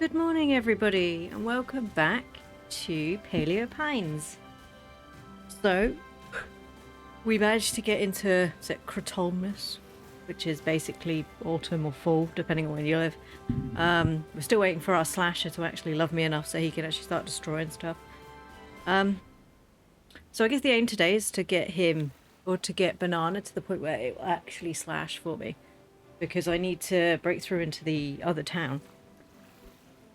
Good morning, everybody, and welcome back to Paleo Pines. So, we managed to get into Cratolmus, which is basically autumn or fall, depending on where you live. We're still waiting for our slasher to actually love me enough so he can actually start destroying stuff. So I guess the aim today is to get him, or to get Banana to the point where it will actually slash for me. Because I need to break through into the other town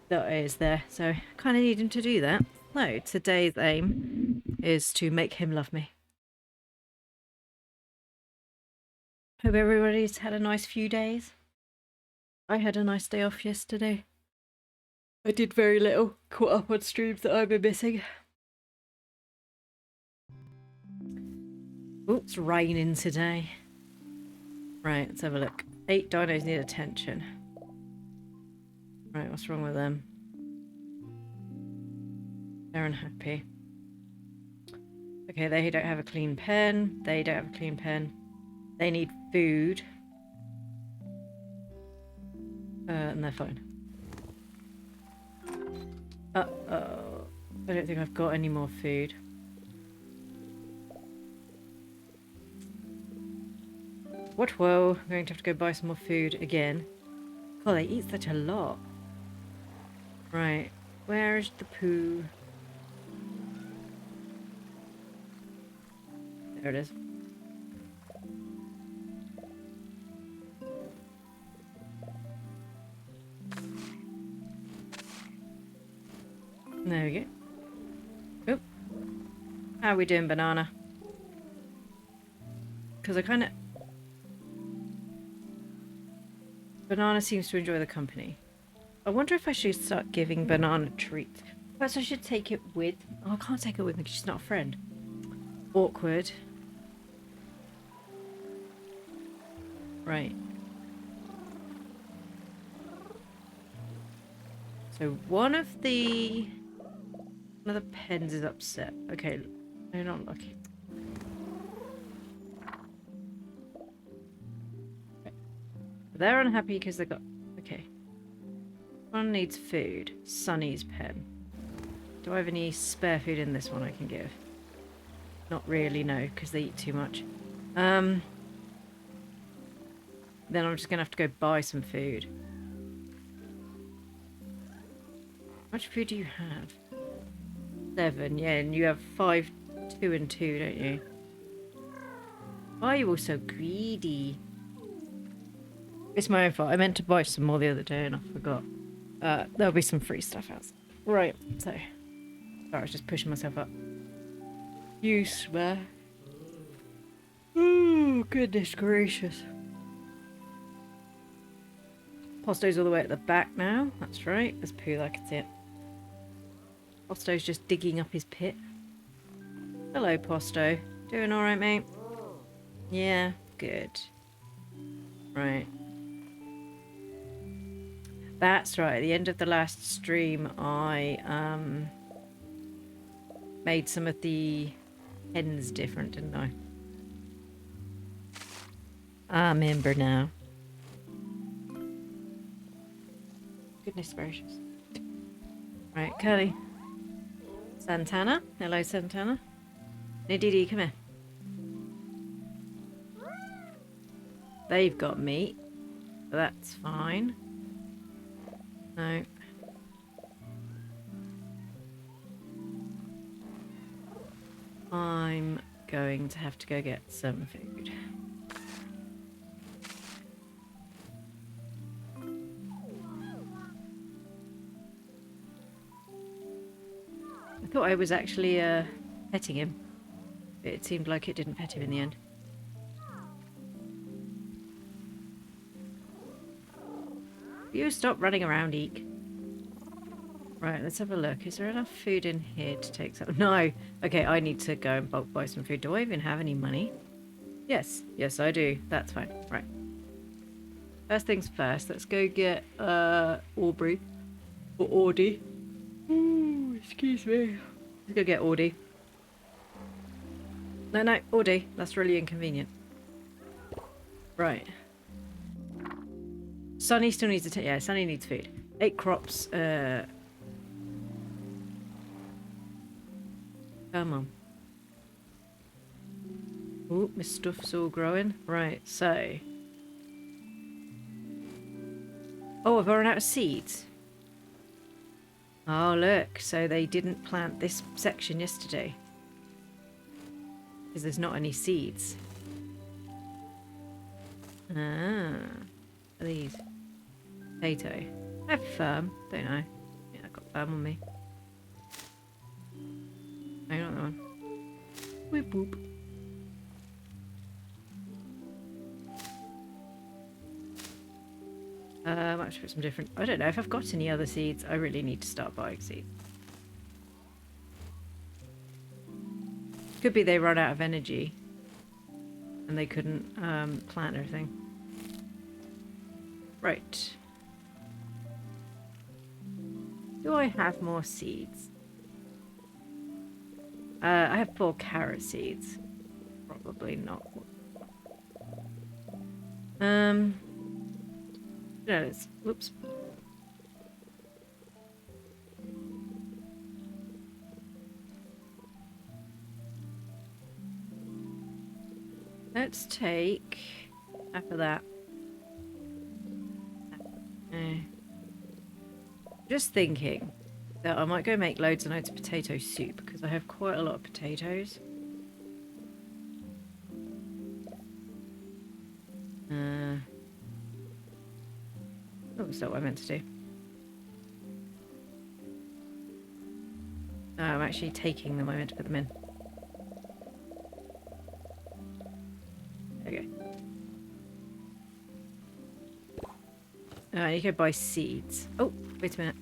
that is there, so I kind of need him to do that. No, today's aim is to make him love me. Hope everybody's had a nice few days. I had a nice day off yesterday. I did very little, caught up on streams that I've been missing. Oh, it's raining today. Right, let's have a look. 8 dinos need attention. Right, what's wrong with them? They're unhappy. Okay, they don't have a clean pen. They don't have a clean pen. They need food. And they're fine. Uh-oh. I don't think I've got any more food. What? Whoa. I'm going to have to go buy some more food again. God, they eat such a lot. Right. Where's the poo? There it is. There we go. Oop. How are we doing, Banana? Because I kind of... Banana seems to enjoy the company. I wonder if I should start giving Banana treats. Perhaps I should take it with... Oh, I can't take it with me because she's not a friend. Awkward. Right. So one of the pens is upset. Okay, they're not lucky. Okay. They're unhappy because they got... Okay. One needs food. Sunny's pen. Do I have any spare food in this one I can give? Not really, no, because they eat too much. Then I'm just going to have to go buy some food. How much food do you have? 7, yeah, and you have 5, 2 and 2, don't you? Why are you all so greedy? It's my own fault. I meant to buy some more the other day and I forgot. There'll be some free stuff out. Right, so... Sorry, I was just pushing myself up. You swear. Oh, goodness gracious. Posto's all the way at the back now. That's right. There's poo, I can see it. Posto's just digging up his pit. Hello, Posto. Doing alright, mate? Yeah, good. Right. That's right. At the end of the last stream, I made some of the hens different, didn't I? I remember now. Goodness gracious. Right, Curly. Santana. Hello, Santana. Nididi, come here. They've got meat. So that's fine. No. I'm going to have to go get some food. I thought I was actually petting him. It seemed like it didn't pet him in the end. You stop running around, Eek. Right, let's have a look. Is there enough food in here to take some? No. Okay, I need to go and bulk buy some food. Do I even have any money? Yes. Yes, I do. That's fine. Right. First things first, let's go get Aubrey. Or Audie. Ooh, excuse me. Let's go get Audie. No, Audie. That's really inconvenient. Right. Sunny still needs to... Yeah, Sunny needs food. 8 crops. Come on. Oh, my stuff's all growing. Right, so. Oh, I've run out of seeds. Oh, look. So they didn't plant this section yesterday. Because there's not any seeds. Ah. What are these? Potato. I have firm. Don't know. Yeah, I've got firm on me. No, not that one. Whoop whoop. I might have to put some different... I don't know if I've got any other seeds. I really need to start buying seeds. Could be they run out of energy. And they couldn't plant everything. Right. Do I have more seeds? I have 4 carrot seeds. Probably not. No, let's... Whoops. Let's take half of that. Just thinking that I might go make loads and loads of potato soup because I have quite a lot of potatoes. Oh, is that what I meant to do? No, I'm actually taking them. I meant to put them in. Okay. You go buy seeds. Oh, wait a minute.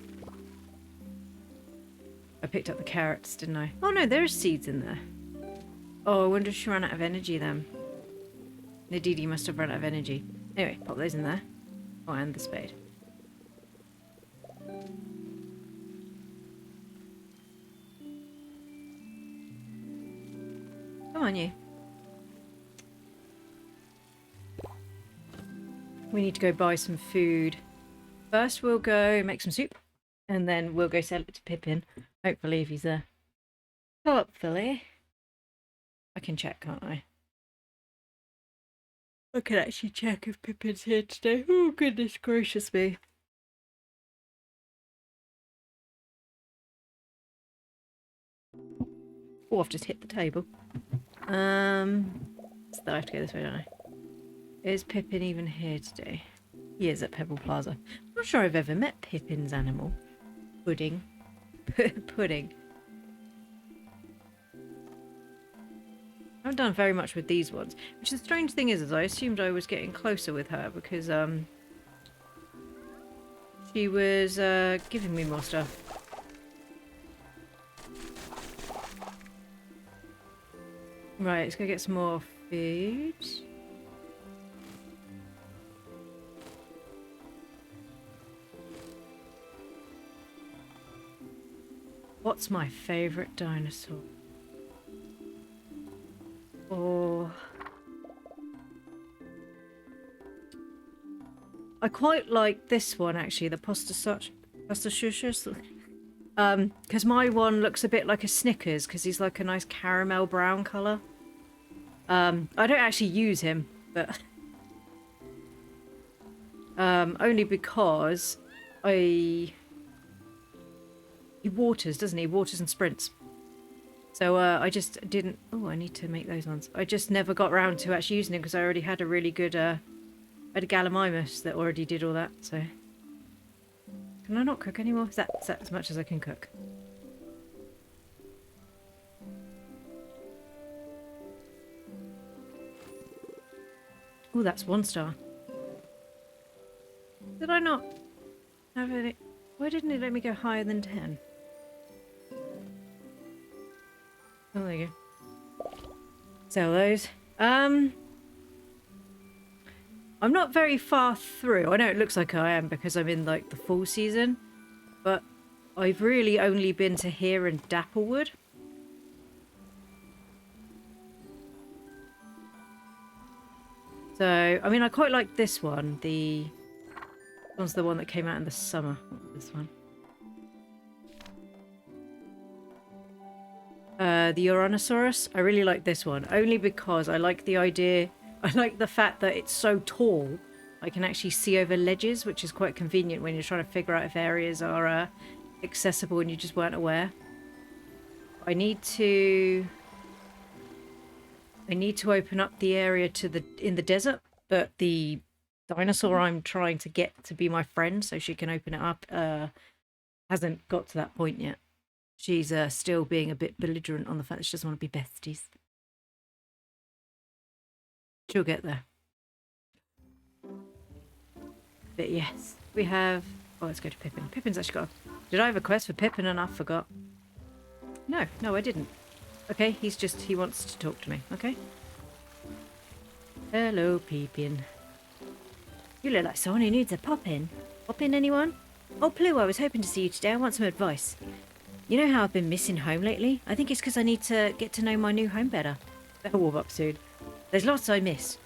I picked up the carrots, didn't I? Oh no, there's seeds in there. Oh, I wonder if she ran out of energy then. Nadidi must have run out of energy. Anyway, pop those in there. Oh, and the spade. Come on, you. We need to go buy some food. First, we'll go make some soup. And then we'll go sell it to Pippin. Hopefully, if he's there. Hopefully. I can check, can't I? I can actually check if Pippin's here today. Oh, goodness gracious me. Oh, I've just hit the table. So I have to go this way, don't I? Is Pippin even here today? He is at Pebble Plaza. I'm not sure I've ever met Pippin's animal. Pudding. Pudding. I haven't done very much with these ones. Which the strange thing is I assumed I was getting closer with her because she was giving me more stuff. Right, let's go get some more food. What's my favourite dinosaur? Oh, I quite like this one actually, the pasta shushers. Because my one looks a bit like a Snickers because he's like a nice caramel brown colour. I don't actually use him, but only because he waters, doesn't he? Waters and sprints. So I just didn't... Oh, I need to make those ones. I just never got around to actually using him because I already had a really good... I had a Gallimimus that already did all that, so... Can I not cook anymore? Is that as much as I can cook? Oh, that's 1 star. Did I not have it? Why didn't it let me go higher than 10? Oh, there you go. Sell those. I'm not very far through. I know it looks like I am because I'm in like the fall season, but I've really only been to here and Dapplewood. So, I mean, I quite like this one, the This one's the one that came out in the summer. This one. The Uraniosaurus. I really like this one, only because I like the idea. I like the fact that it's so tall. I can actually see over ledges, which is quite convenient when you're trying to figure out if areas are accessible and you just weren't aware. I need to open up the area in the desert, but the dinosaur I'm trying to get to be my friend so she can open it up hasn't got to that point yet. She's still being a bit belligerent on the fact that she doesn't want to be besties. She'll get there. But yes, we have... Oh, let's go to Pippin. Pippin's actually got... Did I have a quest for Pippin and I forgot? No, I didn't. Okay, he wants to talk to me, okay? Hello, Pippin. You look like someone who needs a pop-in. Pop-in, anyone? Oh, Plue, I was hoping to see you today. I want some advice. You know how I've been missing home lately? I think it's because I need to get to know my new home better. Better warm up soon. There's lots I miss.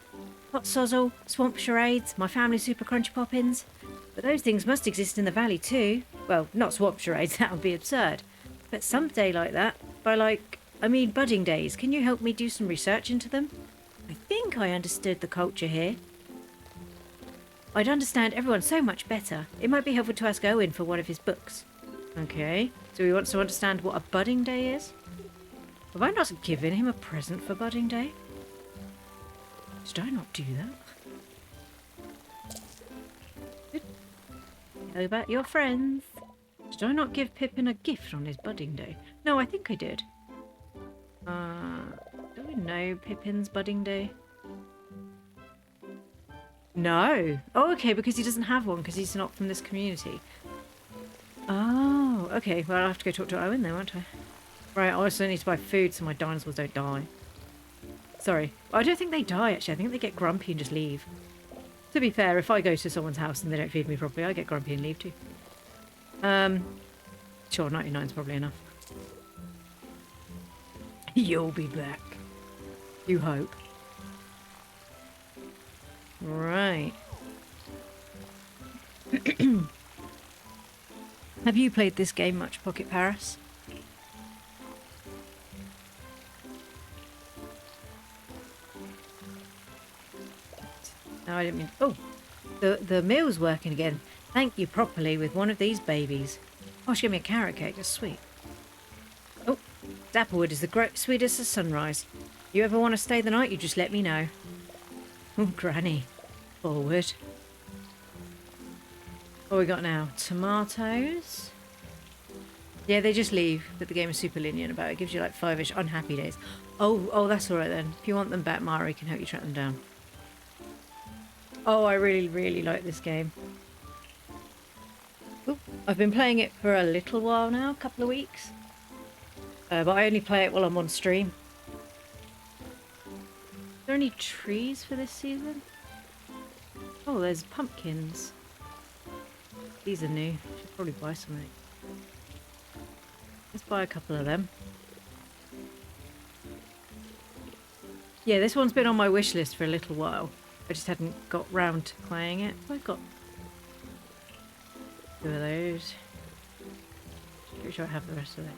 Hot sozzle, swamp charades, my family super crunchy pop-ins. But those things must exist in the valley too. Well, not swamp charades, that would be absurd. But some day like that, budding days, can you help me do some research into them? I think I understood the culture here. I'd understand everyone so much better. It might be helpful to ask Owen for one of his books. Okay, so he wants to understand what a budding day is? Have I not given him a present for budding day? Did I not do that? How about your friends? Did I not give Pippin a gift on his budding day? No, I think I did. Do we know Pippin's budding day? No. Oh, okay, because he doesn't have one because he's not from this community. Oh, okay. Well, I'll have to go talk to Owen then, won't I? Right, I also need to buy food so my dinosaurs don't die. Sorry. I don't think they die, actually. I think they get grumpy and just leave. To be fair, if I go to someone's house and they don't feed me properly, I get grumpy and leave too. Sure, 99 is probably enough. You'll be back. You hope. Right. Have you played this game much, Pocket Paris? No, I didn't mean... Oh! The meal's working again. Thank you properly with one of these babies. Oh, she gave me a carrot cake. That's sweet. Oh, Dapplewood is the sweetest as sunrise. You ever want to stay the night, you just let me know. Oh, Granny. Forward. What we got now? Tomatoes? Yeah, they just leave, but the game is super lenient about it. It gives you like 5-ish unhappy days. Oh, that's alright then. If you want them back, Mari can help you track them down. Oh, I really, really like this game. Ooh, I've been playing it for a little while now, a couple of weeks. But I only play it while I'm on stream. Are there any trees for this season? Oh, there's pumpkins. These are new. Should probably buy something. Let's buy a couple of them. Yeah, this one's been on my wish list for a little while. I just hadn't got round to playing it. I've got 2 of those. Pretty sure I have the rest of it.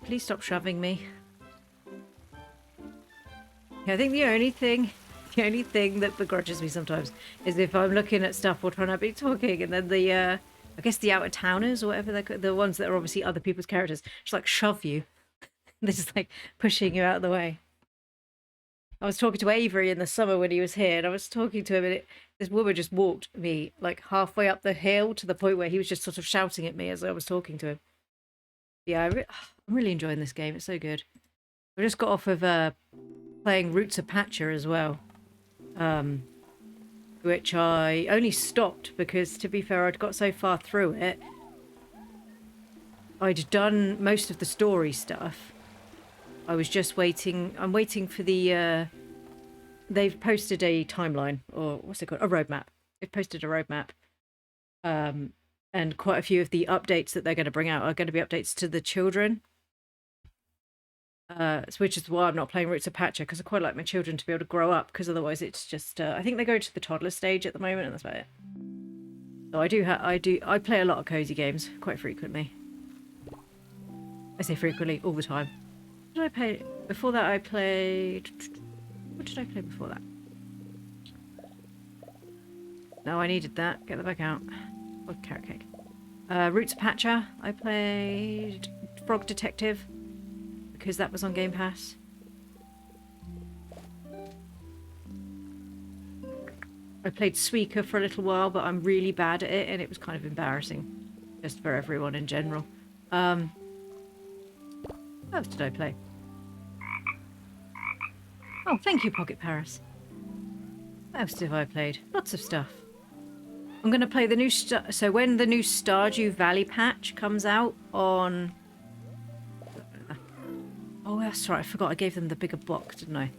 Please stop shoving me. Yeah, I think the only thing that begrudges me sometimes is if I'm looking at stuff or trying to be talking, and then the I guess the out-of-towners or whatever they're the ones that are obviously other people's characters just like shove you. They're just like pushing you out of the way. I was talking to Avery in the summer when he was here, and I was talking to him, and this woman just walked me like halfway up the hill to the point where he was just sort of shouting at me as I was talking to him. Yeah, I'm really enjoying this game. It's so good. I just got off of playing Roots of Patcha as well, which I only stopped because, to be fair, I'd got so far through it. I'd done most of the story stuff. I was just waiting. I'm waiting for the they've posted a timeline, or what's it called, a roadmap. They've posted a roadmap, and quite a few of the updates that they're going to bring out are going to be updates to the children. Which is why I'm not playing Roots of Pacha, because I quite like my children to be able to grow up, because otherwise it's just I think they go to the toddler stage at the moment, and that's about it. So I play a lot of cozy games quite frequently. I say frequently, all the time. What did I play before that? I played. What did I play before that? No, I needed that. Get that back out. Oh, carrot cake. Roots of Pacha. I played Frog Detective, because that was on Game Pass. I played Suika for a little while, but I'm really bad at it, and it was kind of embarrassing, just for everyone in general. What else did I play? Oh, thank you, Pocket Paris. What else have I played? Lots of stuff. I'm going to play the new... So when the new Stardew Valley patch comes out on... Oh, that's right. I forgot I gave them the bigger box, didn't I?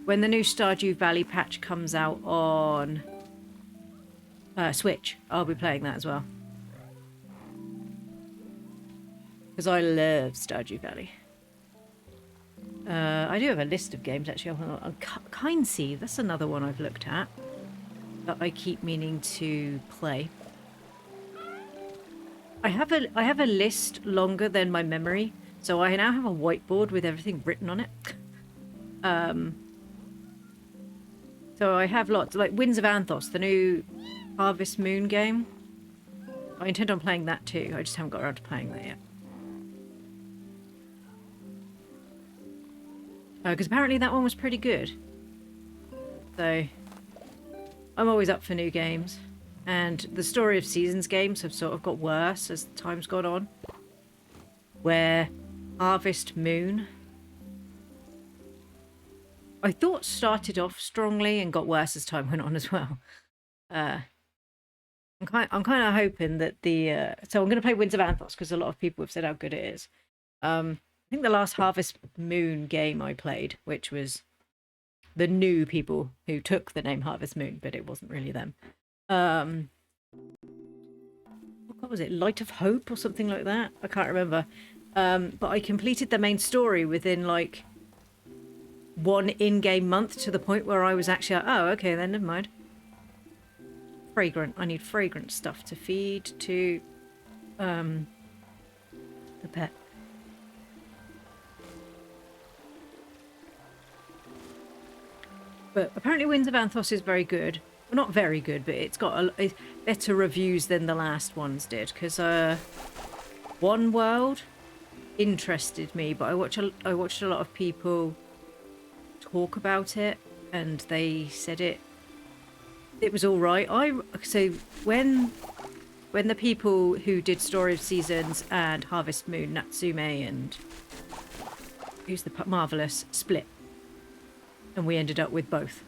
When the new Stardew Valley patch comes out on Switch, I'll be playing that as well. Because I love Stardew Valley. I do have a list of games, actually. Kind Seed, that's another one I've looked at that I keep meaning to play. I have a list longer than my memory, so I now have a whiteboard with everything written on it. So I have lots, like Winds of Anthos, the new Harvest Moon game. I intend on playing that too. I just haven't got around to playing that yet. Because apparently that one was pretty good. So I'm always up for new games. And the Story of Seasons games have sort of got worse as time's gone on. Where Harvest Moon, I thought, started off strongly and got worse as time went on as well. I'm kind of hoping that the so I'm going to play Winds of Anthos, because a lot of people have said how good it is. I think the last Harvest Moon game I played, which was the new people who took the name Harvest Moon, but it wasn't really them. What was it? Light of Hope or something like that? I can't remember. But I completed the main story within like one in-game month, to the point where I was actually like, oh, okay, then never mind. Fragrant. I need fragrant stuff to feed to the pet. But apparently Winds of Anthos is very good. Well, not very good, but it's got a better reviews than the last ones did. Because One World interested me, but I watched a lot of people talk about it, and they said it was all right. So when the people who did Story of Seasons and Harvest Moon, Natsume and who's the Marvelous, split, and we ended up with both.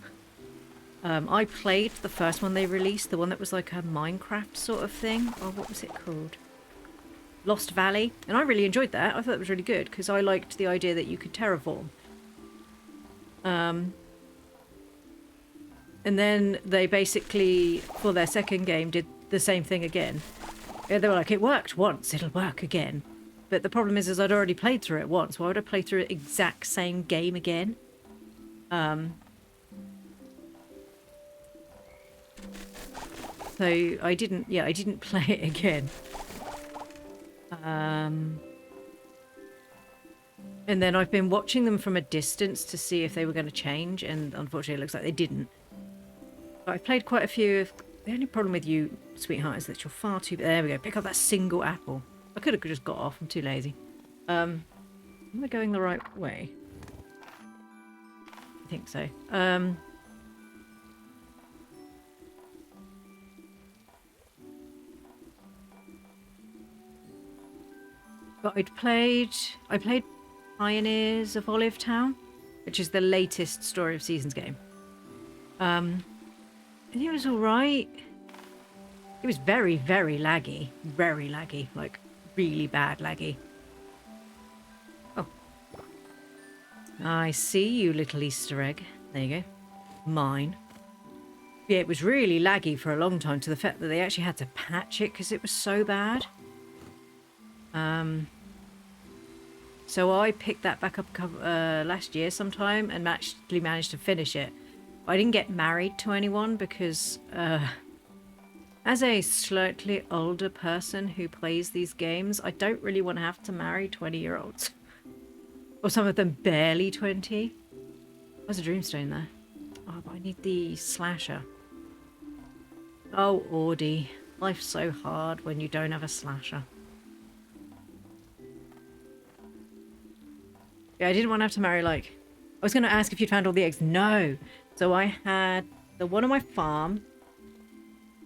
I played the first one they released, the one that was like a Minecraft sort of thing. Oh, what was it called? Lost Valley. And I really enjoyed that. I thought it was really good, because I liked the idea that you could terraform. And then they basically, for their second game, did the same thing again. They were like, it worked once, it'll work again. But the problem is I'd already played through it once. Why would I play through the exact same game again? So I didn't play it again. And then I've been watching them from a distance to see if they were going to change, and unfortunately it looks like they didn't. But I've played quite a few of... The only problem with you, sweetheart, is that you're far too... There we go, pick up that single apple. I could have just got off, I'm too lazy. Am I going the right way? I think so. But I played Pioneers of Olive Town, which is the latest Story of Seasons game. I think it was alright. It was very, very laggy. Very laggy. Like, really bad laggy. Oh. I see you, little Easter egg. There you go. mine. Yeah, it was really laggy for a long time, to the fact that they actually had to patch it because it was so bad. So I picked that back up last year sometime and actually managed to finish it. But I didn't get married to anyone because as a slightly older person who plays these games, I don't really want to have to marry 20-year-olds. Or some of them barely 20. There's a dreamstone there. Oh, but I need the slasher. Oh, Audie. Life's so hard when you don't have a slasher. Yeah, I didn't want to have to marry, like... I was going to ask if you'd found all the eggs. No! So I had the one on my farm,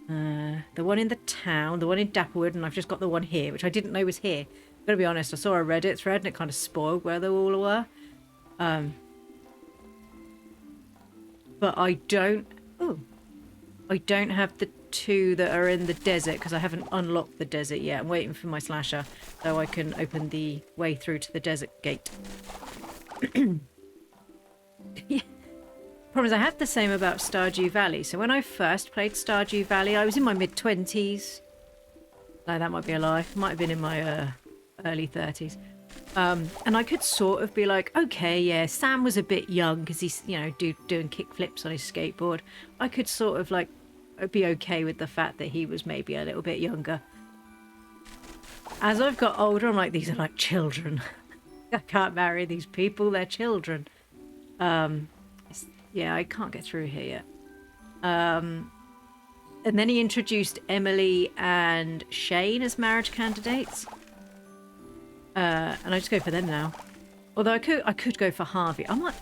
the one in the town, the one in Dapplewood, and I've just got the one here, which I didn't know was here. I'm going to be honest, I saw a Reddit thread and it kind of spoiled where they all were. But I don't... Oh! I don't have the 2 that are in the desert because I haven't unlocked the desert yet. I'm waiting for my slasher so I can open the way through to the desert gate. Yeah. Problem is I had the same about Stardew Valley. So when I first played Stardew Valley, I was in my mid-20s. No, that might be a lie. I might have been in my early 30s. And I could sort of be like, okay, yeah, Sam was a bit young because he's, you know, doing kick flips on his skateboard. I could sort of like be okay with the fact that he was maybe a little bit younger. As I've got older, I'm like, these are like children. I can't marry these people, they're children. Yeah, I can't get through here yet. And then he introduced Emily and Shane as marriage candidates. And I just go for them now. Although I could go for Harvey. I might.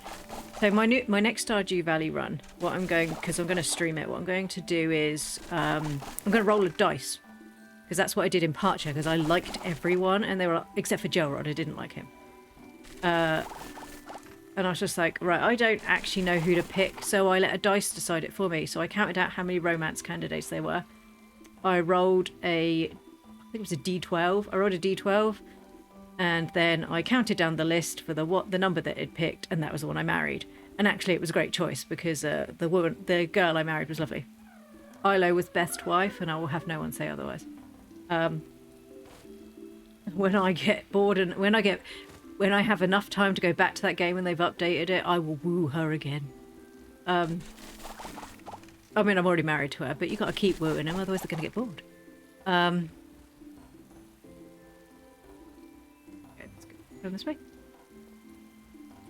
So my next Stardew Valley run, what I'm going, because I'm going to stream it. What I'm going to do is I'm going to roll a dice, because that's what I did in Parcher. Because I liked everyone, and they were except for Joe Rod, I didn't like him. And I was just like, right, I don't actually know who to pick, so I let a dice decide it for me. So I counted out how many romance candidates there were. I rolled I think it was a D12. I rolled a D12. And then I counted down the list for the number that it picked, and that was the one I married. And actually, it was a great choice because the girl I married was lovely. Ilo was best wife, and I will have no one say otherwise. When I get bored and when I have enough time to go back to that game and they've updated it, I will woo her again. I mean, I'm already married to her, but you got to keep wooing them, otherwise they're going to get bored. Going this way.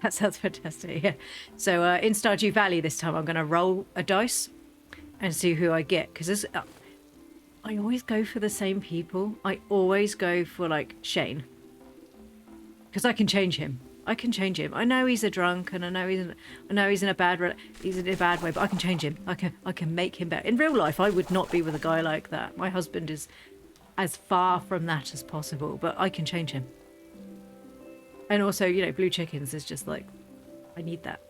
That sounds fantastic, yeah. So in Stardew Valley this time I'm going to roll a dice and see who I get. Because I always go for the same people. I always go for, like, Shane. Because I can change him. I can change him. I know he's a drunk and I know he's in a bad way, but I can change him. I can make him better. In real life, I would not be with a guy like that. My husband is as far from that as possible, but I can change him. And also, you know, blue chickens is just like, I need that.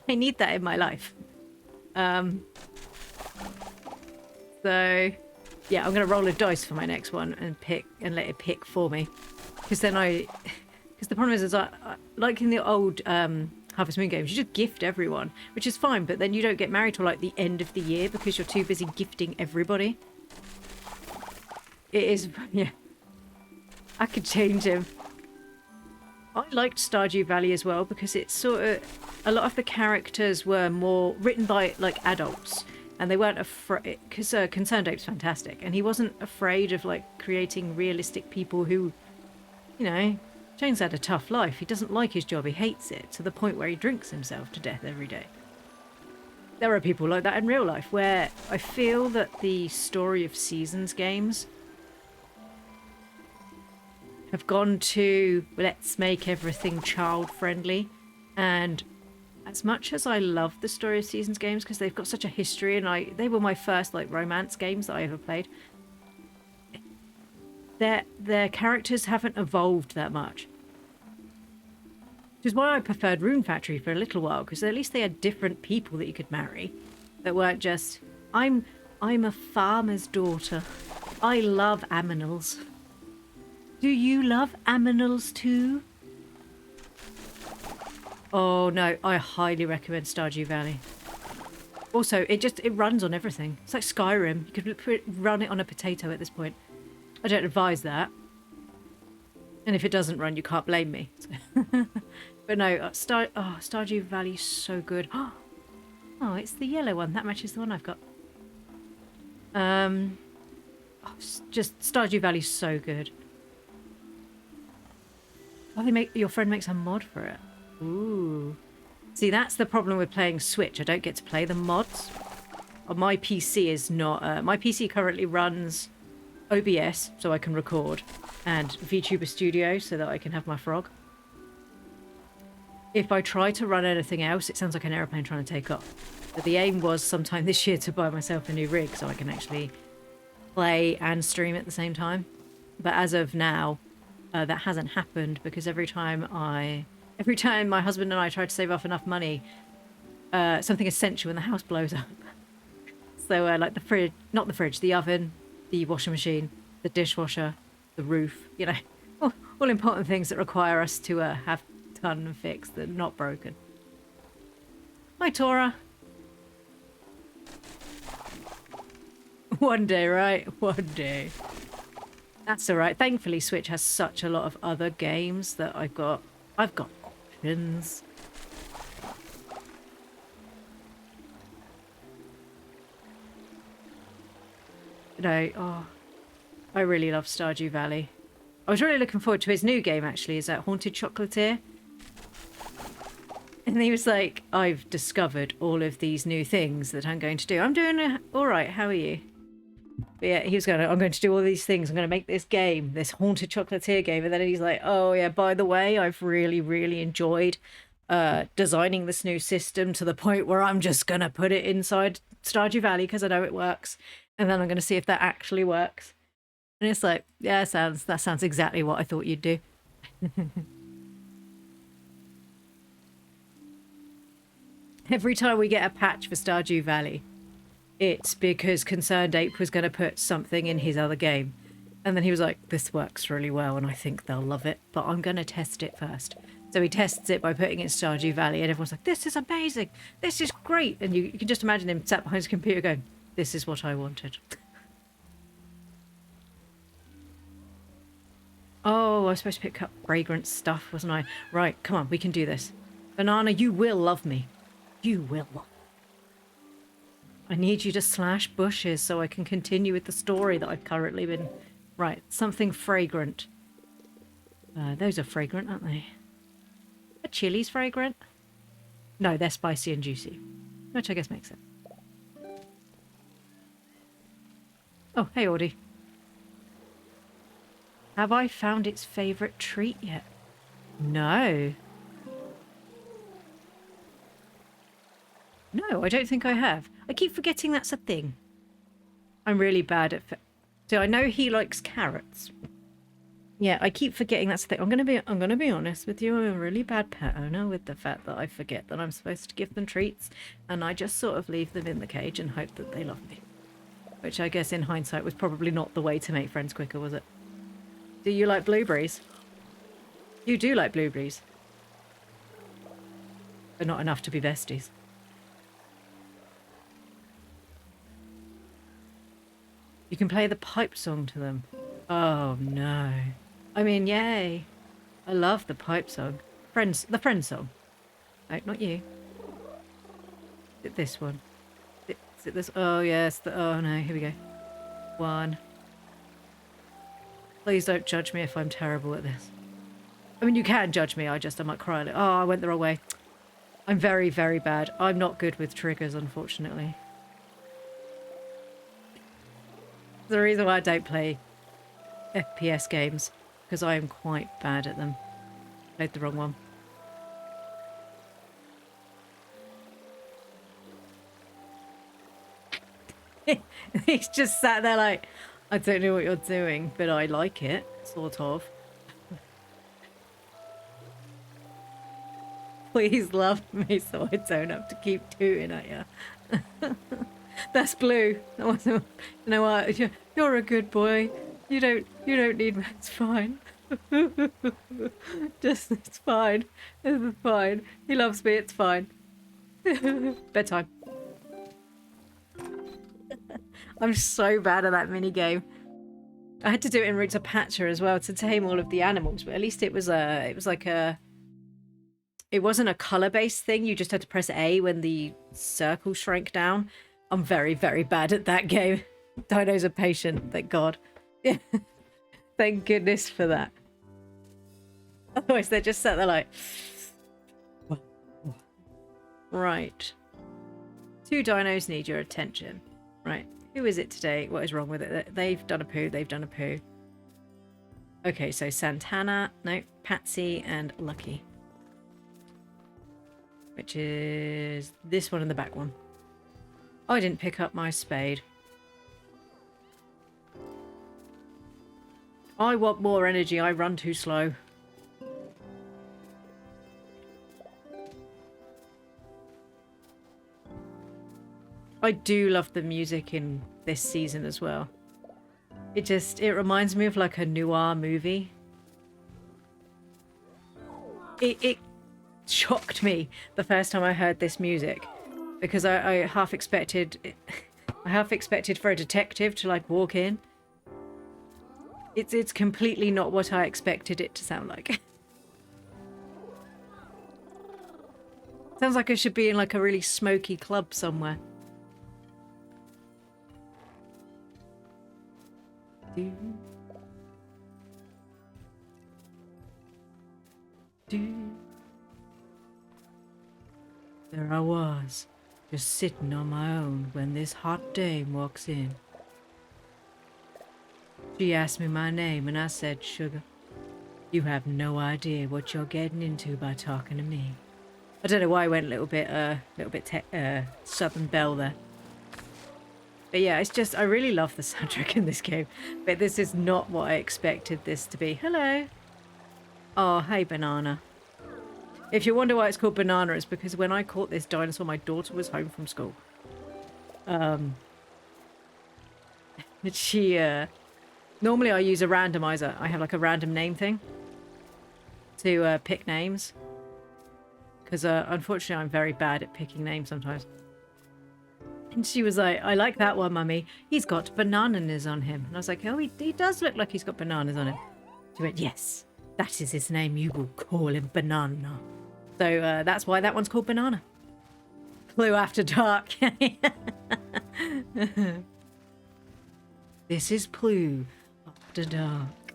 I need that in my life. So, yeah, I'm going to roll a dice for my next one and let it pick for me. Because then because the problem is I like in the old Harvest Moon games, you just gift everyone, which is fine, but then you don't get married till like the end of the year because you're too busy gifting everybody. It is, yeah. I could change him. I liked Stardew Valley as well because it's sort of, a lot of the characters were more written by like adults and they weren't afraid, because Concerned Ape's fantastic and he wasn't afraid of like creating realistic people who, you know, James had a tough life. He doesn't like his job, he hates it to the point where he drinks himself to death every day. There are people like that in real life where I feel that the Story of Seasons games have gone to, let's make everything child-friendly. And as much as I love the Story of Seasons games because they've got such a history and they were my first like romance games that I ever played, their characters haven't evolved that much. Which is why I preferred Rune Factory for a little while, because at least they had different people that you could marry that weren't just, I'm a farmer's daughter. I love aminals. Do you love aminals too? Oh no, I highly recommend Stardew Valley. Also, it runs on everything. It's like Skyrim. You could run it on a potato at this point. I don't advise that. And if it doesn't run, you can't blame me. But no, Stardew Valley's so good. Oh, it's the yellow one. That matches the one I've got. Just Stardew Valley's so good. Oh, your friend makes a mod for it. Ooh. See, that's the problem with playing Switch. I don't get to play the mods. My PC is not... my PC currently runs OBS, so I can record, and VTuber Studio, so that I can have my frog. If I try to run anything else, it sounds like an aeroplane trying to take off. But the aim was sometime this year to buy myself a new rig, so I can actually play and stream at the same time. But as of now, that hasn't happened, because every time my husband and I try to save up enough money, something essential in the house blows up. So like the fridge, not the fridge, the oven, the washing machine, the dishwasher, the roof, you know, all important things that require us to have done and fixed that are not broken. Hi, Tora. One day, right? One day. That's alright. Thankfully, Switch has such a lot of other games that I've got options. You know, oh, I really love Stardew Valley. I was really looking forward to his new game, actually. Is that Haunted Chocolatier? And he was like, I've discovered all of these new things that I'm going to do. I'm doing alright, how are you? But yeah, he was going, I'm going to do all these things. I'm going to make this game, this Haunted Chocolatier game. And then he's like, oh yeah, by the way, I've really, really enjoyed designing this new system to the point where I'm just going to put it inside Stardew Valley because I know it works. And then I'm going to see if that actually works. And it's like, yeah, that sounds exactly what I thought you'd do. Every time we get a patch for Stardew Valley, it's because Concerned Ape was going to put something in his other game. And then he was like, this works really well and I think they'll love it, but I'm going to test it first. So he tests it by putting it in Stardew Valley and everyone's like, this is amazing, this is great. And you can just imagine him sat behind his computer going, this is what I wanted. Oh, I was supposed to pick up fragrant stuff, wasn't I? Right, come on, we can do this. Banana, you will love me. You will love me. I need you to slash bushes so I can continue with the story that I've currently been... Right, something fragrant. Those are fragrant, aren't they? Are chilies fragrant? No, they're spicy and juicy. Which I guess makes sense. Oh, hey, Audie. Have I found its favourite treat yet? No. No, I don't think I have. I keep forgetting that's a thing. I'm really bad at... So I know he likes carrots. Yeah, I keep forgetting that's the thing. I'm gonna be honest with you. I'm a really bad pet owner with the fact that I forget that I'm supposed to give them treats, and I just sort of leave them in the cage and hope that they love me. Which I guess in hindsight was probably not the way to make friends quicker, was it? Do you like blueberries? You do like blueberries. But not enough to be besties. You can play the pipe song to them. Oh no. I mean, yay. I love the pipe song. The friend song. No, not you. Is it this one? Is it this? Oh yes. Oh no, here we go. One. Please don't judge me if I'm terrible at this. I mean, you can judge me. I might cry a little. Oh, I went the wrong way. I'm very, very bad. I'm not good with triggers, unfortunately. The reason why I don't play FPS games, because I am quite bad at them. Played the wrong one. He's just sat there like, I don't know what you're doing, but I like it, sort of. Please love me so I don't have to keep tooting at you. That's blue. You know what? You're a good boy. You don't need me. It's fine. It's fine. It's fine. He loves me. It's fine. Bedtime. I'm so bad at that mini game. I had to do it in Roots of Patcher as well to tame all of the animals, but at least it was like a, it wasn't a color-based thing. You just had to press A when the circle shrank down. I'm very, very bad at that game. Dinos are patient, thank God. Yeah. Thank goodness for that. Otherwise, they're just sat there like... Right. 2 dinos need your attention. Right. Who is it today? What is wrong with it? They've done a poo. They've done a poo. Okay, so Santana, no, Patsy, and Lucky. Which is this one and the back one. Oh, I didn't pick up my spade. I want more energy. I run too slow. I do love the music in this season as well. It reminds me of like a noir movie. It shocked me the first time I heard this music because I half expected for a detective to like walk in. It's completely not what I expected it to sound like. Sounds like I should be in like a really smoky club somewhere. Do. There I was, just sitting on my own when this hot dame walks in. She asked me my name and I said, "Sugar, you have no idea what you're getting into by talking to me." I don't know why I went a little bit Southern Belle there. But yeah, it's just, I really love the soundtrack in this game. But this is not what I expected this to be. Hello. Oh, hey, Banana. If you wonder why it's called Banana, it's because when I caught this dinosaur, my daughter was home from school. Normally I use a randomizer. I have like a random name thing to pick names. Because unfortunately I'm very bad at picking names sometimes. And she was like, "I like that one, Mummy. He's got bananas on him." And I was like, "Oh, he does look like he's got bananas on him." She went, "Yes, that is his name. You will call him Banana." So that's why that one's called Banana. Clue After Dark. This is Clue After Dark.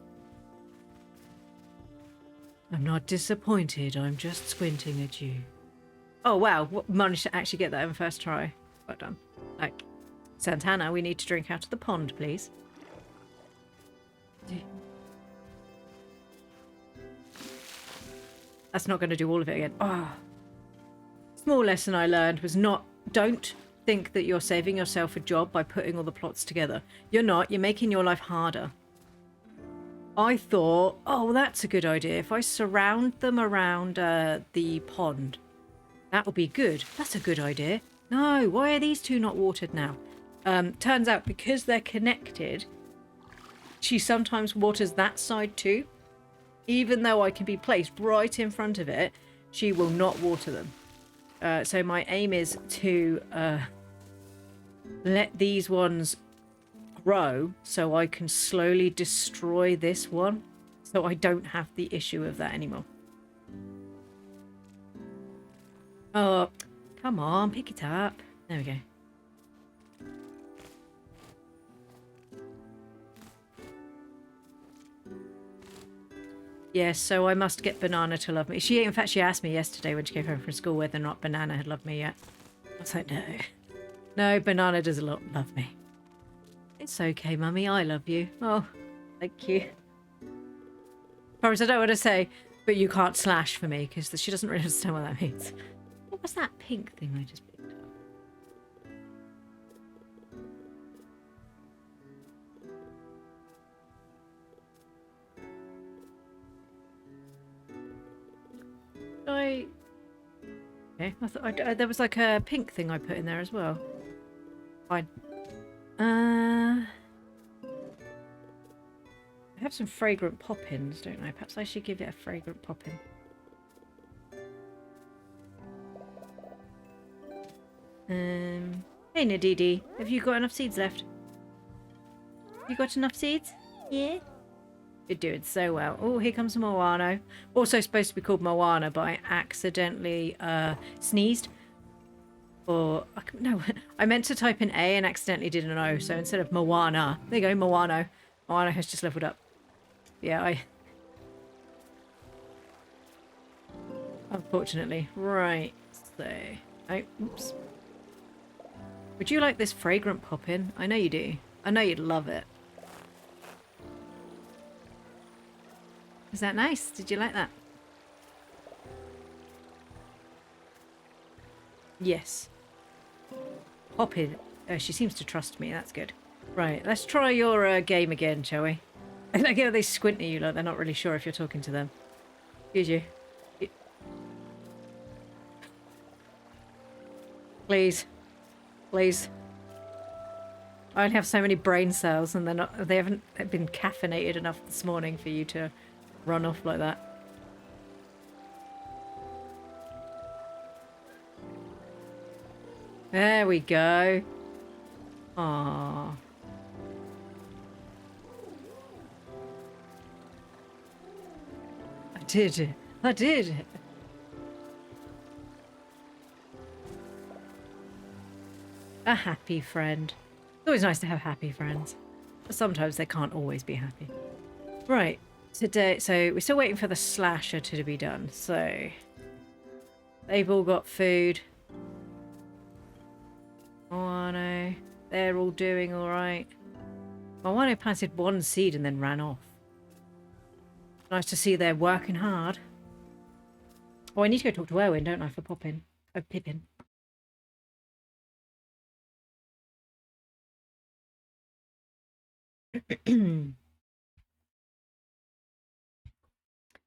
I'm not disappointed. I'm just squinting at you. Oh, wow. Managed to actually get that in first try. Well done. Like, Santana, we need to drink out of the pond, please. That's not going to do all of it again. Oh. Small lesson I learned was don't think that you're saving yourself a job by putting all the plots together. You're not. You're making your life harder. I thought, oh, that's a good idea. If I surround them around the pond, that will be good. That's a good idea. No, why are these two not watered now? Turns out because they're connected, she sometimes waters that side too. Even though I can be placed right in front of it, she will not water them. So my aim is to let these ones grow so I can slowly destroy this one so I don't have the issue of that anymore. Oh, come on, pick it up. There we go. Yes, so I must get Banana to love me. In fact, she asked me yesterday when she came home from school whether or not Banana had loved me yet. I was like, no. No, Banana does love me. It's okay, Mummy. I love you. Oh, thank you. Promise I don't want to say, but you can't slash for me, because she doesn't really understand what that means. What was that pink thing I just picked up? Okay, I thought there was like a pink thing I put in there as well. Fine. I have some fragrant poppins, don't I? Perhaps I should give it a fragrant poppin. Hey Nadidi, have you got enough seeds left? You got enough seeds? Yeah. You're doing so well. Oh, here comes Moana. Also supposed to be called Moana, but I accidentally sneezed. Or, no, I meant to type in A and accidentally did an O. So instead of Moana, there you go, Moana. Moana has just leveled up. Yeah, unfortunately. Right, so... Oh, oops. Would you like this fragrant poppin'? I know you do. I know you'd love it. Is that nice? Did you like that? Yes. Poppin'. She seems to trust me. That's good. Right, let's try your game again, shall we? I like how they squint at you like they're not really sure if you're talking to them. Excuse you. Please. Please. I only have so many brain cells and they haven't been caffeinated enough this morning for you to run off like that. There we go. Aww. I did it. I did it. A happy friend. It's always nice to have happy friends. But sometimes they can't always be happy. Right. Today, so we're still waiting for the slasher to be done. So they've all got food. Moano. They're all doing alright. Moano planted one seed and then ran off. Nice to see they're working hard. Oh, I need to go talk to Erwin, don't I, for Pippin.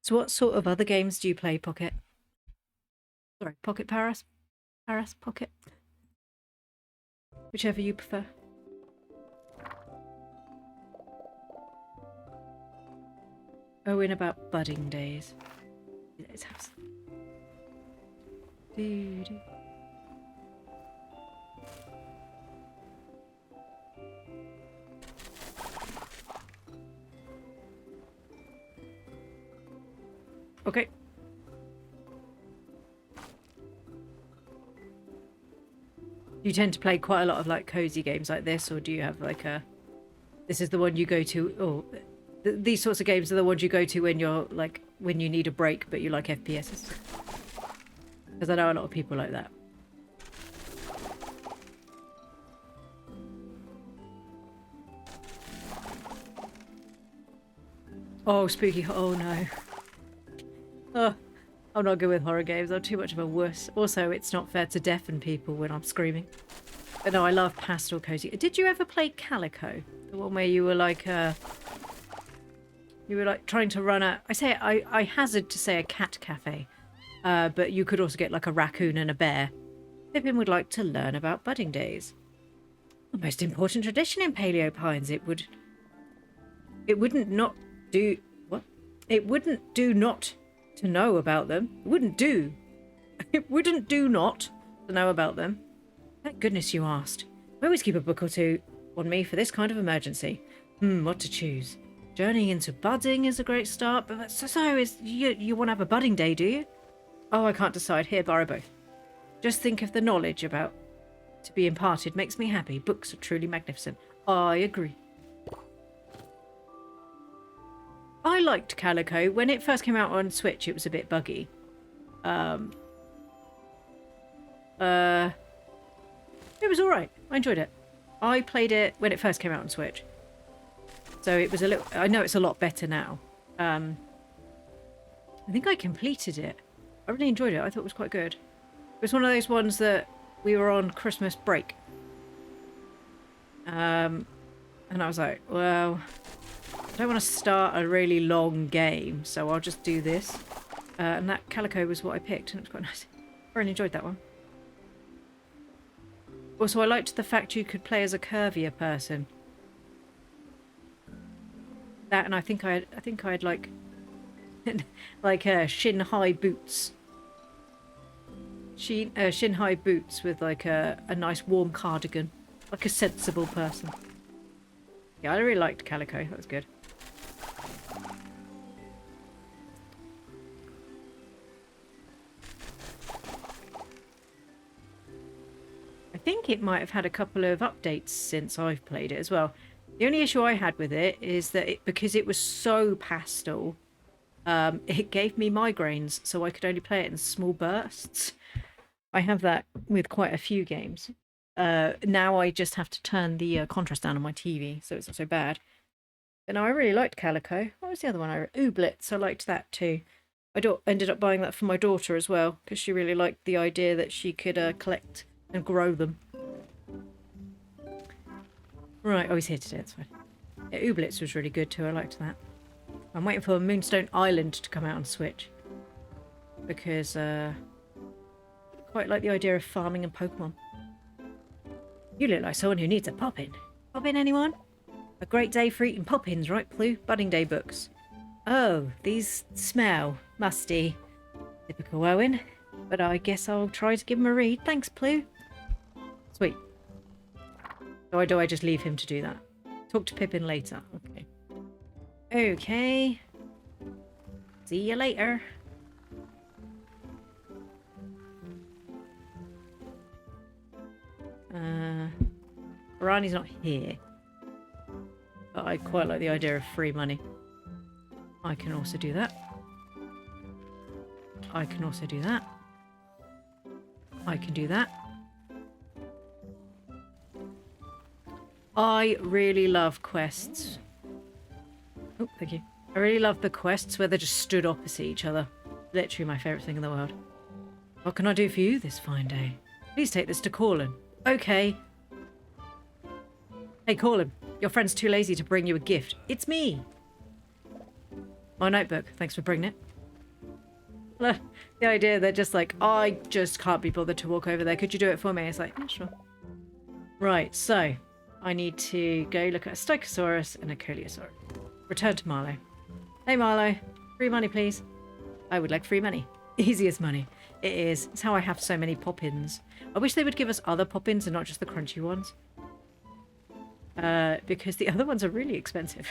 So what sort of other games do you play, Pocket? Sorry, Pocket Paris? Paris, Pocket? Whichever you prefer. Oh, in about budding days. Let's have some. Okay. Do you tend to play quite a lot of like cozy games like this, or do you have like a... This is the one you go to... Oh, these sorts of games are the ones you go to when you're like... When you need a break, but you like FPSs. Because I know a lot of people like that. Oh, spooky... Oh, no. Oh, I'm not good with horror games. I'm too much of a wuss. Also, it's not fair to deafen people when I'm screaming. But no, I love pastel cozy. Did you ever play Calico? The one where you were like you were like trying to run a... I hazard to say a cat cafe. But you could also get like a raccoon and a bear. Pippin would like to learn about budding days. The most important tradition in Paleo Pines. It wouldn't not do... What? It wouldn't do not... to know about them. It wouldn't do. It wouldn't do not to know about them. Thank goodness you asked. I always keep a book or two on me for this kind of emergency. What to choose? Journeying into budding is a great start, but so is... You want to have a budding day, do you? Oh, I can't decide. Here, borrow both. Just think of the knowledge about to be imparted makes me happy. Books are truly magnificent. I agree. I liked Calico. When it first came out on Switch, it was a bit buggy. It was alright. I enjoyed it. I played it when it first came out on Switch. So it was a little... I know it's a lot better now. I think I completed it. I really enjoyed it. I thought it was quite good. It was one of those ones that we were on Christmas break. And I was like, well... I don't want to start a really long game, so I'll just do this. And that Calico was what I picked, and it was quite nice. I really enjoyed that one. Also, I liked the fact you could play as a curvier person. That, and I think I had like, like shin-high boots. Shin-high boots with like a nice warm cardigan, like a sensible person. Yeah, I really liked Calico. That was good. I think it might have had a couple of updates since I've played it as well. The only issue I had with it is that because it was so pastel, it gave me migraines, so I could only play it in small bursts. I have that with quite a few games. Now I just have to turn the contrast down on my TV, so it's not so bad. But no, I really liked Calico. What was the other one? Ooblets. I liked that too. I ended up buying that for my daughter as well, because she really liked the idea that she could collect and grow them. Right, oh, he's here today, that's fine. Yeah, Ooblets was really good too, I liked that. I'm waiting for Moonstone Island to come out on Switch. Because, quite like the idea of farming and Pokemon. You look like someone who needs a pop-in. Pop-in, anyone? A great day for eating pop-ins, right, Plue? Budding Day books. Oh, these smell musty. Typical Owen. But I guess I'll try to give him a read. Thanks, Plue. Sweet. Or do I just leave him to do that? Talk to Pippin later. Okay. Okay. See you later. Rani's not here. But I quite like the idea of free money. I can also do that. I can also do that. I can do that. I really love quests. Oh, thank you. I really love the quests where they're just stood opposite each other. Literally my favourite thing in the world. What can I do for you this fine day? Please take this to Corlin. Okay. Hey, Corlin. Your friend's too lazy to bring you a gift. It's me. My notebook. Thanks for bringing it. The idea they're just like, I just can't be bothered to walk over there. Could you do it for me? It's like, yeah, sure. Right, so I need to go look at a Stichosaurus and a Coleosaurus. Return to Marlow. Hey, Marlow. Free money, please. I would like free money. Easiest money. It is. It's how I have so many pop-ins. I wish they would give us other pop-ins and not just the crunchy ones. Because the other ones are really expensive.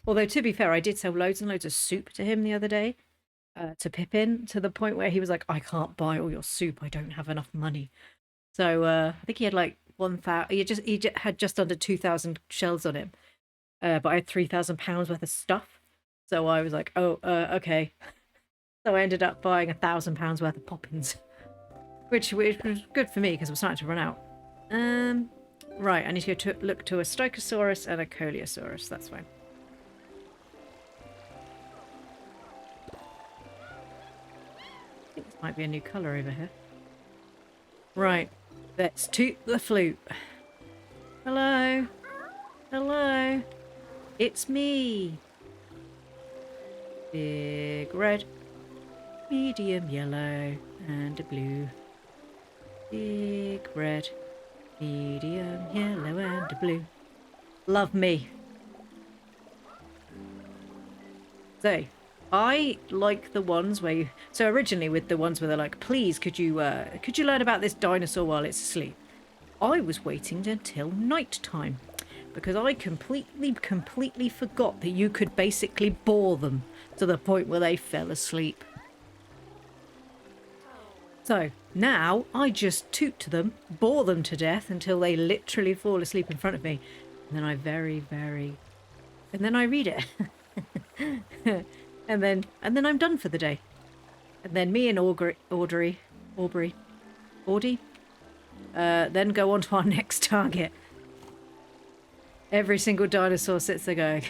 Although, to be fair, I did sell loads and loads of soup to him the other day. To Pippin, to the point where he was like, I can't buy all your soup. I don't have enough money. So, I think he had like 1,000... He had just under 2,000 shells on him. But I had £3,000 worth of stuff. So I was like, oh, okay. So I ended up buying £1,000 worth of poppins. Which was good for me because I'm starting to run out. Right, I need to go look to a Stichosaurus and a Coleosaurus. That's fine. I think this might be a new colour over here. Right, let's toot the flute. Hello? Hello? It's me. Big red, medium yellow, and a blue. Big red, medium yellow, and a blue. Love me. So, I like the ones where you... So originally with the ones where they're like, please, could you learn about this dinosaur while it's asleep? I was waiting until night time. Because I completely forgot that you could basically bore them to the point where they fell asleep. So now I just toot to them, bore them to death until they literally fall asleep in front of me. And then I and then I read it. and then I'm done for the day. And then me and Aubrey, then go on to our next target. Every single dinosaur sits there going,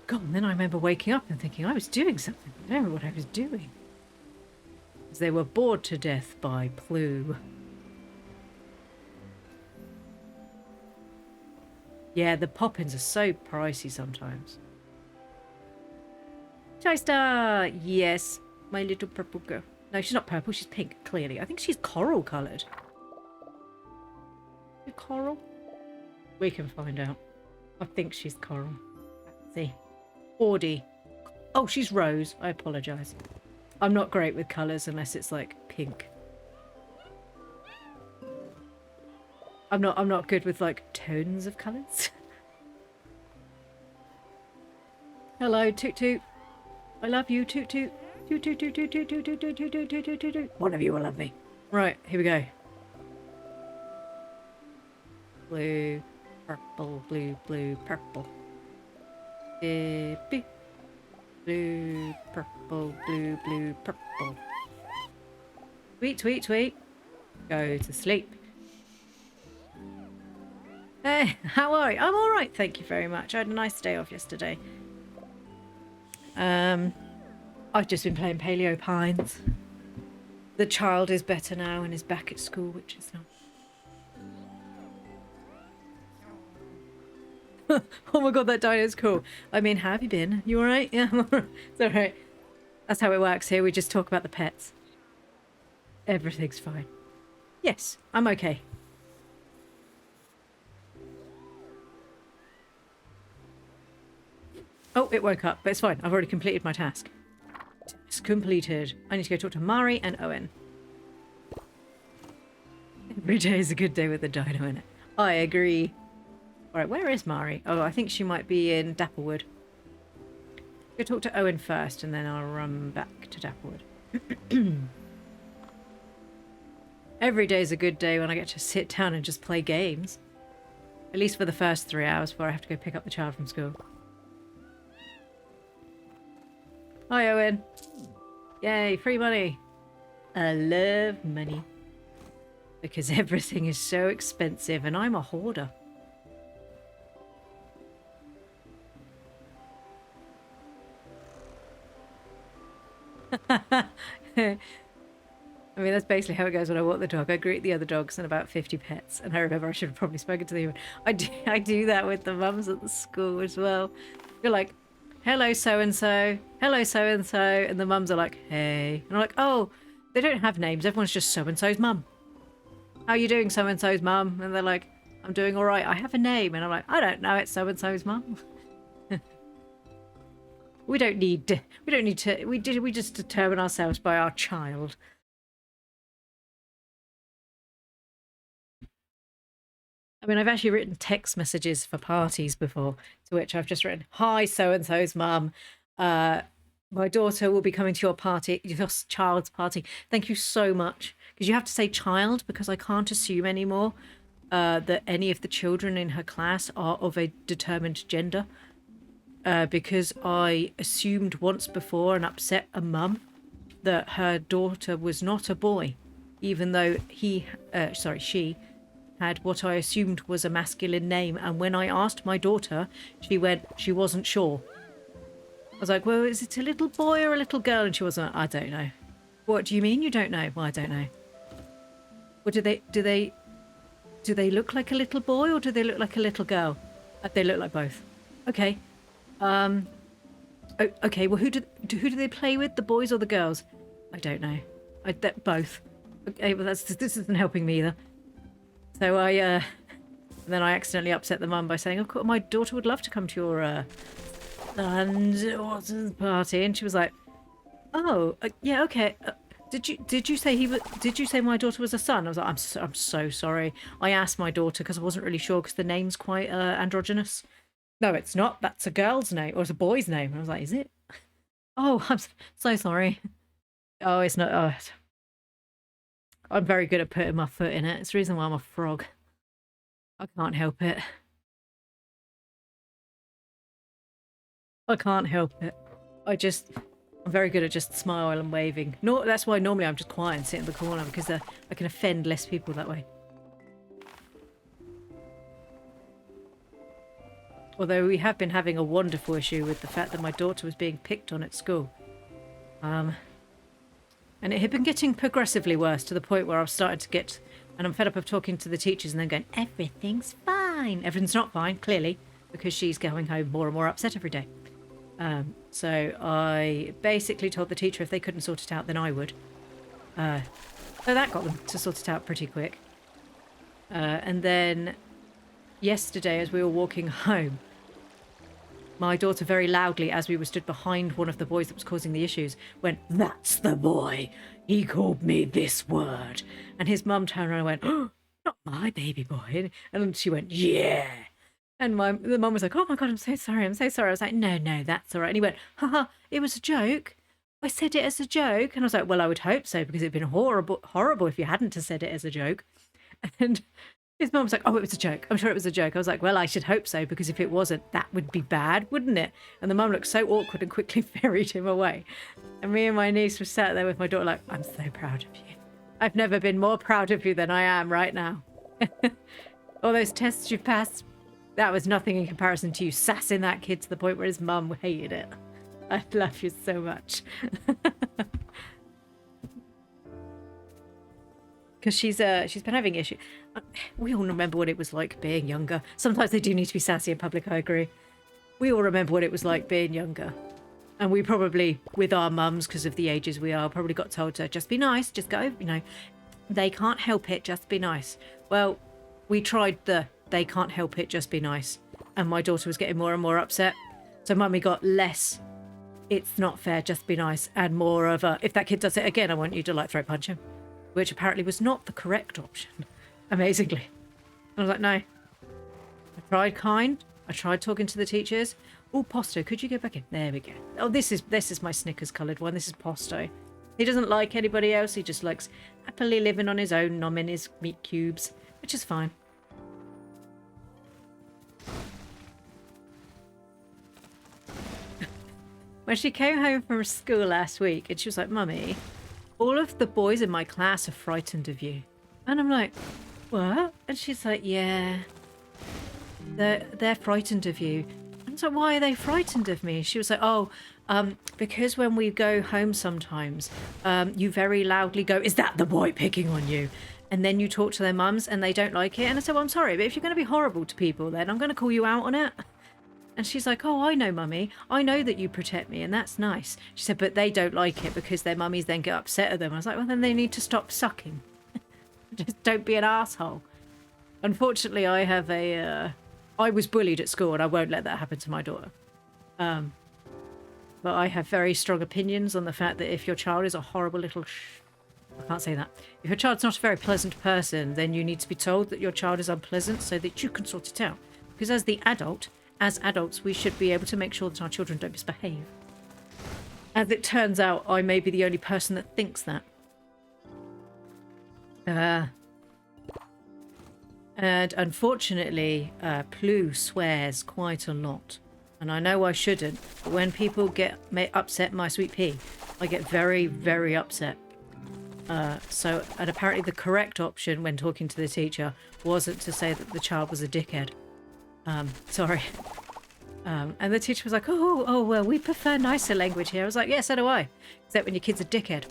God, and then I remember waking up and thinking I was doing something. I don't remember what I was doing. Because they were bored to death by Plue. Yeah, the pop-ins are so pricey sometimes. Shyster! Yes, my little purple girl. No, she's not purple, she's pink, clearly. I think she's coral coloured. Coral? We can find out. I think she's coral. Let's see. Audie. Oh, she's rose. I apologise. I'm not great with colours unless it's like pink. I'm not good with like tones of colours. Hello, Toot Toot. I love you, Toot Toot. Toot Toot Toot Toot Toot Toot Toot Toot Toot Toot Toot Toot Toot. One of you will love me. Right, here we go. Blue, purple, blue, blue, purple. Blue, purple, blue, blue, purple. Tweet, tweet, tweet. Go to sleep. Hey, how are you? I'm all right, thank you very much. I had a nice day off yesterday. I've just been playing Paleo Pines. The child is better now and is back at school, which is nice. Oh my god, that dino is cool. I mean, how have you been? You alright? Yeah, it's alright. That's how it works here. We just talk about the pets. Everything's fine. Yes, I'm okay. Oh, it woke up, but it's fine. I've already completed my task. It's completed. I need to go talk to Mari and Owen. Every day is a good day with a dino in it. I agree. Alright, where is Mari? Oh, I think she might be in Dapplewood. Go talk to Owen first, and then I'll run back to Dapplewood. Every day is a good day when I get to sit down and just play games. At least for the first 3 hours before I have to go pick up the child from school. Hi, Owen. Yay, free money. I love money. Because everything is so expensive and I'm a hoarder. I mean, that's basically how it goes when I walk the dog. I greet the other dogs and about 50 pets. And I remember I should have probably spoken to them. I do that with the mums at the school as well. You're like, hello so-and-so, hello so-and-so, and the mums are like, hey. And I'm like, oh, they don't have names. Everyone's just so-and-so's mum. How are you doing, so-and-so's mum? And they're like, I'm doing all right. I have a name. And I'm like, I don't know. It's so-and-so's mum. We don't need to, we just determine ourselves by our child. I mean, I've actually written text messages for parties before, to which I've just written, hi, so-and-so's mum. My daughter will be coming to your party, your child's party. Thank you so much. Because you have to say child, because I can't assume anymore that any of the children in her class are of a determined gender. Because I assumed once before and upset a mum that her daughter was not a boy, even though she had what I assumed was a masculine name. And when I asked my daughter, she wasn't sure. I was like, well, is it a little boy or a little girl? And she wasn't, I don't know. What do you mean you don't know? Well, I don't know. Well, do they look like a little boy or do they look like a little girl? They look like both. Okay. Okay, well, who do they play with? The boys or the girls? I don't know. Both. Okay, well, this isn't helping me either. So then I accidentally upset the mum by saying, of course, my daughter would love to come to your son's party, and she was like, oh, yeah, okay. Did you say my daughter was a son? I was like, I'm so sorry. I asked my daughter because I wasn't really sure because the name's quite androgynous. No, it's not. That's a girl's name or it's a boy's name. And I was like, is it? Oh, I'm so sorry. Oh, it's not. Oh. I'm very good at putting my foot in it. It's the reason why I'm a frog. I can't help it. I can't help it. I'm very good at just smile and waving. No, that's why normally I'm just quiet and sit in the corner because I can offend less people that way. Although we have been having a wonderful issue with the fact that my daughter was being picked on at school. And it had been getting progressively worse to the point where I've started to get... And I'm fed up of talking to the teachers and then going, everything's fine. Everything's not fine, clearly, because she's going home more and more upset every day. So I basically told the teacher if they couldn't sort it out, then I would. So that got them to sort it out pretty quick. And then yesterday, as we were walking home, my daughter very loudly, as we were stood behind one of the boys that was causing the issues, went, "That's the boy. He called me this word." And his mum turned around and went, "Oh, not my baby boy. And she went, yeah. And the mum was like, oh my God, I'm so sorry. I'm so sorry. I was like, no, that's all right. And he went, haha, it was a joke. I said it as a joke. And I was like, well, I would hope so, because it'd been horrible if you hadn't have said it as a joke. And his mum was like, oh, it was a joke. I'm sure it was a joke. I was like, well, I should hope so, because if it wasn't, that would be bad, wouldn't it? And the mum looked so awkward and quickly ferried him away. And me and my niece were sat there with my daughter like, I'm so proud of you. I've never been more proud of you than I am right now. All those tests you've passed, that was nothing in comparison to you sassing that kid to the point where his mum hated it. I love you so much. Because she's been having issues. We all remember what it was like being younger. Sometimes they do need to be sassy in public, I agree. We all remember what it was like being younger. And we probably, with our mums, because of the ages we are, probably got told to just be nice, just go, you know. They can't help it, just be nice. Well, we tried they can't help it, just be nice. And my daughter was getting more and more upset. So mummy got less, it's not fair, just be nice, and more of a, if that kid does it again, I want you to like throat punch him. Which apparently was not the correct option, amazingly. And I was like, no. I tried kind. I tried talking to the teachers. Oh, Posto, could you go back in? There we go. Oh, this is my Snickers coloured one. This is Posto. He doesn't like anybody else. He just likes happily living on his own, nomming his meat cubes, which is fine. When she came home from school last week, and she was like, Mummy, all of the boys in my class are frightened of you. And I'm like, what? And she's like, yeah, they're frightened of you. And so why are they frightened of me? She was like, oh, because when we go home sometimes, you very loudly go, is that the boy picking on you? And then you talk to their mums and they don't like it. And I said, well, I'm sorry, but if you're going to be horrible to people, then I'm going to call you out on it. And she's like, oh, I know, Mummy. I know that you protect me, and that's nice. She said, but they don't like it because their mummies then get upset at them. I was like, well, then they need to stop sucking. Just don't be an asshole. Unfortunately, I have I was bullied at school, and I won't let that happen to my daughter. But I have very strong opinions on the fact that if your child is a horrible little I can't say that. If your child's not a very pleasant person, then you need to be told that your child is unpleasant so that you can sort it out. Because as adults, we should be able to make sure that our children don't misbehave. As it turns out, I may be the only person that thinks that. And unfortunately, Plu swears quite a lot. And I know I shouldn't, but when people get upset my sweet pea, I get very, very upset. And apparently the correct option when talking to the teacher wasn't to say that the child was a dickhead. Sorry. And the teacher was like, oh, well, we prefer nicer language here. I was like, yeah, so do I. Except when your kid's a dickhead.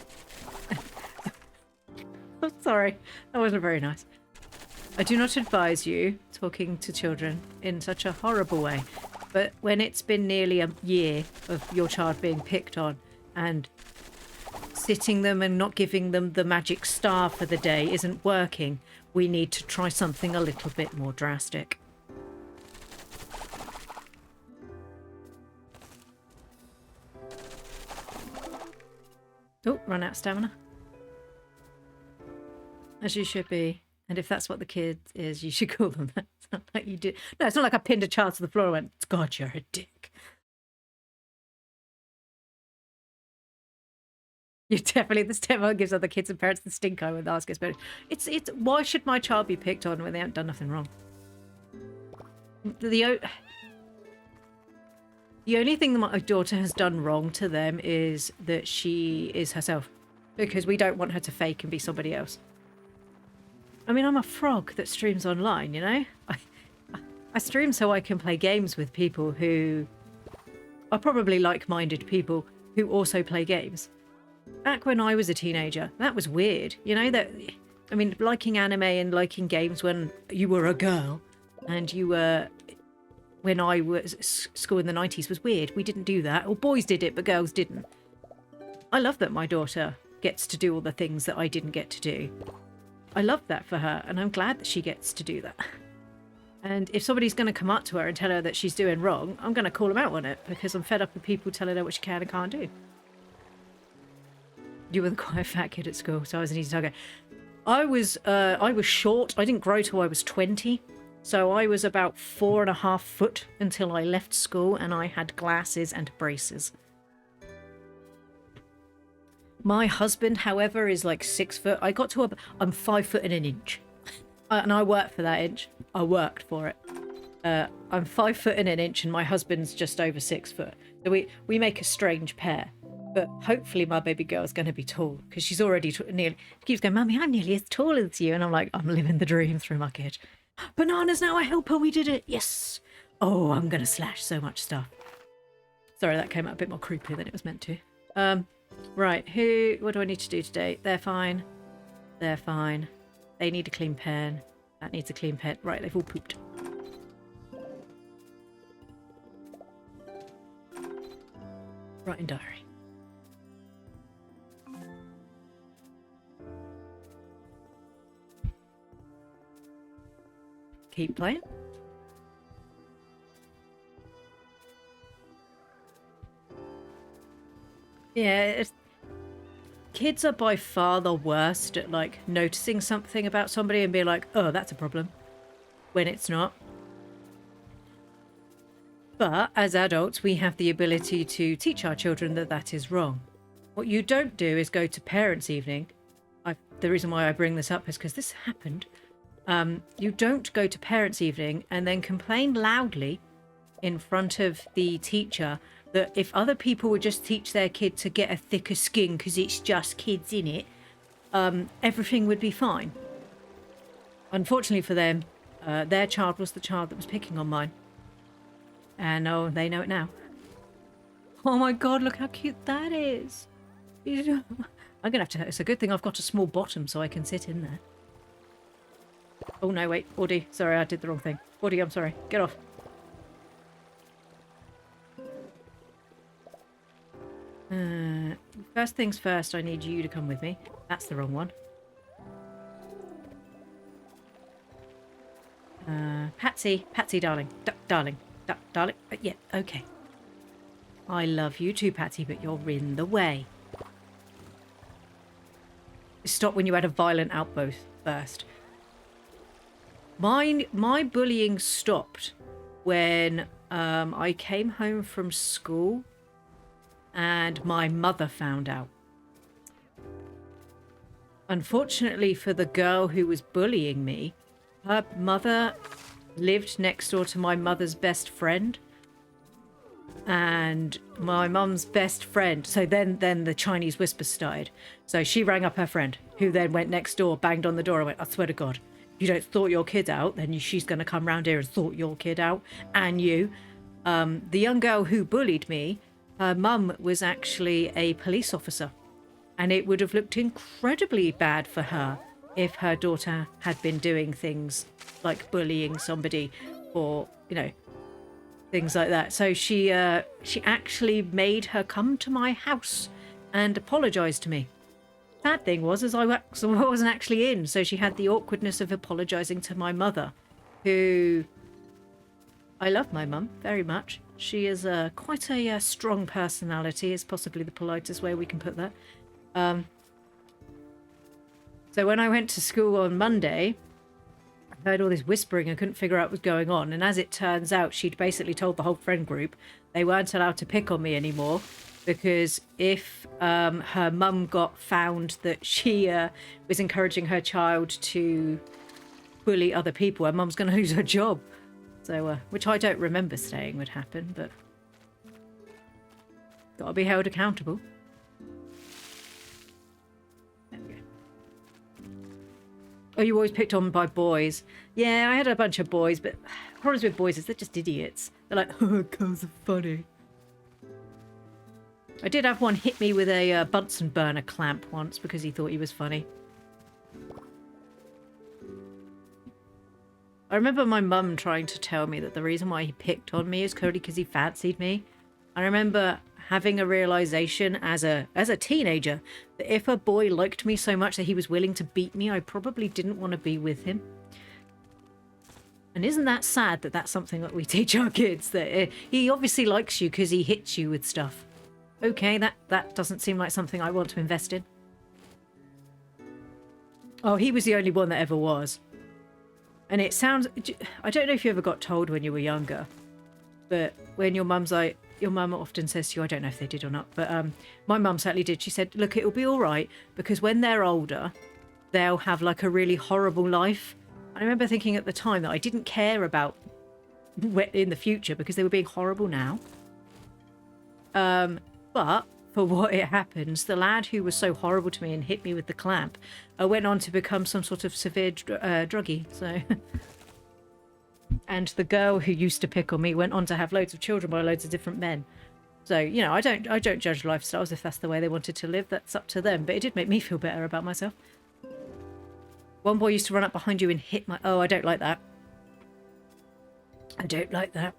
I'm sorry. That wasn't very nice. I do not advise you talking to children in such a horrible way. But when it's been nearly a year of your child being picked on and sitting them and not giving them the magic star for the day isn't working, we need to try something a little bit more drastic. Oh, run out of stamina. As you should be. And if that's what the kid is, you should call them that. It's not like you do. No, it's not like I pinned a child to the floor and went, God, you're a dick. You definitely, the stepmother gives other kids and parents the stink eye when they ask us about it. It's why should my child be picked on when they haven't done nothing wrong? The only thing that my daughter has done wrong to them is that she is herself. Because we don't want her to fake and be somebody else. I mean, I'm a frog that streams online, you know? I stream so I can play games with people who are probably like-minded people who also play games. Back when I was a teenager, that was weird, you know? I mean, liking anime and liking games when you were a girl and you were... When I was at school in the 90s was weird. We didn't do that. Or boys did it, but girls didn't. I love that my daughter gets to do all the things that I didn't get to do. I love that for her, and I'm glad that she gets to do that. And if somebody's going to come up to her and tell her that she's doing wrong, I'm going to call them out on it, because I'm fed up with people telling her what she can and can't do. You were the quiet fat kid at school, so I was an easy target. I was short. I didn't grow till I was 20. So I was about 4.5 foot until I left school, and I had glasses and braces. My husband, however, is like 6 foot. I got to I'm 5 foot and an inch. And I worked for that inch. I worked for it. I'm 5 foot and an inch, and my husband's just over 6 foot. So we make a strange pair. But hopefully my baby girl's going to be tall, because she's already nearly... She keeps going, Mummy, I'm nearly as tall as you. And I'm like, I'm living the dream through my kid. Bananas, now I help her. We did it. Yes. Oh, I'm going to slash so much stuff. Sorry, that came out a bit more creepy than it was meant to. Right, what do I need to do today? They're fine. They're fine. They need a clean pen. That needs a clean pen. Right, they've all pooped. Writing diary. Keep playing. Yeah, kids are by far the worst at like noticing something about somebody and being like, oh, that's a problem, when it's not. But as adults, we have the ability to teach our children that that is wrong. What you don't do is go to parents' evening. The reason why I bring this up is because this happened. You don't go to parents' evening and then complain loudly in front of the teacher that if other people would just teach their kid to get a thicker skin because it's just kids in it, everything would be fine. Unfortunately for them, their child was the child that was picking on mine. And oh, they know it now. Oh my god, look how cute that is. I'm going to have to... It's a good thing I've got a small bottom so I can sit in there. Oh no, wait. Audie, sorry, I did the wrong thing. Audie, I'm sorry. Get off. First things first, I need you to come with me. That's the wrong one. Patsy, darling. Darling. Yeah, okay. I love you too, Patsy, but you're in the way. Stop when you had a violent outburst. My bullying stopped when I came home from school and my mother found out. Unfortunately for the girl who was bullying me, her mother lived next door to my mother's best friend. And my mum's best friend, so then the Chinese whispers started. So she rang up her friend, who then went next door, banged on the door and went, I swear to God, if you don't sort your kid out, then she's going to come round here and sort your kid out. And you. The young girl who bullied me, her mum was actually a police officer. And it would have looked incredibly bad for her if her daughter had been doing things like bullying somebody or, you know, things like that. So she actually made her come to my house and apologise to me. Sad thing was, I wasn't actually in, so she had the awkwardness of apologising to my mother, who... I love my mum very much. She is quite a strong personality, is possibly the politest way we can put that. So when I went to school on Monday, I heard all this whispering and couldn't figure out what was going on. And as it turns out, she'd basically told the whole friend group they weren't allowed to pick on me anymore, because if her mum got found that she was encouraging her child to bully other people, her mum's going to lose her job. So, which I don't remember saying would happen, but gotta be held accountable. There we go. Oh, you always picked on by boys. Yeah, I had a bunch of boys, but problems with boys is they're just idiots. They're like, oh, girls are funny. I did have one hit me with a Bunsen burner clamp once because he thought he was funny. I remember my mum trying to tell me that the reason why he picked on me is clearly because he fancied me. I remember having a realization as a teenager that if a boy liked me so much that he was willing to beat me, I probably didn't want to be with him. And isn't that sad that that's something that we teach our kids, that he obviously likes you because he hits you with stuff. Okay, that doesn't seem like something I want to invest in. Oh, he was the only one that ever was. And it sounds... I don't know if you ever got told when you were younger, but when your mum's like... Your mum often says to you, I don't know if they did or not, but my mum certainly did. She said, look, it'll be all right because when they're older, they'll have like a really horrible life. I remember thinking at the time that I didn't care about in the future because they were being horrible now. But for what it happens, the lad who was so horrible to me and hit me with the clamp went on to become some sort of severe druggie. So, and the girl who used to pick on me went on to have loads of children by loads of different men. So, you know, I don't judge lifestyles. If that's the way they wanted to live, that's up to them. But it did make me feel better about myself. One boy used to run up behind you and hit my... Oh, I don't like that. I don't like that.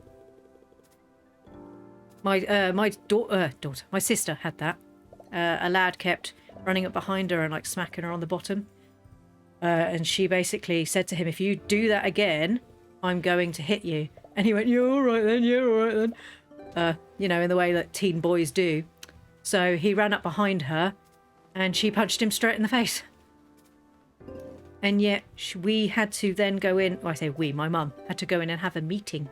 My sister had that. A lad kept running up behind her and like smacking her on the bottom. And she basically said to him, if you do that again, I'm going to hit you. And he went, you're all right then, you're all right then. You know, in the way that teen boys do. So he ran up behind her and she punched him straight in the face. And yet we had to then go in, well, I say we, my mum, had to go in and have a meeting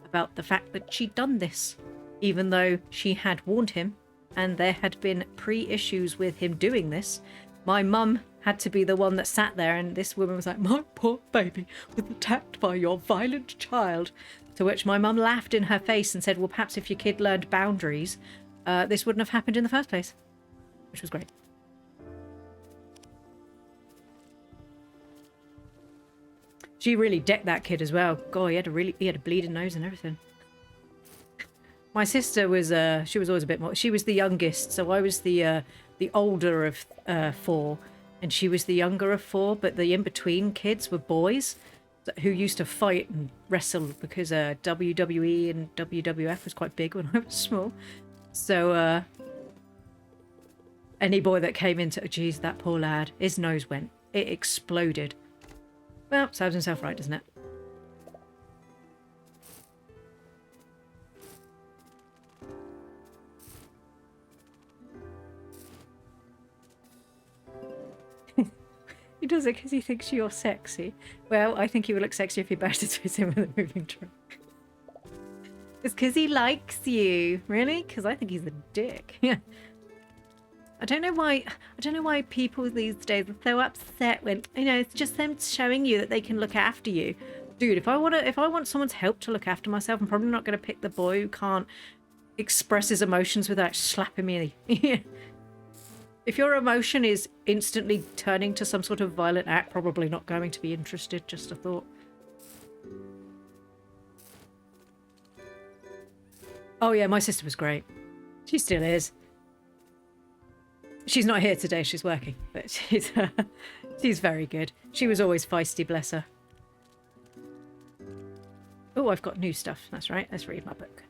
about the fact that she'd done this, even though she had warned him and there had been pre-issues with him doing this. My mum had to be the one that sat there, and this woman was like, my poor baby was attacked by your violent child. To which my mum laughed in her face and said, well, perhaps if your kid learned boundaries, this wouldn't have happened in the first place, which was great. She really decked that kid as well. God, he had a bleeding nose and everything. My sister was, she was always a bit more, she was the youngest, so I was the older of 4, and she was the younger of 4, but the in-between kids were boys who used to fight and wrestle because WWE and WWF was quite big when I was small. So any boy that came into, geez, that poor lad, his nose went, it exploded. Well, serves himself right, doesn't it? He does it because he thinks you're sexy. Well, I think he would look sexy if he bashed his face in with a moving truck. It's because he likes you. Really? Because I think he's a dick. Yeah. I don't know why people these days are so upset when, you know, it's just them showing you that they can look after you. Dude, if I want someone's help to look after myself, I'm probably not going to pick the boy who can't express his emotions without slapping me. If your emotion is instantly turning to some sort of violent act, probably not going to be interested, just a thought. Oh yeah, my sister was great. She still is. She's not here today, she's working, but she's very good. She was always feisty, bless her. Oh, I've got new stuff. That's right. Let's read my book.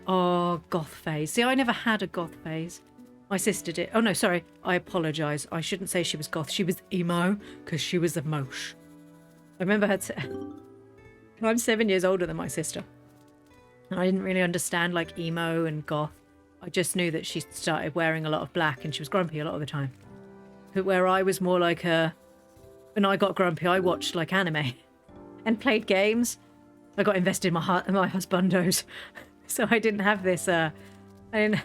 Oh, goth phase. See, I never had a goth phase. My sister did. Oh, no, sorry. I apologise. I shouldn't say she was goth. She was emo because she was a mosh. I remember her... I'm 7 years older than my sister. I didn't really understand like emo and goth. I just knew that she started wearing a lot of black and she was grumpy a lot of the time. But where I was more like when I got grumpy, I watched like anime and played games. I got invested in my husbandos. So I didn't have this, I didn't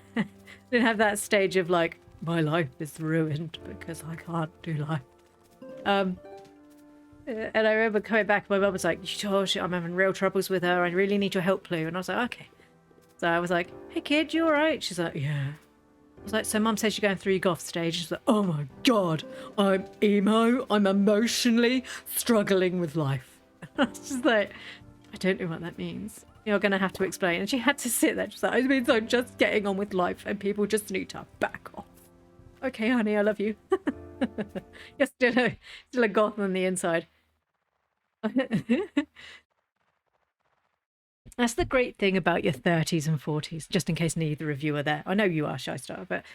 have that stage of like, my life is ruined because I can't do life. And I remember coming back, my mum was like, oh, I'm having real troubles with her. I really need your help, Lou. And I was like, okay. So I was like, hey, kid, you all right? She's like, yeah. I was like, so mum says you're going through your goth stage. She's like, oh my God, I'm emo. I'm emotionally struggling with life. I was just like, I don't know what that means. You're going to have to explain. And she had to sit there. She's like, it means I'm just getting on with life and people just need to back off. Okay, honey, I love you. You're still a goth on the inside. That's the great thing about your 30s and 40s, just in case neither of you are there. I know you are, Shystar, but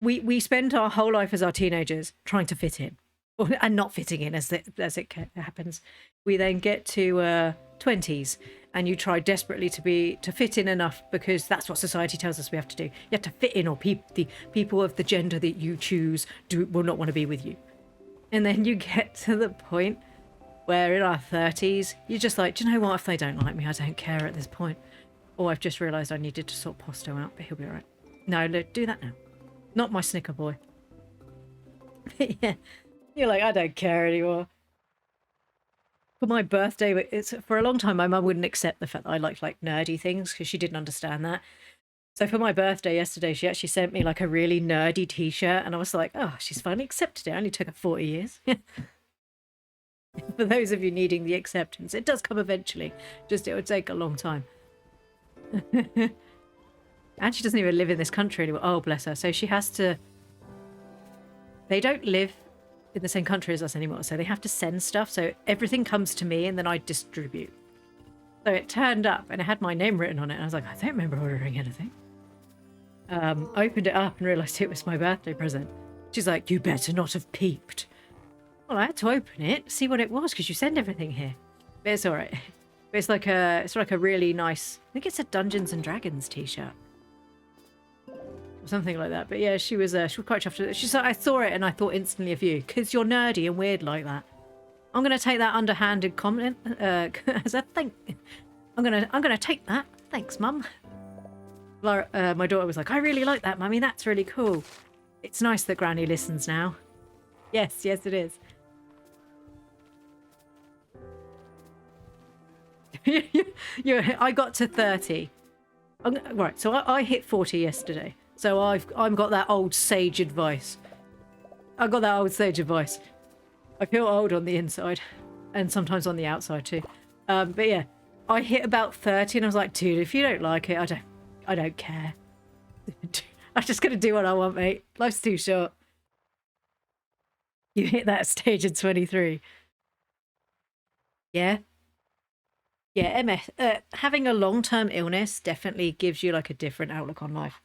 we spend our whole life as our teenagers trying to fit in, and not fitting in as it happens. We then get to 20s and you try desperately to fit in enough because that's what society tells us we have to do. You have to fit in, or the people of the gender that you choose will not want to be with you. And then you get to the point where in our 30s, you're just like, do you know what? If they don't like me, I don't care at this point. Or I've just realised I needed to sort Posto out, but he'll be all right. No, look, do that now. Not my Snicker boy. Yeah, you're like, I don't care anymore. For my birthday, for a long time, my mum wouldn't accept the fact that I liked like nerdy things because she didn't understand that. So for my birthday yesterday, she actually sent me like a really nerdy t-shirt, and I was like, oh, she's finally accepted it. It only took her 40 years. For those of you needing the acceptance, it does come eventually. Just it would take a long time. And she doesn't even live in this country anymore. Oh, bless her. So she has to... They don't live in the same country as us anymore, so they have to send stuff. So everything comes to me and then I distribute. So it turned up and it had my name written on it. And I was like, I don't remember ordering anything. Opened it up and realised it was my birthday present. She's like, you better not have peeped. Well, I had to open it, see what it was, because you send everything here. But it's all right. But it's like a really nice... I think it's a Dungeons and Dragons t-shirt. Or something like that. But yeah, she was quite chuffed. She said, I saw it and I thought instantly of you, because you're nerdy and weird like that. I'm going to take that underhanded comment as a thank. I'm gonna take that. Thanks, Mum. My daughter was like, I really like that, Mummy. That's really cool. It's nice that Granny listens now. Yes, it is. I got to 30. Right, so I hit 40 yesterday. So I've got that old sage advice. I got that old sage advice. I feel old on the inside, and sometimes on the outside too. But yeah, I hit about 30, and I was like, dude, if you don't like it, I don't care. I'm just gonna do what I want, mate. Life's too short. You hit that stage at 23. Yeah. Yeah, MS. Having a long-term illness definitely gives you like a different outlook on life.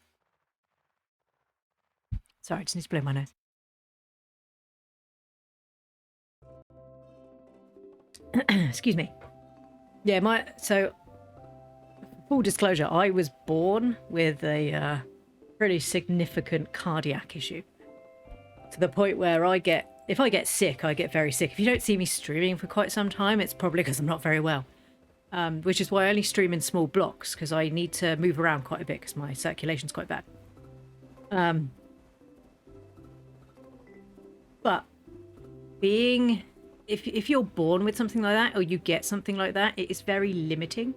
Sorry, I just need to blow my nose. Excuse me. Yeah, so full disclosure, I was born with a pretty significant cardiac issue. To the point where if I get sick, I get very sick. If you don't see me streaming for quite some time, it's probably because I'm not very well. Which is why I only stream in small blocks, because I need to move around quite a bit because my circulation's quite bad. But if you're born with something like that, or you get something like that, it is very limiting.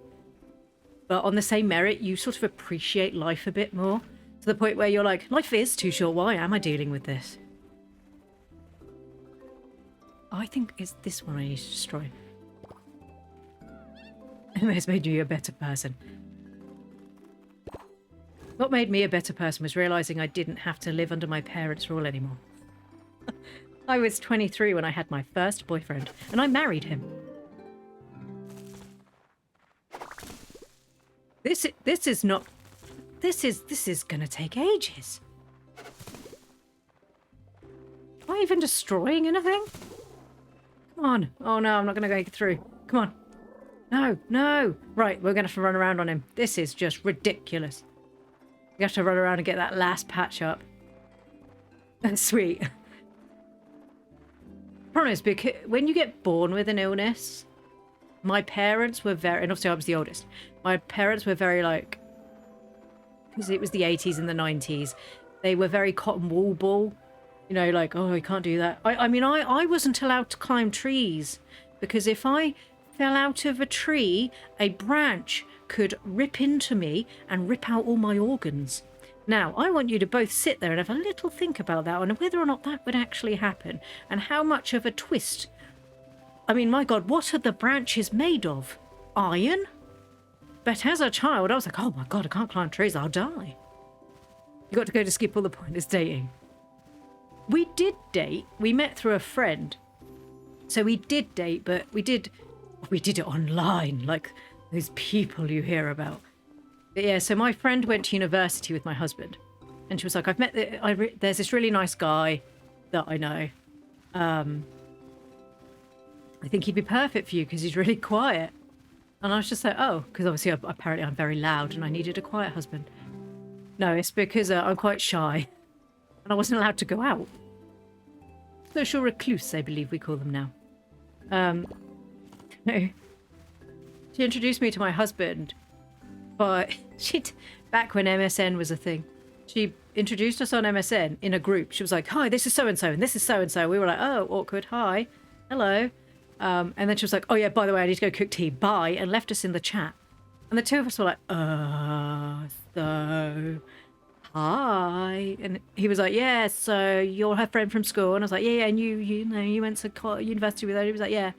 But on the same merit, you sort of appreciate life a bit more, to the point where you're like, life is too short, why am I dealing with this? I think it's this one I need to destroy. It's made you a better person. What made me a better person was realising I didn't have to live under my parents' rule anymore. I was 23 when I had my first boyfriend, and I married him. This is gonna take ages. Am I even destroying anything? Come on. Oh no, I'm not gonna go through. Come on. No. Right, we're gonna have to run around on him. This is just ridiculous. We have to run around and get that last patch up. That's sweet. Problem is, because when you get born with an illness, my parents were very, and obviously I was the oldest, my parents were very like, because it was the 80s and the 90s, they were very cotton wool ball, you know, like, oh, you can't do that. I mean, I wasn't allowed to climb trees, because if I fell out of a tree, a branch could rip into me and rip out all my organs. Now, I want you to both sit there and have a little think about that, and whether or not that would actually happen, and how much of a twist. I mean, my God, what are the branches made of? Iron? But as a child, I was like, oh my God, I can't climb trees, I'll die. You got to go to skip all the pointless dating. We did date. We met through a friend. So we did date, but we did it online, like those people you hear about. But yeah, so my friend went to university with my husband, and she was like, there's this really nice guy that I know. I think he'd be perfect for you because he's really quiet. And I was just like, oh, because obviously apparently I'm very loud and I needed a quiet husband. No, it's because I'm quite shy and I wasn't allowed to go out. Social recluse, I believe we call them now. She introduced me to my husband, but back when MSN was a thing, she introduced us on MSN in a group. She was like, hi, this is so-and-so and this is so-and-so. We were like, oh, awkward, hi, hello. And then she was like, oh yeah, by the way, I need to go cook tea, bye, and left us in the chat. And the two of us were like, so, hi. And he was like, yeah, so you're her friend from school. And I was like, yeah, and you know, you went to university with her. He was like, yeah.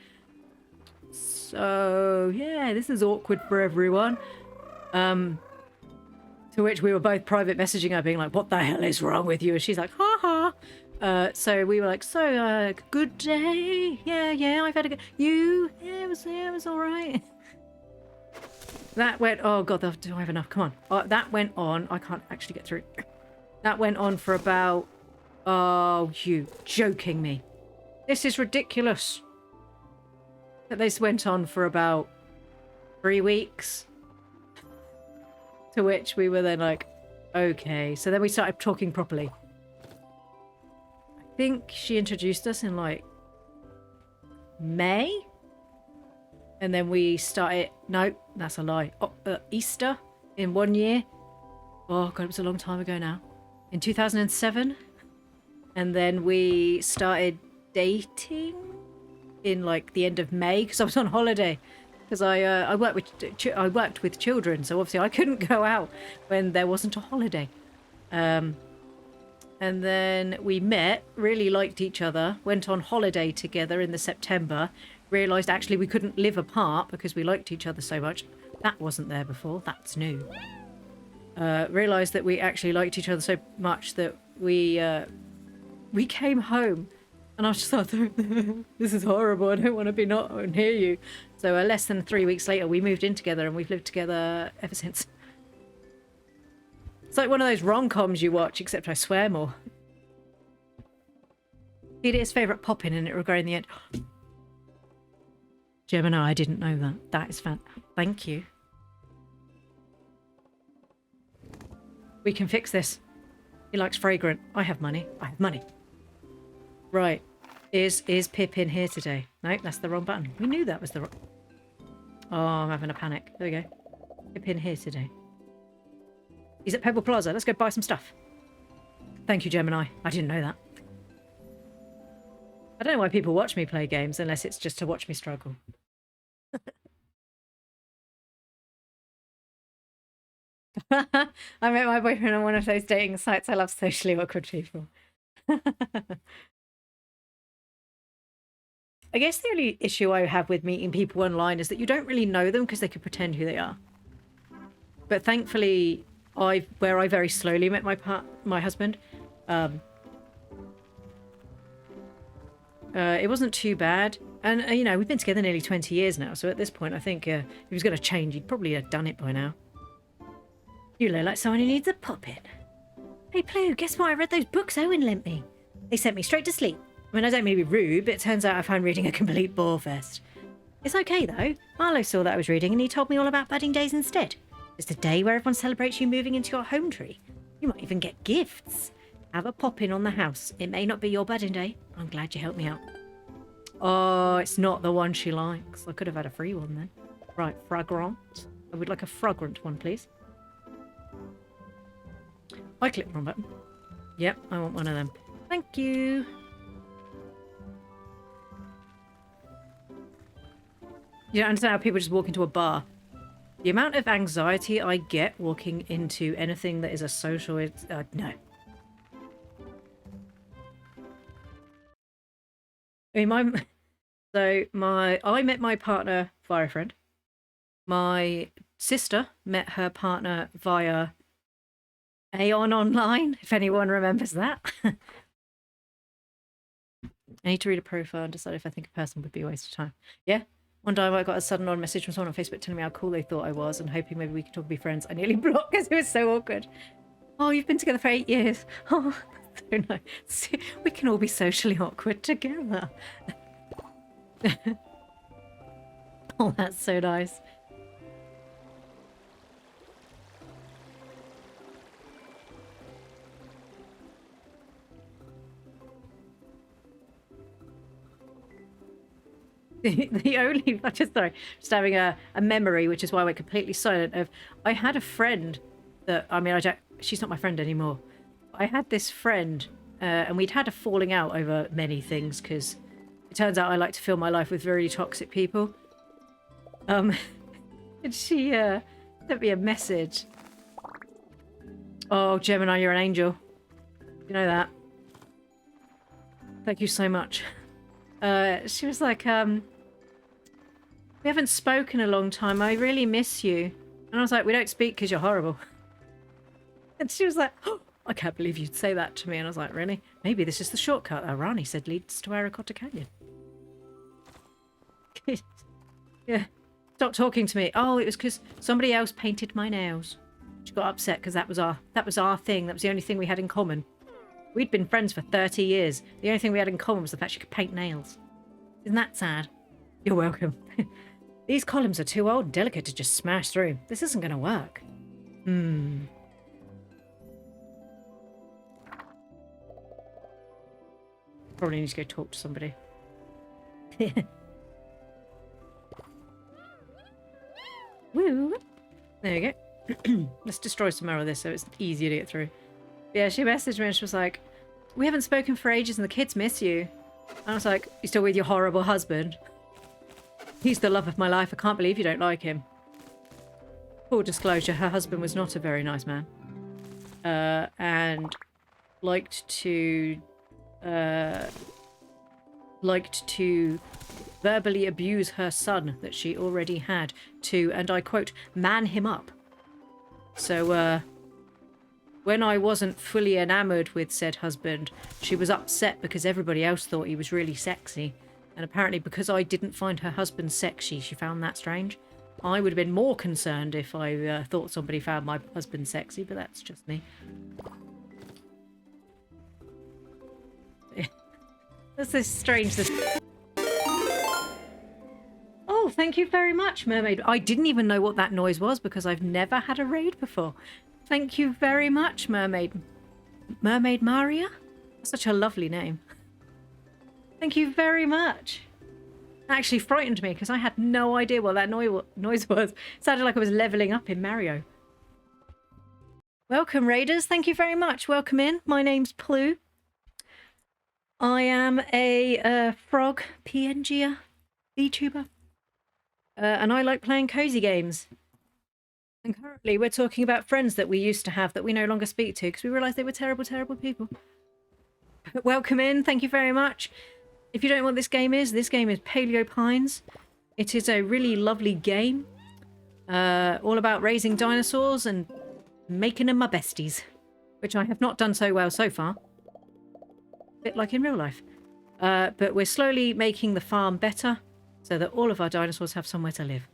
So, yeah, this is awkward for everyone. To which we were both private messaging her being like, what the hell is wrong with you? And she's like, ha ha. So we were like, so, good day. Yeah, I've had a good... You? Yeah, it was all right. That went... Oh, God, do I have enough? Come on. That went on... I can't actually get through. That went on for about... Oh, you joking me. This is ridiculous. This went on for about 3 weeks. To which we were then like, okay. So then we started talking properly. I think she introduced us in like May. And then we started... No, that's a lie. Easter in 1 year. Oh, God, it was a long time ago now. In 2007. And then we started dating in like the end of May because I was on holiday. Because I worked with children, so obviously I couldn't go out when there wasn't a holiday. And then we met, really liked each other, went on holiday together in the September, realised actually we couldn't live apart because we liked each other so much. That wasn't there before, that's new. Realised that we actually liked each other so much that we came home. And I was just like, this is horrible, I don't want to be not near you. So less than 3 weeks later, we moved in together and we've lived together ever since. It's like one of those rom-coms you watch, except I swear more. Peter's favourite poppin and it will grow in the end. Gemini, I didn't know that. That is fan. Thank you. We can fix this. He likes fragrant. I have money. I have money. Right. Is Pip in here today? No, that's the wrong button. We knew that was the wrong... Oh, I'm having a panic. There we go. Pip in here today. He's at Pebble Plaza. Let's go buy some stuff. Thank you, Gemini. I didn't know that. I don't know why people watch me play games unless it's just to watch me struggle. I met my boyfriend on one of those dating sites. I love socially awkward people. I guess the only issue I have with meeting people online is that you don't really know them because they could pretend who they are. But thankfully, where I very slowly met my husband, it wasn't too bad. And, you know, we've been together nearly 20 years now, so at this point I think if he was going to change, he'd probably have done it by now. You look like someone who needs a pop-in. Hey, Plu, guess what? I read those books Owen lent me. They sent me straight to sleep. I mean, I don't mean to be rude, but it turns out I found reading a complete bore fest. It's okay, though. Marlo saw that I was reading and he told me all about budding days instead. It's a day where everyone celebrates you moving into your home tree. You might even get gifts. Have a pop-in on the house. It may not be your budding day. I'm glad you helped me out. Oh, it's not the one she likes. I could have had a free one then. Right, fragrant. I would like a fragrant one, please. I clicked the wrong button. Yep, I want one of them. Thank you. You don't understand how people just walk into a bar. The amount of anxiety I get walking into anything that is a social... no. I mean, I met my partner via a friend. My sister met her partner via Aeon Online, if anyone remembers that. I need to read a profile and decide if I think a person would be a waste of time. Yeah. One time I got a sudden on message from someone on Facebook telling me how cool they thought I was and hoping maybe we could talk and be friends. I nearly blocked because it was so awkward. Oh, you've been together for 8 years. Oh, so nice. We can all be socially awkward together. Oh, that's so nice. The only, just having a memory, which is why I went completely silent. Of I had a friend that I don't. She's not my friend anymore. I had this friend, and we'd had a falling out over many things because it turns out I like to fill my life with very toxic people. And she sent me a message. Oh, Gemini, you're an angel. You know that. Thank you so much. She was like, we haven't spoken a long time. I really miss you. And I was like, we don't speak because you're horrible. And she was like, oh, I can't believe you'd say that to me. And I was like, really? Maybe this is the shortcut that Rani said leads to Arakota Canyon. Yeah. Stop talking to me. Oh, it was because somebody else painted my nails. She got upset because that was our thing. That was the only thing we had in common. We'd been friends for 30 years. The only thing we had in common was the fact she could paint nails. Isn't that sad? You're welcome. These columns are too old and delicate to just smash through. This isn't going to work. Probably need to go talk to somebody. Woo! There you go. Let's destroy some more of this so it's easier to get through. Yeah, she messaged me and she was like, we haven't spoken for ages and the kids miss you. And I was like, you still with your horrible husband? He's the love of my life. I can't believe you don't like him. Full disclosure, her husband was not a very nice man. And liked to verbally abuse her son that she already had to, and I quote, man him up. So, when I wasn't fully enamored with said husband, she was upset because everybody else thought he was really sexy. And apparently because I didn't find her husband sexy, she found that strange. I would have been more concerned if I thought somebody found my husband sexy, but that's just me. That's this strange... Oh, thank you very much, Mermaid. I didn't even know what that noise was because I've never had a raid before. Thank you very much, Mermaid. Mermaid Maria? That's such a lovely name. Thank you very much. That actually frightened me because I had no idea what that noise was. It sounded like I was leveling up in Mario. Welcome, Raiders. Thank you very much. Welcome in. My name's Paleo. I am a frog PNG VTuber. And I like playing cozy games. And currently we're talking about friends that we used to have that we no longer speak to because we realised they were terrible, terrible people. But welcome in. Thank you very much. If you don't know what this game is Paleo Pines. It is a really lovely game. All about raising dinosaurs and making them my besties. Which I have not done so well so far. A bit like in real life. But we're slowly making the farm better so that all of our dinosaurs have somewhere to live.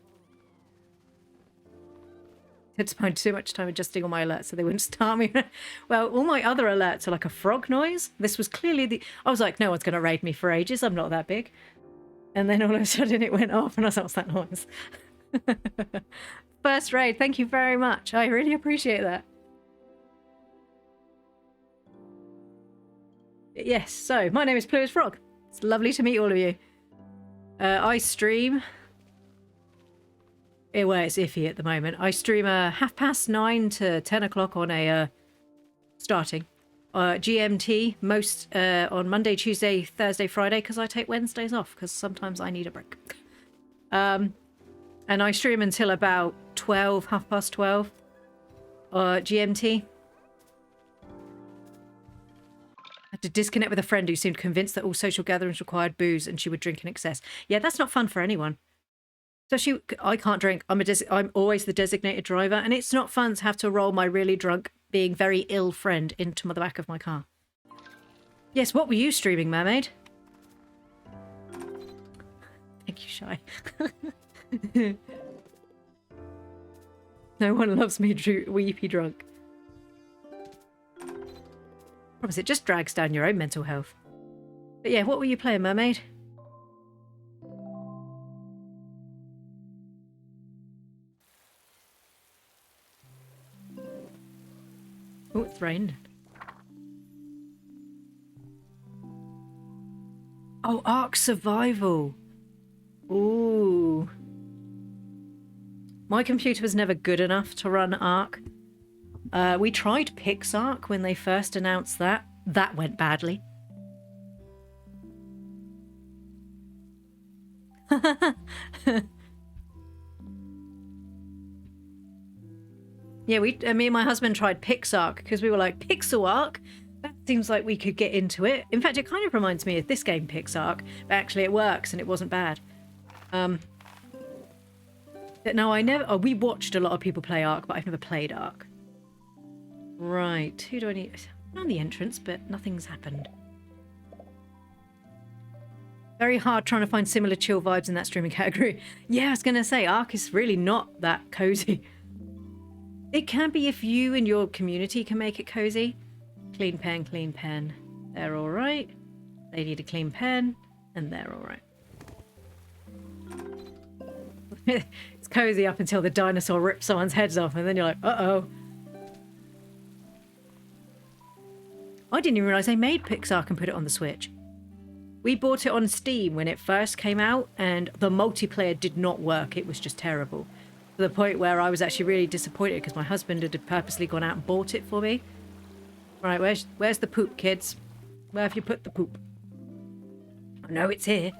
I had to spend too much time adjusting all my alerts so they wouldn't start me. Well, all my other alerts are like a frog noise. This was clearly the... I was like, no one's going to raid me for ages. I'm not that big. And then all of a sudden it went off and I was like, what's that noise? First raid, thank you very much. I really appreciate that. Yes, so my name is Pluto's Frog. It's lovely to meet all of you. I stream... Well, it's iffy at the moment. I stream 9:30 to 10 o'clock on a starting GMT most on Monday, Tuesday, Thursday, Friday because I take Wednesdays off because sometimes I need a break. And I stream until about 12:30 GMT. I had to disconnect with a friend who seemed convinced that all social gatherings required booze and she would drink in excess. Yeah, that's not fun for anyone. Especially, I can't drink. I'm always the designated driver, and it's not fun to have to roll my really drunk, being very ill friend into the back of my car. Yes, what were you streaming, Mermaid? Thank you, Shy. No one loves me weepy drunk. Promise it just drags down your own mental health. But yeah, what were you playing, Mermaid? Oh, it's rained. Oh, Ark Survival. Ooh. My computer was never good enough to run Ark. We tried PixArk when they first announced that. That went badly. Yeah, me and my husband tried PixArk because we were like, Pixel Ark? That seems like we could get into it. In fact, it kind of reminds me of this game, PixArk, but actually it works and it wasn't bad. But no, we watched a lot of people play Ark, but I've never played Ark. Right, who do I need? I found the entrance, but nothing's happened. Very hard trying to find similar chill vibes in that streaming category. Yeah, I was going to say, Ark is really not that cozy. It can be if you and your community can make it cozy. Clean pen, clean pen. They're all right. They need a clean pen, and they're all right. It's cozy up until the dinosaur rips someone's heads off, and then you're like, uh-oh. I didn't even realise they made PixArk and put it on the Switch. We bought it on Steam when it first came out, and the multiplayer did not work. It was just terrible. To the point where I was actually really disappointed because my husband had purposely gone out and bought it for me. Right, where's the poop, kids? Where have you put the poop? I know it's here.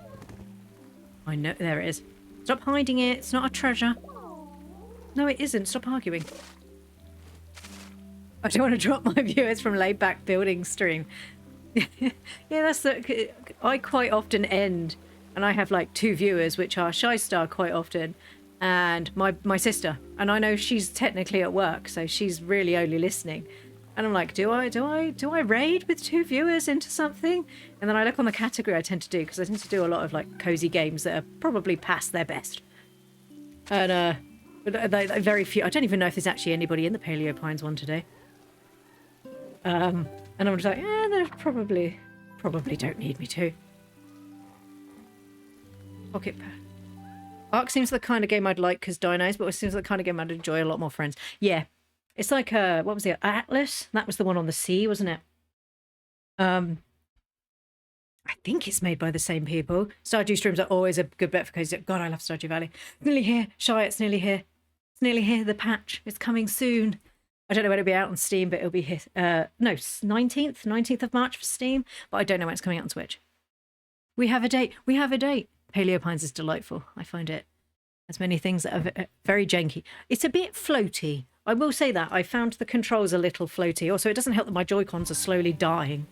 I know, there it is. Stop hiding it. It's not a treasure. No, it isn't. Stop arguing. I don't want to drop my viewers from laid back building stream. Yeah, that's the... I quite often end, and I have like 2 viewers, which are Shystar quite often, and my sister. And I know she's technically at work, so she's really only listening. And I'm like, do I raid with 2 viewers into something? And then I look on the category I tend to do, because I tend to do a lot of like cozy games that are probably past their best. And they very few. I don't even know if there's actually anybody in the Paleo Pines one today. And I'm just like, they probably don't need me to. Pocket pad. Ark seems the kind of game I'd like because dinos, but it seems like the kind of game I'd enjoy a lot more friends. Yeah. It's like, what was it? Atlas? That was the one on the sea, wasn't it? I think it's made by the same people. Stardew streams are always a good bet for cozy. God, I love Stardew Valley. It's nearly here. Shy, it's nearly here. It's nearly here, the patch. It's coming soon. I don't know when it'll be out on Steam, but it'll be here. No, 19th of March for Steam, but I don't know when it's coming out on Switch. We have a date. We have a date. Paleo Pines is delightful. I find it has many things that are very janky. It's a bit floaty. I will say that. I found the controls a little floaty. Also, it doesn't help that my Joy-Cons are slowly dying.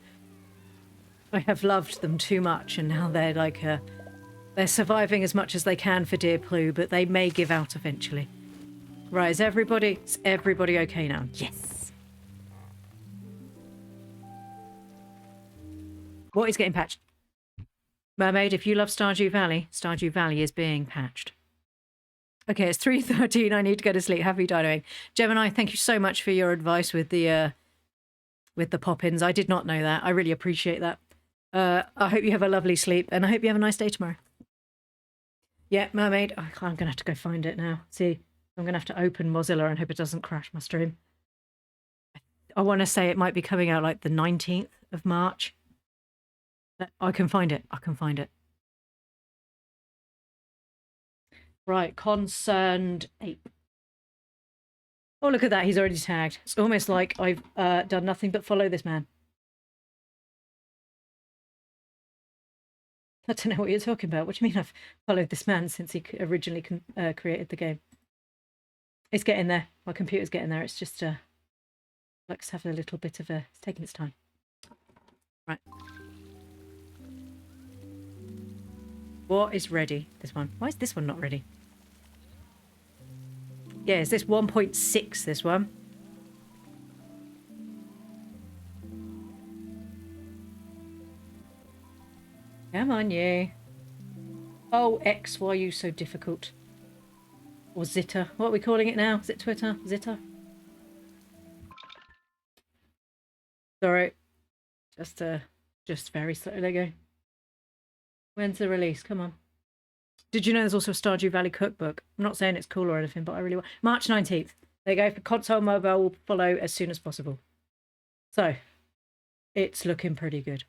I have loved them too much, and now they're like, they're surviving as much as they can for Dear Ploo, but they may give out eventually. Right, is everybody okay now? Yes. What is getting patched? Mermaid, if you love Stardew Valley is being patched. Okay, it's 3:13. I need to go to sleep. Happy dinoing. Gemini, thank you so much for your advice with the pop-ins. I did not know that. I really appreciate that. I hope you have a lovely sleep, and I hope you have a nice day tomorrow. Yeah, Mermaid. I'm going to have to go find it now. See, I'm going to have to open Mozilla and hope it doesn't crash my stream. I want to say it might be coming out like the 19th of March. I can find it. I can find it. Right, Concerned Ape. Oh, look at that. He's already tagged. It's almost like I've done nothing but follow this man. I don't know what you're talking about. What do you mean I've followed this man since he originally created the game? It's getting there. My computer's getting there. It's just let's have a little bit of it's taking its time. Right. What is ready? This one. Why is this one not ready? Yeah, is this 1.6, this one? Come on, you. Oh, X, why are you so difficult? Or Zitter. What are we calling it now? Is it Twitter? Zitter? Sorry. Just very slowly. There you go. When's the release? Come on. Did you know there's also a Stardew Valley cookbook? I'm not saying it's cool or anything, but I really want... March 19th. There you go. For console mobile will follow as soon as possible. So, it's looking pretty good.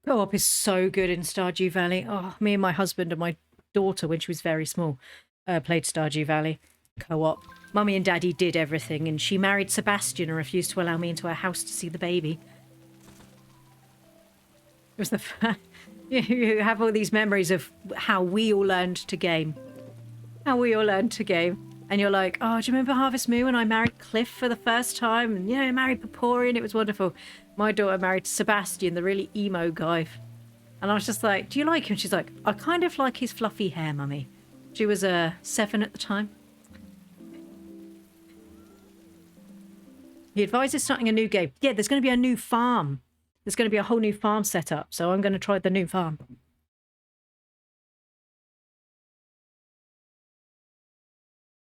Co-op is so good in Stardew Valley. Oh, me and my husband and my daughter, when she was very small, played Stardew Valley co-op. Mummy and Daddy did everything, and she married Sebastian and refused to allow me into her house to see the baby. It was the you have all these memories of how we all learned to game. How we all learned to game. And you're like, oh, do you remember Harvest Moon when I married Cliff for the first time? And, I married Paporian. It was wonderful. My daughter married Sebastian, the really emo guy. And I was just like, do you like him? She's like, I kind of like his fluffy hair, Mummy. She was 7 at the time. He advises starting a new game. Yeah, there's going to be a new farm. There's going to be a whole new farm set up. So I'm going to try the new farm.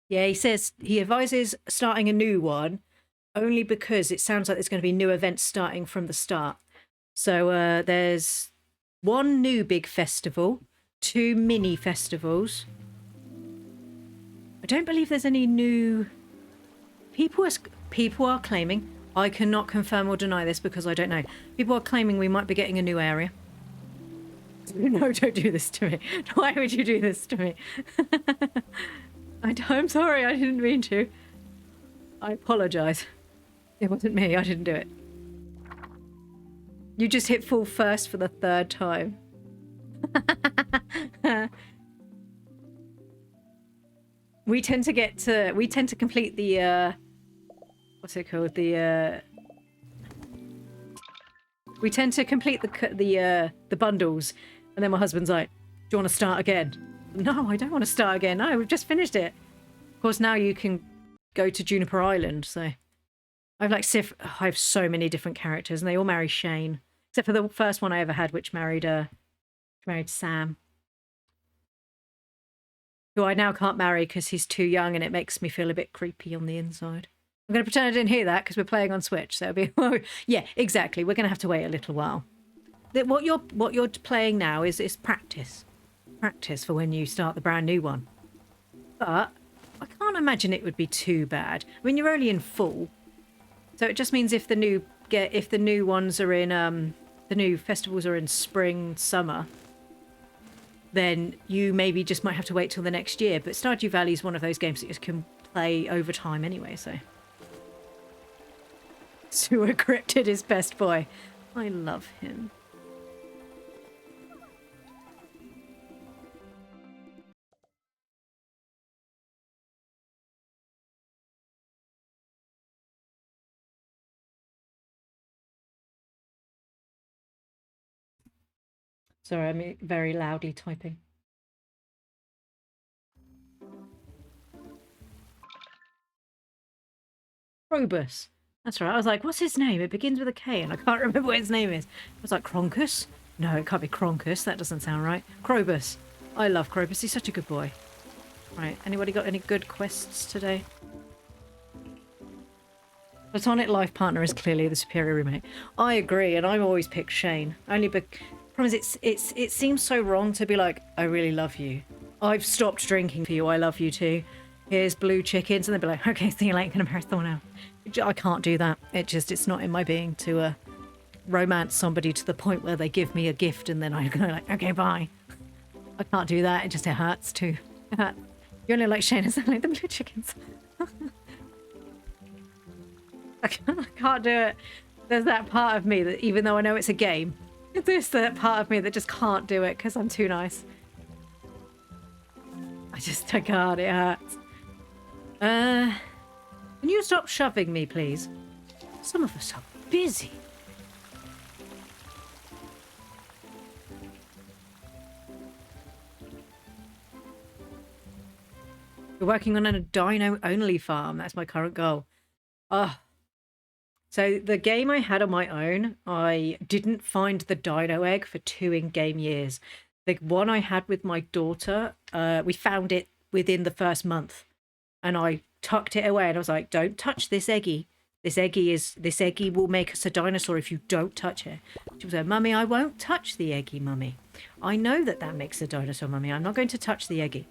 Yeah, he says he advises starting a new one only because it sounds like there's going to be new events starting from the start. So there's one new big festival, 2 mini festivals. I don't believe there's any new... People are claiming, I cannot confirm or deny this because I don't know. People are claiming we might be getting a new area. No, don't do this to me. Why would you do this to me? I'm sorry, I didn't mean to. I apologise. It wasn't me, I didn't do it. You just hit full first for the 3rd time. We tend to complete the, what's it called? We tend to complete the bundles, and then my husband's like, do you want to start again? No, I don't want to start again. No, we've just finished it. Of course, now you can go to Juniper Island, so... I have so many different characters, and they all marry Shane. Except for the first one I ever had, which married Sam. Who I now can't marry because he's too young, and it makes me feel a bit creepy on the inside. I'm going to pretend I didn't hear that, because we're playing on Switch, so it'll be... yeah, exactly. We're going to have to wait a little while. What you're playing now is practice. Practice for when you start the brand new one. But I can't imagine it would be too bad. I mean, you're only in fall, so it just means if the new ones are in the new festivals are in spring, summer, then you maybe just might have to wait till the next year. But Stardew Valley is one of those games that you can play over time anyway. So Sewer Cryptid is best boy. I love him. Sorry, I'm very loudly typing. Krobus. That's right. I was like, what's his name? It begins with a K and I can't remember what his name is. I was like, Kronkус? No, it can't be Kronkus. That doesn't sound right. Krobus. I love Krobus. He's such a good boy. Right. Anybody got any good quests today? Platonic life partner is clearly the superior roommate. I agree, and I always pick Shane. Only because... it seems so wrong to be like, I really love you. I've stopped drinking for you. I love you too. Here's blue chickens. And they'd be like, okay, see you later. Gonna marry someone else. I can't do that. It's not in my being to romance somebody to the point where they give me a gift and then I go like, okay, bye. I can't do that. It hurts too. You only like Shane and like the blue chickens. I can't do it. There's that part of me that, even though I know it's a game, there's that part of me that just can't do it because I'm too nice. I can't. It hurts. Can you stop shoving me, please? Some of us are busy. We're working on a dino-only farm. That's my current goal. So the game I had on my own, I didn't find the dino egg for 2 in-game years. The one I had with my daughter, we found it within the first month. And I tucked it away and I was like, don't touch this eggy. This eggy will make us a dinosaur if you don't touch it. She was like, Mummy, I won't touch the eggy, Mummy. I know that makes a dinosaur, Mummy. I'm not going to touch the eggy.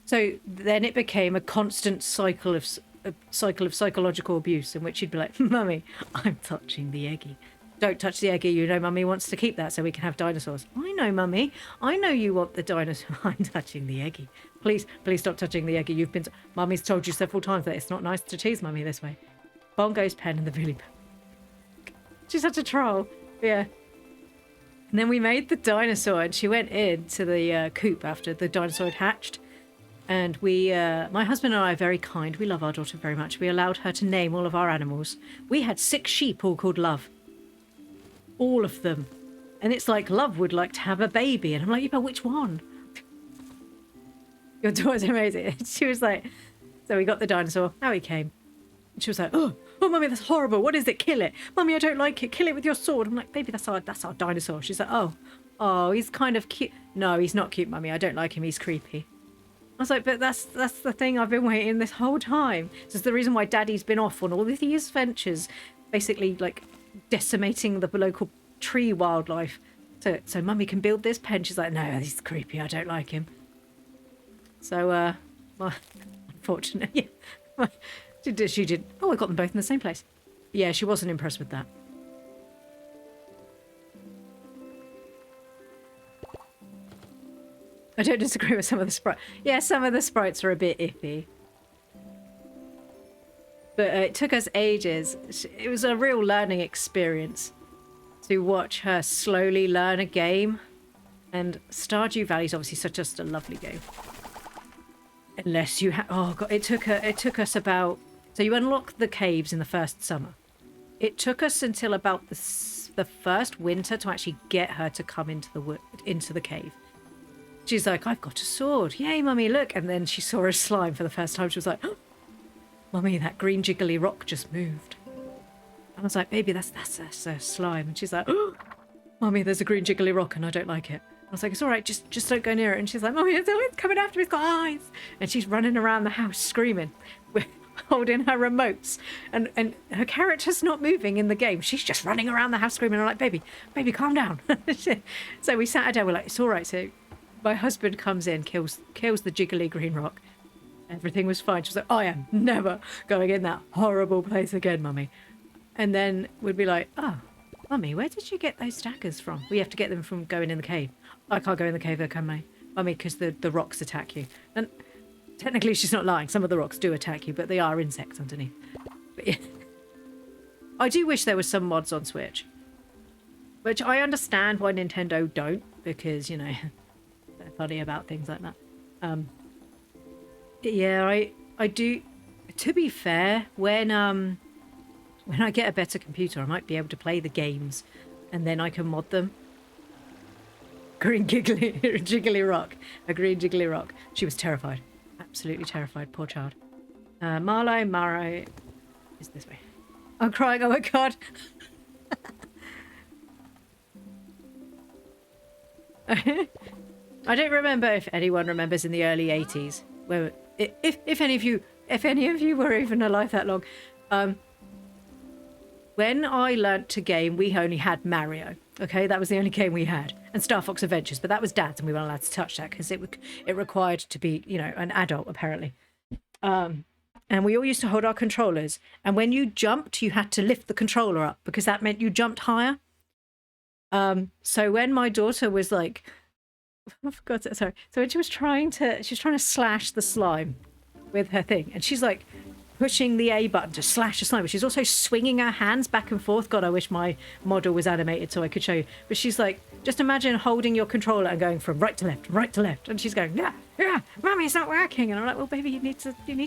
So then it became a constant cycle of psychological abuse in which she'd be like, Mummy, I'm touching the eggy. Don't touch the eggy. You know, Mummy wants to keep that so we can have dinosaurs. I know, Mummy. I know you want the dinosaur. I'm touching the eggy. Please, please stop touching the eggy. You've been... Mummy's told you several times that it's not nice to tease Mummy this way. Bongo's pen and the Billy... She's such a troll. Yeah. And then we made the dinosaur and she went into the coop after the dinosaur had hatched. And we, my husband and I are very kind. We love our daughter very much. We allowed her to name all of our animals. We had 6 sheep all called Love. All of them. And it's like, Love would like to have a baby. And I'm like, yeah, but which one? Your daughter's amazing. She was like, so we got the dinosaur. Now he came. And she was like, oh, Mummy, that's horrible. What is it? Kill it. Mummy, I don't like it. Kill it with your sword. I'm like, baby, that's our dinosaur. She's like, oh, he's kind of cute. No, he's not cute, Mummy. I don't like him. He's creepy. I was like, but that's the thing I've been waiting this whole time. This is the reason why Daddy's been off on all of these ventures, basically like decimating the local tree wildlife. So Mummy can build this pen. She's like, no, he's creepy. I don't like him. So, well, unfortunately, yeah. She did. Oh, I got them both in the same place. Yeah, she wasn't impressed with that. I don't disagree with some of the sprites. Yeah, some of the sprites are a bit iffy. But it took us ages. It was a real learning experience to watch her slowly learn a game. And Stardew Valley is obviously just a lovely game. Unless you oh god, it took us about... So you unlock the caves in the first summer. It took us until about the first winter to actually get her to come into the cave. She's like, I've got a sword. Yay, Mummy, look. And then she saw a slime for the first time. She was like, oh, Mummy, that green jiggly rock just moved. I was like, baby, that's a slime. And she's like, oh, Mummy, there's a green jiggly rock and I don't like it. I was like, it's all right, just don't go near it. And she's like, Mummy, it's coming after me, it's got eyes. And she's running around the house screaming. We're holding her remotes. And her character's not moving in the game. She's just running around the house screaming. I'm like, baby, calm down. So we sat her down, we're like, it's all right. So my husband comes in, kills the jiggly green rock. Everything was fine. She was like, I am never going in that horrible place again, Mummy. And then we'd be like, oh, Mummy, where did you get those daggers from? We have to get them from going in the cave. I can't go in the cave though, can I? Mummy, because the rocks attack you. And technically she's not lying. Some of the rocks do attack you, but they are insects underneath. But yeah. I do wish there was some mods on Switch. Which I understand why Nintendo don't, because, you know, they're funny about things like that. Yeah, I do. To be fair, when I get a better computer, I might be able to play the games, and then I can mod them. Green jiggly rock. A green jiggly rock. She was terrified. Absolutely terrified. Poor child. Maro is this way. I'm crying. Oh my god. I don't remember if anyone remembers in the early 80s, where if any of you were even alive that long. When I learnt to game, we only had Mario. Okay, that was the only game we had, and Star Fox Adventures. But that was Dad's, and we weren't allowed to touch that because it required to be, you know, an adult apparently. And we all used to hold our controllers, and when you jumped, you had to lift the controller up because that meant you jumped higher. So when my daughter was like, oh, for God's sake, sorry. So when she was trying to slash the slime with her thing, and she's like pushing the A button to slash the slime, but she's also swinging her hands back and forth. God, I wish my model was animated so I could show you. But she's like, just imagine holding your controller and going from right to left, and she's going, yeah, Mummy, it's not working. And I'm like, well, baby, you need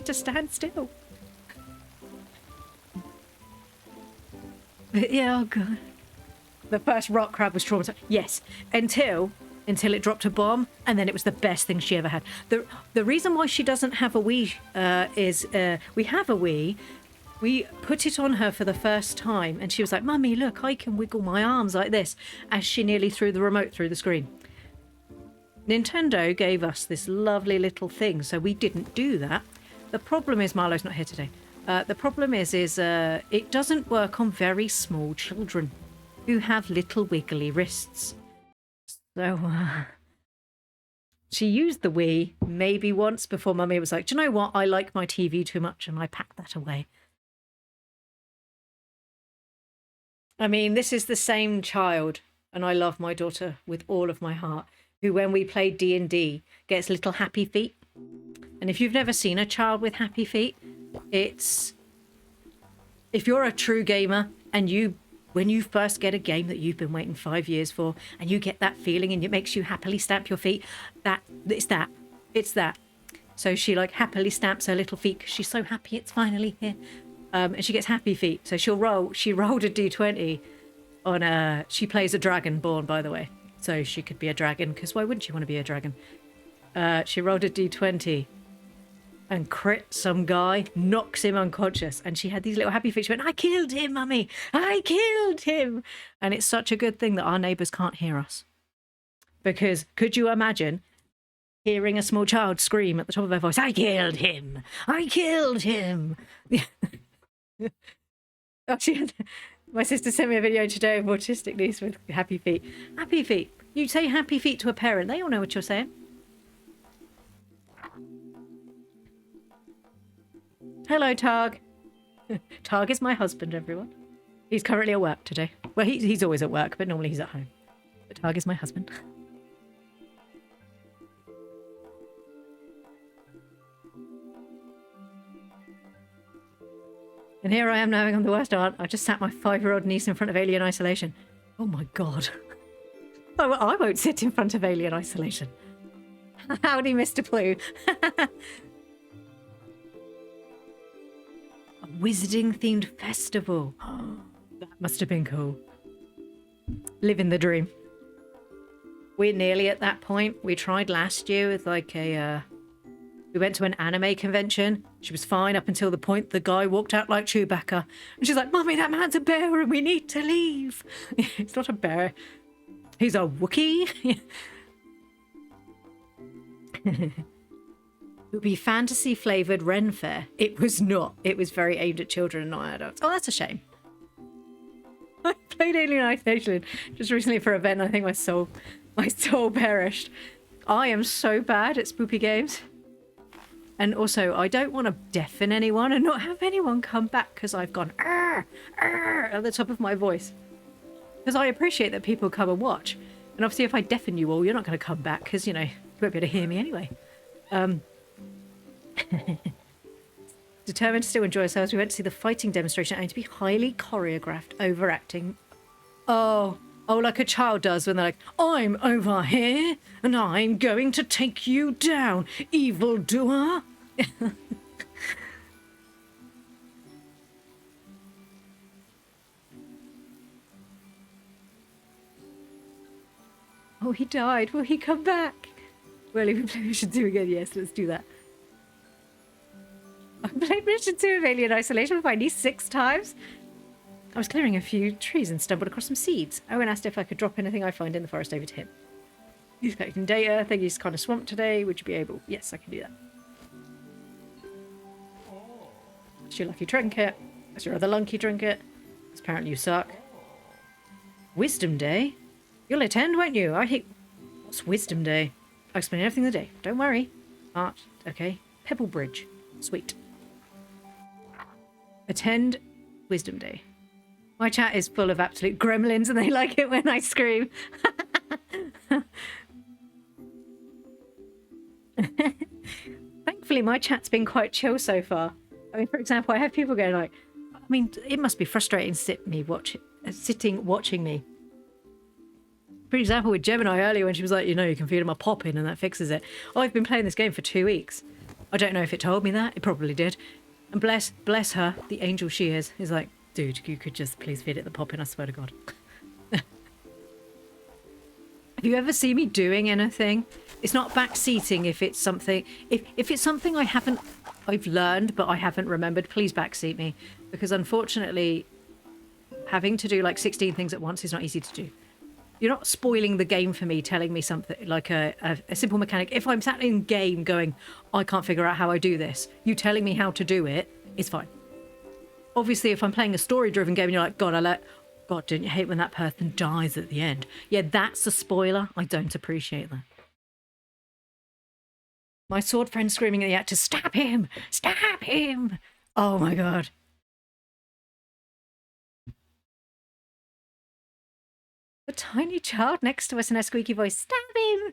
to stand still. But yeah, oh god. The first rock crab was traumatized. Yes, until it dropped a bomb, and then it was the best thing she ever had. The reason why she doesn't have a Wii is we have a Wii. We put it on her for the first time, and she was like, Mummy, look, I can wiggle my arms like this, as she nearly threw the remote through the screen. Nintendo gave us this lovely little thing, so we didn't do that. The problem is, Marlo's not here today. The problem is it doesn't work on very small children who have little wiggly wrists. So, she used the Wii maybe once before Mummy was like, do you know what? I like my TV too much, and I packed that away. I mean, this is the same child, and I love my daughter with all of my heart, who when we play D&D gets little happy feet. And if you've never seen a child with happy feet, it's... If you're a true gamer and when you first get a game that you've been waiting 5 years for and you get that feeling and it makes you happily stamp your feet, it's that. So she like happily stamps her little feet because she's so happy it's finally here. And she gets happy feet. So she rolled a D20 on she plays a dragonborn, by the way. So she could be a dragon because why wouldn't she want to be a dragon? She rolled a D20 and crit some guy, knocks him unconscious. And she had these little happy feet. She went, I killed him, mummy. I killed him. And it's such a good thing that our neighbours can't hear us. Because could you imagine hearing a small child scream at the top of her voice, I killed him. I killed him. My sister sent me a video today of autistic niece with happy feet. Happy feet. You say happy feet to a parent. They all know what you're saying. Hello, Targ. Targ is my husband, everyone. He's currently at work today. Well, he's always at work, but normally he's at home. But Targ is my husband. And here I am knowing I'm the worst aunt. I just sat my 5-year-old niece in front of Alien Isolation. Oh my god. Oh, I won't sit in front of Alien Isolation. Howdy, Mr. Plue. A wizarding-themed festival. That must have been cool. Living the dream. We're nearly at that point. We tried last year with like a... We went to an anime convention. She was fine up until the point the guy walked out like Chewbacca. And she's like, Mummy, that man's a bear and we need to leave. It's not a bear. He's a Wookiee. It would be fantasy-flavoured Ren Fair. It was not. It was very aimed at children and not adults. Oh, that's a shame. I played Alien Isolation just recently for an event. I think my soul perished. I am so bad at spoopy games. And also, I don't want to deafen anyone and not have anyone come back because I've gone arr, arr, at the top of my voice. Because I appreciate that people come and watch. And obviously, if I deafen you all, you're not going to come back because, you know, you won't be able to hear me anyway. Determined to still enjoy ourselves, we went to see the fighting demonstration aimed to be highly choreographed, overacting. Oh, like a child does when they're like, I'm over here and I'm going to take you down, evildoer. Oh, he died. Will he come back? Well, if we play Mission 2 again, yes, let's do that. I played Mission 2 of Alien Isolation with my niece 6 times. I was clearing a few trees and stumbled across some seeds. Owen asked if I could drop anything I find in the forest over to him. He's collecting data. I think he's kind of swamped today. Would you be able? Yes, I can do that. That's your lucky trinket. That's your other lucky trinket. Apparently you suck. Wisdom Day? You'll attend, won't you? What's Wisdom Day? I'll explain everything the day. Don't worry. Art. Okay. Pebble Bridge. Sweet. Attend Wisdom Day. My chat is full of absolute gremlins and they like it when I scream. Thankfully, my chat's been quite chill so far. I mean, for example, I have people going like, I mean, it must be frustrating sitting watching me. For example, with Gemini earlier when she was like, you know, you can feed him a pop-in and that fixes it. Oh, I've been playing this game for 2 weeks. I don't know if it told me that. It probably did. And bless her, the angel she is like, dude, you could just please feed it the pop-in, I swear to God. Have you ever seen me doing anything? It's not backseating if it's something... If it's something I've learned, but I haven't remembered, please backseat me. Because unfortunately, having to do like 16 things at once is not easy to do. You're not spoiling the game for me, telling me something like a simple mechanic. If I'm sat in game going, I can't figure out how I do this, you telling me how to do it is fine. Obviously, if I'm playing a story-driven game and you're like, God, don't you hate when that person dies at the end? Yeah, that's a spoiler. I don't appreciate that. My sword friend screaming at the actor, stab him! Stab him! Oh my God. A tiny child next to us in a squeaky voice. Stab him!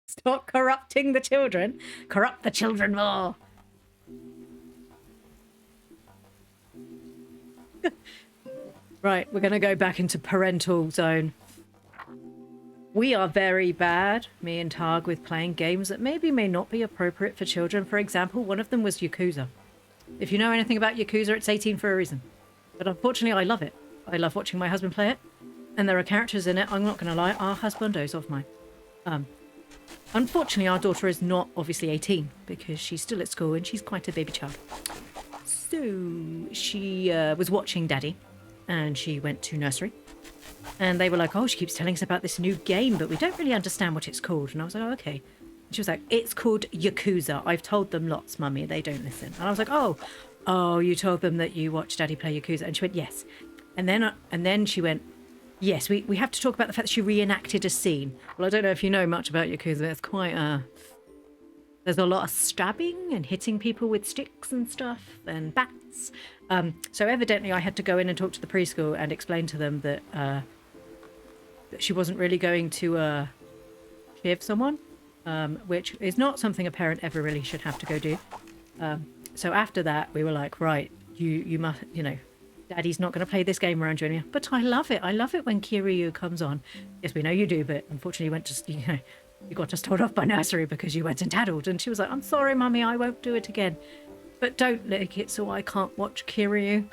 Stop corrupting the children. Corrupt the children more. Right, we're going to go back into parental zone. We are very bad, me and Targ, with playing games that maybe may not be appropriate for children. For example, one of them was Yakuza. If you know anything about Yakuza, it's 18 for a reason. But unfortunately, I love it. I love watching my husband play it. And there are characters in it, I'm not going to lie, our husbandos of mine. Unfortunately, our daughter is not obviously 18 because she's still at school and she's quite a baby child. So she was watching Daddy and she went to nursery. And they were like, oh, she keeps telling us about this new game, but we don't really understand what it's called. And I was like, oh, okay. And she was like, it's called Yakuza. I've told them lots, Mummy. They don't listen. And I was like, oh, you told them that you watched Daddy play Yakuza. And she went, yes. And then she went, yes, we have to talk about the fact that she reenacted a scene. Well, I don't know if you know much about Yakuza. It's quite there's a lot of stabbing and hitting people with sticks and stuff and bats. So evidently I had to go in and talk to the preschool and explain to them that she wasn't really going to shiv someone, which is not something a parent ever really should have to go do. So after that, we were like, right, you must, you know, Daddy's not going to play this game around you anymore. But I love it. I love it when Kiryu comes on. Yes, we know you do, but unfortunately you got us told off by nursery because you went and daddled. And she was like, I'm sorry, Mummy, I won't do it again. But don't lick it so I can't watch Kiryu.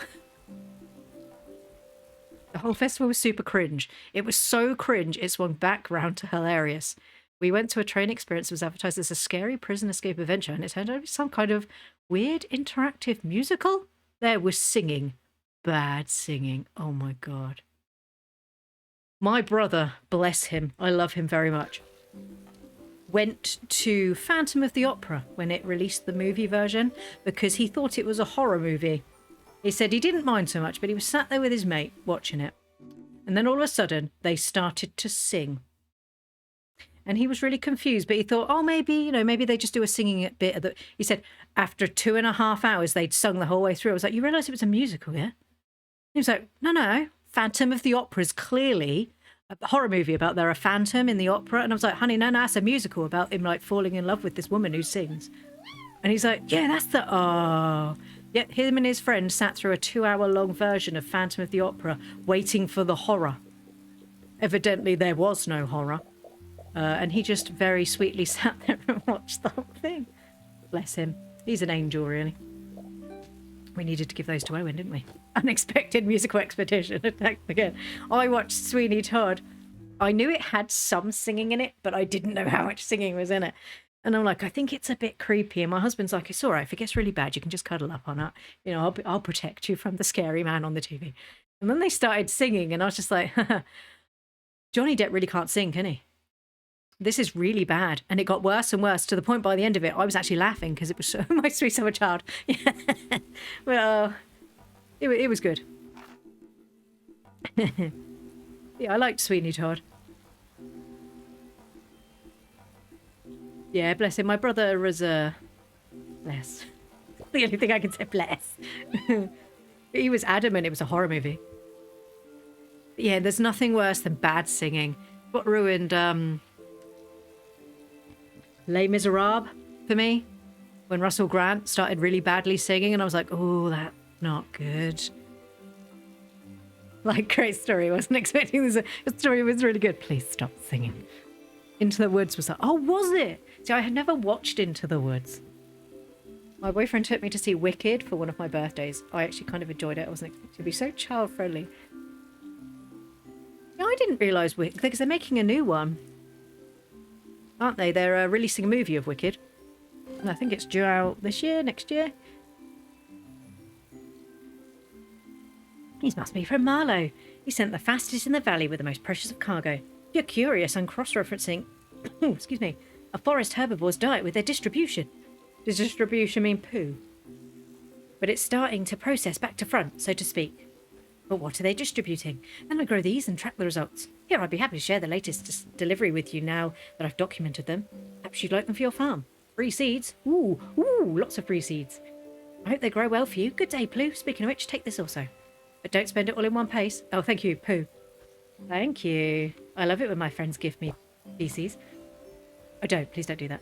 The whole festival was super cringe. It was so cringe, it swung back round to hilarious. We went to a train experience that was advertised as a scary prison escape adventure, and it turned out to be some kind of weird interactive musical. There was singing. Bad singing. Oh my God. My brother, bless him, I love him very much, went to Phantom of the Opera when it released the movie version because he thought it was a horror movie. He said he didn't mind so much, but he was sat there with his mate watching it. And then all of a sudden, they started to sing. And he was really confused, but he thought, oh, maybe they just do a singing bit. He said after 2.5 hours, they'd sung the whole way through. I was like, you realise it was a musical, yeah? He was like, no. Phantom of the Opera is clearly a horror movie about there a phantom in the opera. And I was like, honey, no, it's a musical about him like falling in love with this woman who sings. And he's like, yeah, that's the... Oh... Yet him and his friend sat through a 2-hour-long version of Phantom of the Opera, waiting for the horror. Evidently, there was no horror. And he just very sweetly sat there and watched the whole thing. Bless him. He's an angel, really. We needed to give those to Owen, didn't we? Unexpected musical expedition attacked again. I watched Sweeney Todd. I knew it had some singing in it, but I didn't know how much singing was in it. And I'm like, I think it's a bit creepy. And my husband's like, it's all right. If it gets really bad, you can just cuddle up on it. You know, I'll protect you from the scary man on the TV. And then they started singing, and I was just like, Johnny Depp really can't sing, can he? This is really bad. And it got worse and worse to the point by the end of it, I was actually laughing because it was so my sweet summer child. Well, it was good. Yeah, I liked Sweeney Todd. Yeah, bless him. My brother was bless. The only thing I can say, bless. He was adamant it was a horror movie. But yeah, there's nothing worse than bad singing. What ruined Les Miserables for me? When Russell Grant started really badly singing and I was like, oh, that's not good. Like, great story. I wasn't expecting this. The story was really good. Please stop singing. Into the Woods was like, oh, was it? See, I had never watched Into the Woods. My boyfriend took me to see Wicked for one of my birthdays. I actually kind of enjoyed it. I wasn't expecting it to be so child-friendly. Yeah, I didn't realise Wicked, because they're making a new one. Aren't they? They're releasing a movie of Wicked. And I think it's due out this year, next year. These must be from Marlowe. He sent the fastest in the valley with the most precious of cargo. If you're curious and cross-referencing, excuse me, a forest herbivore's diet with their distribution. Does distribution mean poo? But it's starting to process back to front, so to speak. But what are they distributing? Then I grow these and track the results. Here, I'd be happy to share the latest delivery with you now that I've documented them. Perhaps you'd like them for your farm. Free seeds. Ooh, lots of free seeds. I hope they grow well for you. Good day, Pooh. Speaking of which, take this also. But don't spend it all in one place. Oh, thank you, Pooh. Thank you. I love it when my friends give me PCs. Oh, don't. Please don't do that.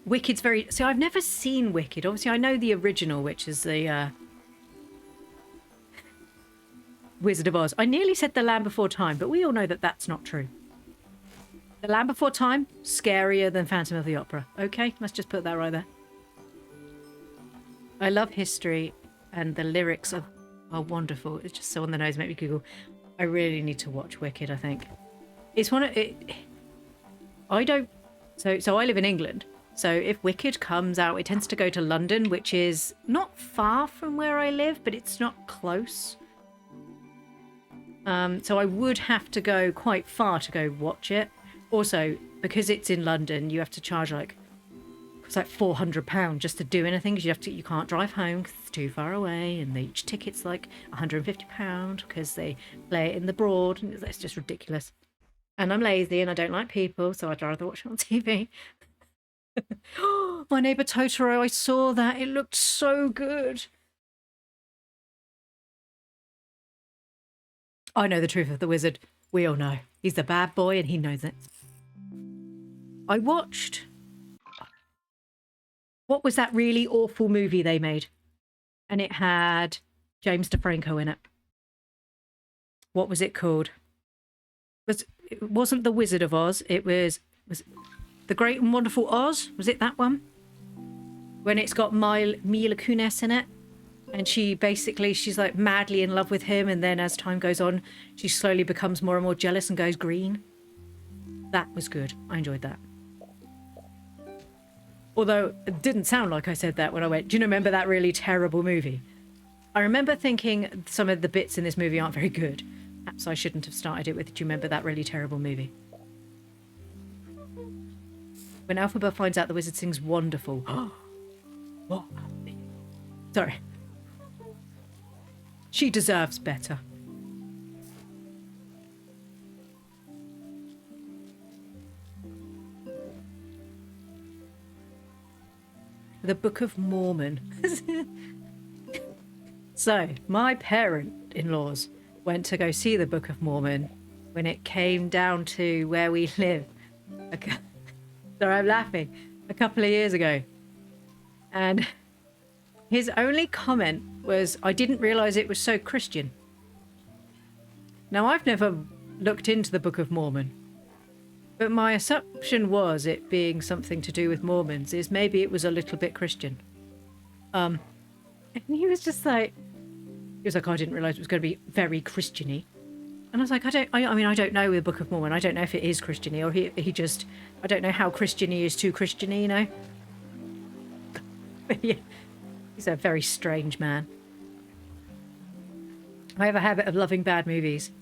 Wicked's very... So I've never seen Wicked. Obviously, I know the original, which is the Wizard of Oz. I nearly said The Land Before Time, but we all know that that's not true. The Land Before Time, scarier than Phantom of the Opera. Okay, let's just put that right there. I love history, and the lyrics are wonderful. It's just so on the nose, make me giggle. I really need to watch Wicked, I think. It's one of... I don't... So I live in England. So if Wicked comes out, it tends to go to London, which is not far from where I live, but it's not close. So I would have to go quite far to go watch it. Also, because it's in London, you have to charge like £400 just to do anything, because you can't drive home because it's too far away, and each ticket's like £150 because they play it in the Broad, and it's just ridiculous. And I'm lazy and I don't like people, so I'd rather watch it on TV. My Neighbour Totoro, I saw that. It looked so good. I know the truth of the wizard. We all know. He's the bad boy and he knows it. I watched... What was that really awful movie they made? And it had James DeFranco in it. What was it called? It wasn't The Wizard of Oz. It was The Great and Wonderful Oz. Was it that one? When it's got Mila Kunis in it. And she's like madly in love with him. And then as time goes on, she slowly becomes more and more jealous and goes green. That was good. I enjoyed that. Although it didn't sound like I said that when I went, do you remember that really terrible movie? I remember thinking some of the bits in this movie aren't very good. Perhaps I shouldn't have started it with, do you remember that really terrible movie? When Elphaba finds out the wizard sings wonderful. What? Sorry. She deserves better. The Book of Mormon. So, my parent-in-laws went to go see the Book of Mormon when it came down to where we live. Sorry, I'm laughing. A couple of years ago. And his only comment was, I didn't realise it was so Christian. Now, I've never looked into the Book of Mormon. But my assumption was it being something to do with Mormons is maybe it was a little bit Christian. And he was just like, I didn't realise it was going to be very Christian-y. And I was like, I don't know the Book of Mormon. I don't know if it is Christian-y or he just, I don't know how Christian-y is too Christian-y, you know? But yeah, he's a very strange man. I have a habit of loving bad movies.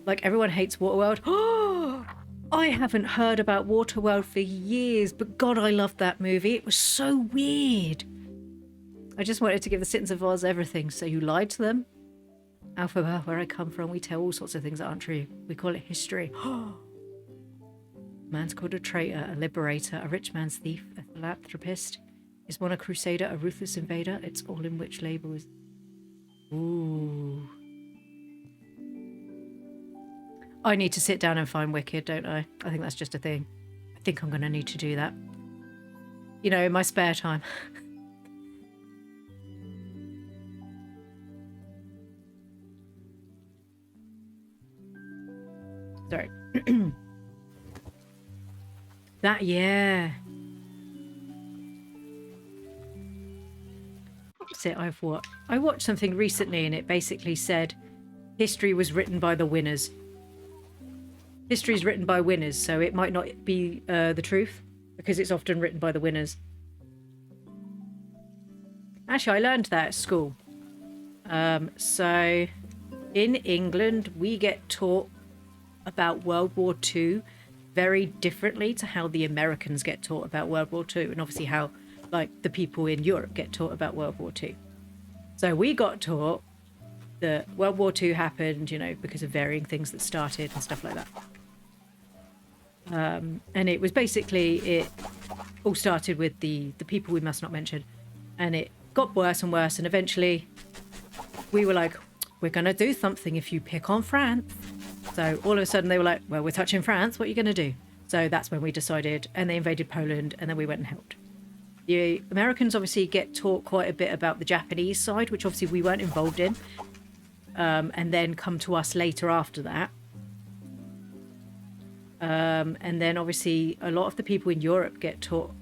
Like, everyone hates Waterworld. Oh, I haven't heard about Waterworld for years, but God, I loved that movie. It was so weird. I just wanted to give the Citizens of Oz everything. So you lied to them? Alphabet, where I come from, we tell all sorts of things that aren't true. We call it history. Man's called a traitor, a liberator, a rich man's thief, a philanthropist. Is one a crusader, a ruthless invader? It's all in which label is... Ooh. I need to sit down and find Wicked, don't I? I think that's just a thing. I think I'm going to need to do that. You know, in my spare time. Sorry. That, yeah. What's it I've watched? I watched something recently and it basically said history was written by the winners. History is written by winners, so it might not be the truth because it's often written by the winners. Actually, I learned that at school. So in England, we get taught about World War II very differently to how the Americans get taught about World War II, and obviously how like the people in Europe get taught about World War II. So we got taught that World War II happened, you know, because of varying things that started and stuff like that. And it was basically, it all started with the people we must not mention, and it got worse and worse, and eventually we were like, we're going to do something if you pick on France. So all of a sudden they were like, well, we're touching France, what are you going to do? So that's when we decided, and they invaded Poland, and then we went and helped. The Americans obviously get taught quite a bit about the Japanese side, which obviously we weren't involved in, and then come to us later after that. And then obviously a lot of the people in Europe get taught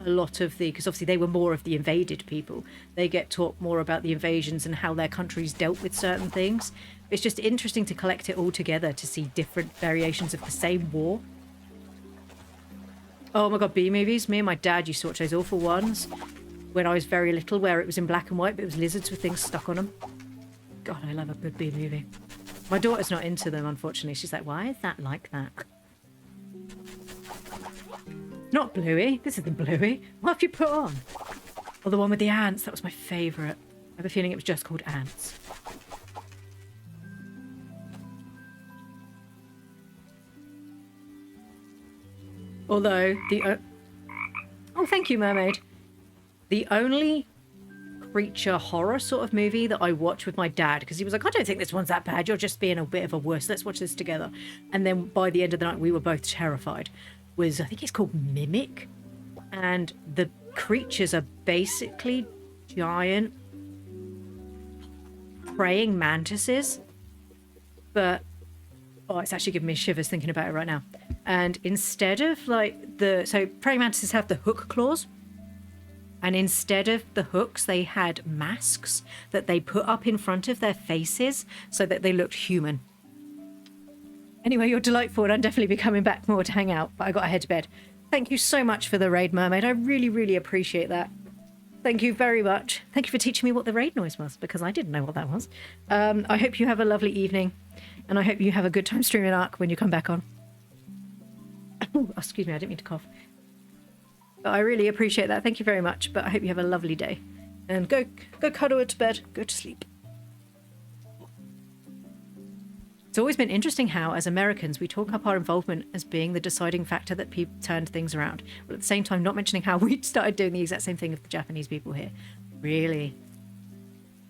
a lot of the, because obviously they were more of the invaded people, they get taught more about the invasions and how their countries dealt with certain things. It's just interesting to collect it all together to see different variations of the same war. Oh my god, B-movies. Me and my dad used to watch those awful ones when I was very little, where it was in black and white, but it was lizards with things stuck on them. God, I love a good B-movie. My daughter's not into them, unfortunately. She's like, why is that like that? Not Bluey. This isn't Bluey. What have you put on? Oh, the one with the ants. That was my favourite. I have a feeling it was just called Ants. Although, oh, thank you, mermaid. The only creature horror sort of movie that I watched with my dad, because he was like, I don't think this one's that bad. You're just being a bit of a wuss. Let's watch this together. And then by the end of the night, we were both terrified. Was, I think it's called Mimic. And the creatures are basically giant praying mantises. But, oh, it's actually giving me shivers thinking about it right now. And instead of like so praying mantises have the hook claws, and instead of the hooks they had masks that they put up in front of their faces so that they looked human. Anyway, you're delightful, and I'll definitely be coming back more to hang out, but I got to head to bed. Thank you so much for the raid, mermaid. I really, really appreciate that. Thank you very much. Thank you for teaching me what the raid noise was, because I didn't know what that was. I hope you have a lovely evening, and I hope you have a good time streaming Ark when you come back on. Oh, excuse me, I didn't mean to cough. But I really appreciate that. Thank you very much. But I hope you have a lovely day. And go cuddle to bed. Go to sleep. It's always been interesting how, as Americans, we talk up our involvement as being the deciding factor that turned things around. But at the same time, not mentioning how we started doing the exact same thing with the Japanese people here. Really?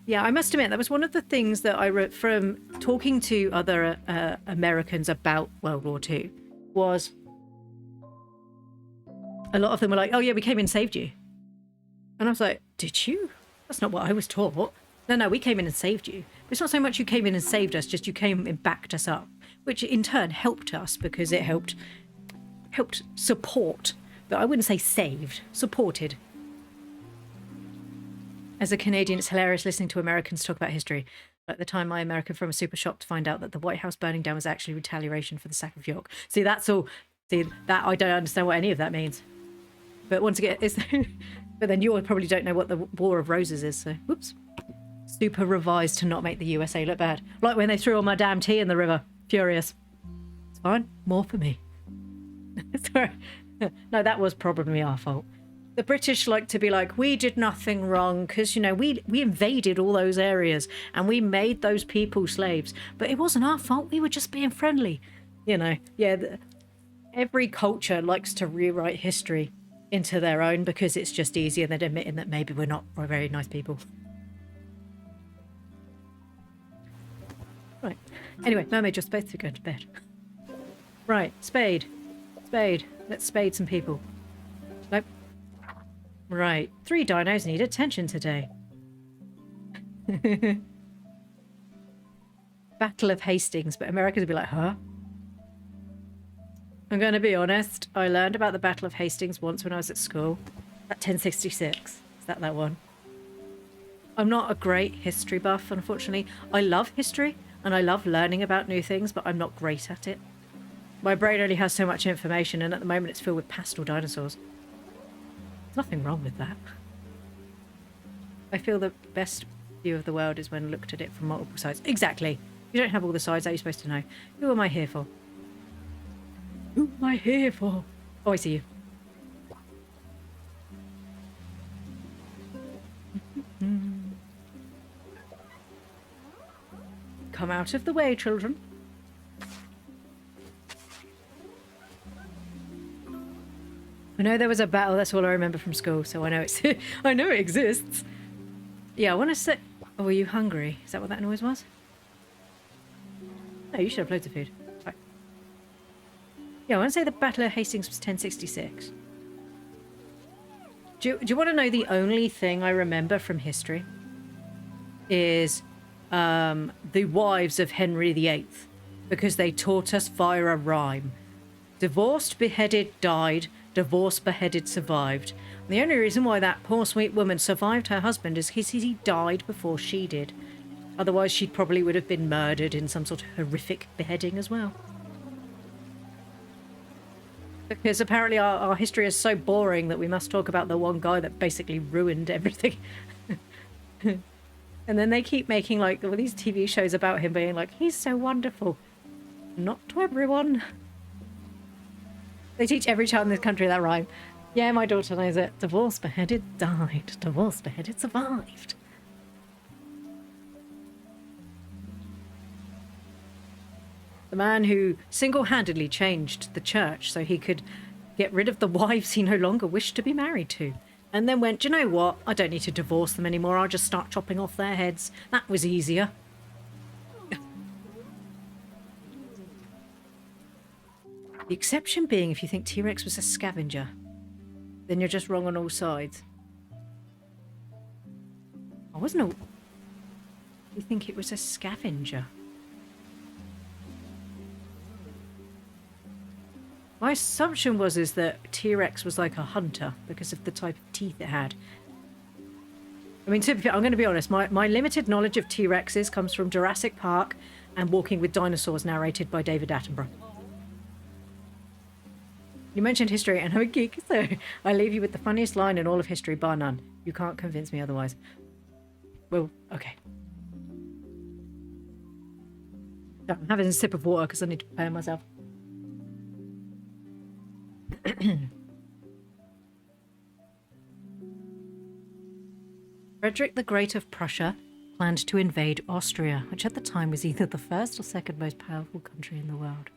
Yeah, I must admit, that was one of the things that I wrote from talking to other Americans about World War II, was a lot of them were like, oh yeah, we came in and saved you. And I was like, did you? That's not what I was taught. No, we came in and saved you. But it's not so much you came in and saved us, just you came and backed us up, which in turn helped us because it helped support. But I wouldn't say saved, supported. As a Canadian, it's hilarious listening to Americans talk about history. At the time, my American friend was super shocked to find out that the White House burning down was actually retaliation for the sack of York. See, that's all. See, that I don't understand what any of that means. But once again, but then you probably don't know what the War of Roses is, so whoops. Super revised to not make the USA look bad. Like when they threw all my damn tea in the river. Furious. It's fine. More for me. Sorry. No, that was probably our fault. The British like to be like, we did nothing wrong because, you know, we invaded all those areas and we made those people slaves. But it wasn't our fault. We were just being friendly. You know, yeah. Every culture likes to rewrite history into their own because it's just easier than admitting that maybe we're not very nice people. Right. Anyway, mermaid, you're supposed to go to bed. Right. Spade. Let's spade some people. Nope. Right. 3 dinos need attention today. Battle of Hastings, but Americans would be like, huh? I'm going to be honest. I learned about the Battle of Hastings once when I was at school. At 1066. Is that one? I'm not a great history buff, unfortunately. I love history and I love learning about new things, but I'm not great at it. My brain only has so much information, and at the moment it's filled with pastel dinosaurs. There's nothing wrong with that. I feel the best view of the world is when looked at it from multiple sides. Exactly. You don't have all the sides. How are you supposed to know? Who am I here for? Who am I here for? Oh, I see you. Come out of the way, children. I know there was a battle, that's all I remember from school, so I know it's I know it exists. Yeah, I want to say... Oh, were you hungry? Is that what that noise was? No, you should have loads of food. Right. Yeah, I want to say the Battle of Hastings was 1066. Do you want to know the only thing I remember from history? Is the wives of Henry VIII. Because they taught us via a rhyme. Divorced, beheaded, died. Divorced, beheaded, survived. And the only reason why that poor sweet woman survived her husband is because he died before she did. Otherwise, she probably would have been murdered in some sort of horrific beheading as well. Because apparently our history is so boring that we must talk about the one guy that basically ruined everything. And then they keep making like all these TV shows about him being like, he's so wonderful. Not to everyone. They teach every child in this country that rhyme. Yeah, my daughter knows it. Divorced, beheaded, died. Divorced, beheaded, survived. The man who single-handedly changed the church so he could get rid of the wives he no longer wished to be married to. And then went, do you know what? I don't need to divorce them anymore. I'll just start chopping off their heads. That was easier. The exception being if you think T-Rex was a scavenger. Then you're just wrong on all sides. I wasn't a... You think it was a scavenger? My assumption is that T-Rex was like a hunter because of the type of teeth it had. I mean, I'm going to be honest, my limited knowledge of T-Rexes comes from Jurassic Park and Walking with Dinosaurs narrated by David Attenborough. You mentioned history and I'm a geek, so I leave you with the funniest line in all of history, bar none. You can't convince me otherwise. Well, okay. I'm having a sip of water because I need to prepare myself. Frederick the Great of Prussia planned to invade Austria, which at the time was either the first or second most powerful country in the world.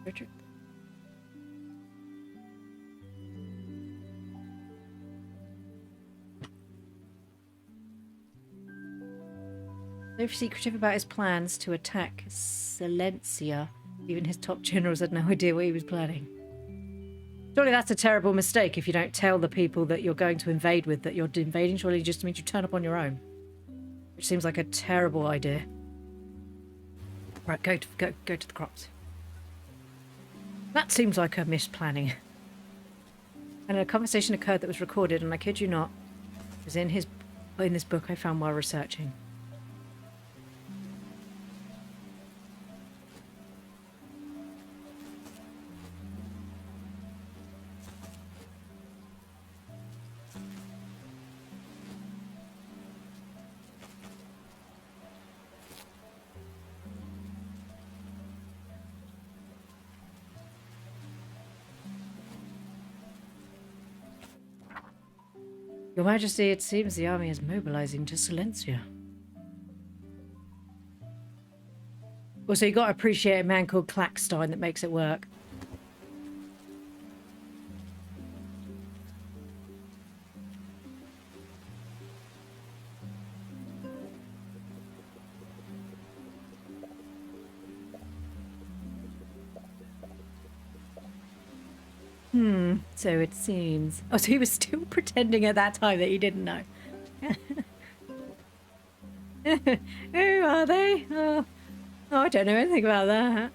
Frederick. So secretive about his plans to attack Silencia. Even his top generals had no idea what he was planning. Surely that's a terrible mistake if you don't tell the people that you're going to invade with that you're invading. Surely just means you turn up on your own. Which seems like a terrible idea. Right, go to the crops. That seems like a missed planning. And a conversation occurred that was recorded, and I kid you not, it was in this book I found while researching. Your Majesty, it seems the army is mobilizing to Silencia. Also, you got to appreciate a man called Clackstein that makes it work. So it seems. Oh, so he was still pretending at that time that he didn't know. Who are they? Oh, I don't know anything about that.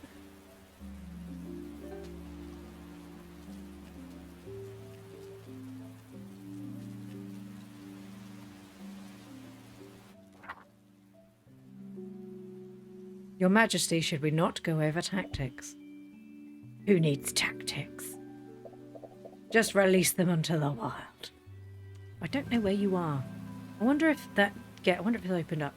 Your Majesty, should we not go over tactics? Who needs tactics? Just release them onto the wild. I don't know where you are. I wonder if that... I wonder if it's opened up.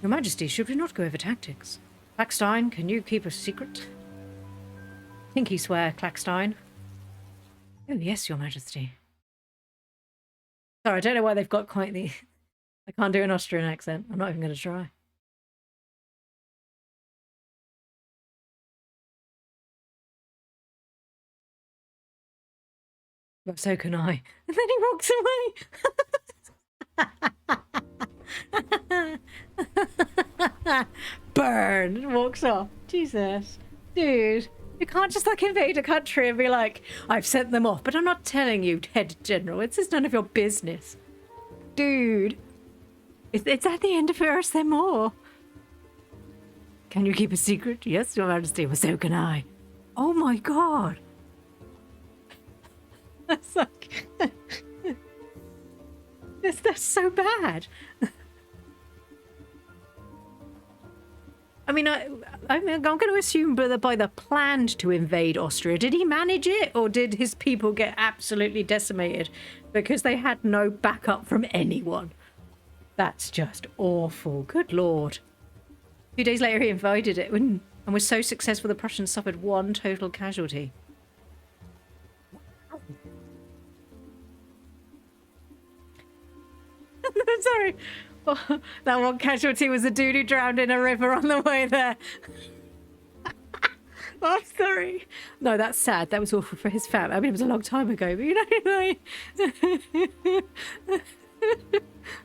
Your Majesty, should we not go over tactics? Clackstein, can you keep a secret? Pinky swear, Clackstein. Oh, yes, Your Majesty. Sorry, I don't know why they've got quite the... I can't do an Austrian accent. I'm not even going to try. Well, so can I. And then he walks away. Burn! And walks off. Jesus. Dude. You can't just like invade a country and be like, I've sent them off, but I'm not telling you, head general. It's just none of your business. Dude. It's at the end of Earth, there more. Can you keep a secret? Yes, Your Majesty. Well, so can I. Oh my god. That's like... that's so bad. I mean, I'm going to assume that by the planned to invade Austria, did he manage it? Or did his people get absolutely decimated because they had no backup from anyone? That's just awful. Good lord. A few days later, he invaded it and was so successful the Prussians suffered 1 total casualty. Sorry. Oh, that 1 casualty was a dude who drowned in a river on the way there. Oh, sorry. No, that's sad. That was awful for his family. I mean, it was a long time ago, but you know, like...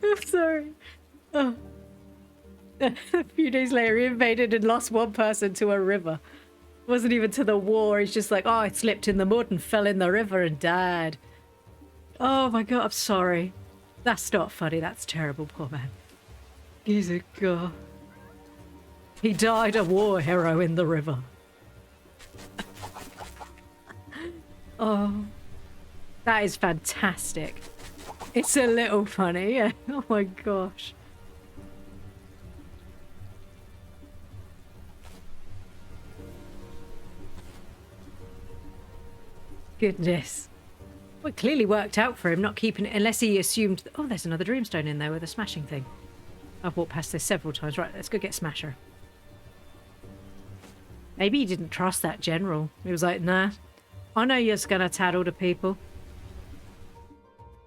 I'm sorry. Oh. A few days later, he invaded and lost 1 person to a river. It wasn't even to the war. He's just like, oh, I slipped in the mud and fell in the river and died. Oh my god, I'm sorry. That's not funny. That's terrible, poor man. He's a god. He died a war hero in the river. Oh, that is fantastic. It's a little funny, yeah. Oh my gosh. Goodness. Well, it clearly worked out for him, not keeping it, unless he assumed... Oh, there's another dreamstone in there with a smashing thing. I've walked past this several times. Right, let's go get Smasher. Maybe he didn't trust that general. He was like, nah, I know you're just going to tattle to people.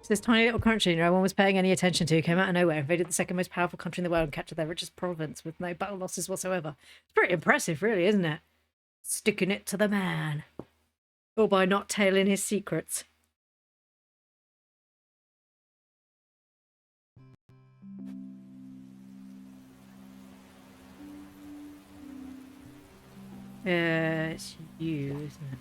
So this tiny little country no one was paying any attention to came out of nowhere, invaded the 2nd most powerful country in the world and captured their richest province with no battle losses whatsoever. It's pretty impressive, really, isn't it? Sticking it to the man. Or by not tailing his secrets. It's you, isn't it?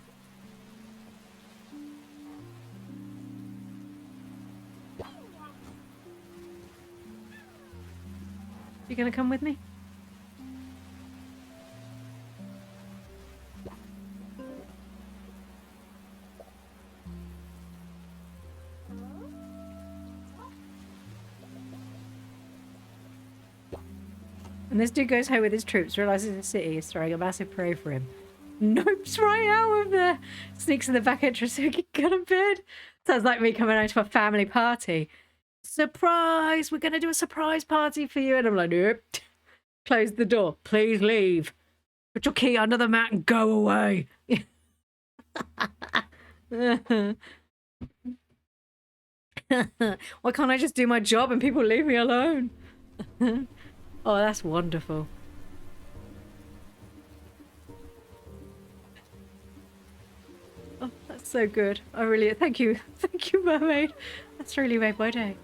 You gonna come with me? And this dude goes home with his troops, realizes the city is throwing a massive parade for him. Nopes right out of there. Sneaks in the back entrance so he can go to bed. Sounds like me coming out to a family party. Surprise! We're going to do a surprise party for you. And I'm like, nope. Close the door. Please leave. Put your key under the mat and go away. Why can't I just do my job and people leave me alone? Oh, that's wonderful. Oh, that's so good. I really... Thank you, mermaid. That's really made my day.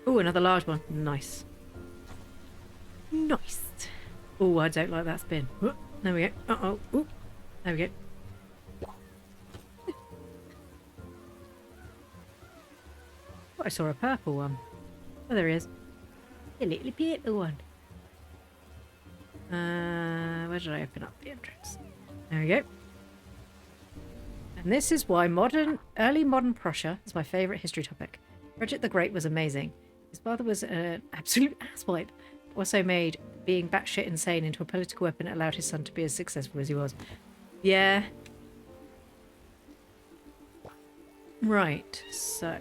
Oh, another large one. Nice. Nice. Oh, I don't like that spin. Oh, there we go. Uh-oh. Ooh. There we go. Oh, I saw a purple one. Oh, there he is. A little purple one. Where did I open up the entrance? There we go. And this is why early modern Prussia is my favourite history topic. Frederick the Great was amazing. His father was an absolute asswipe. Also made being batshit insane into a political weapon that allowed his son to be as successful as he was. Yeah. Right, so...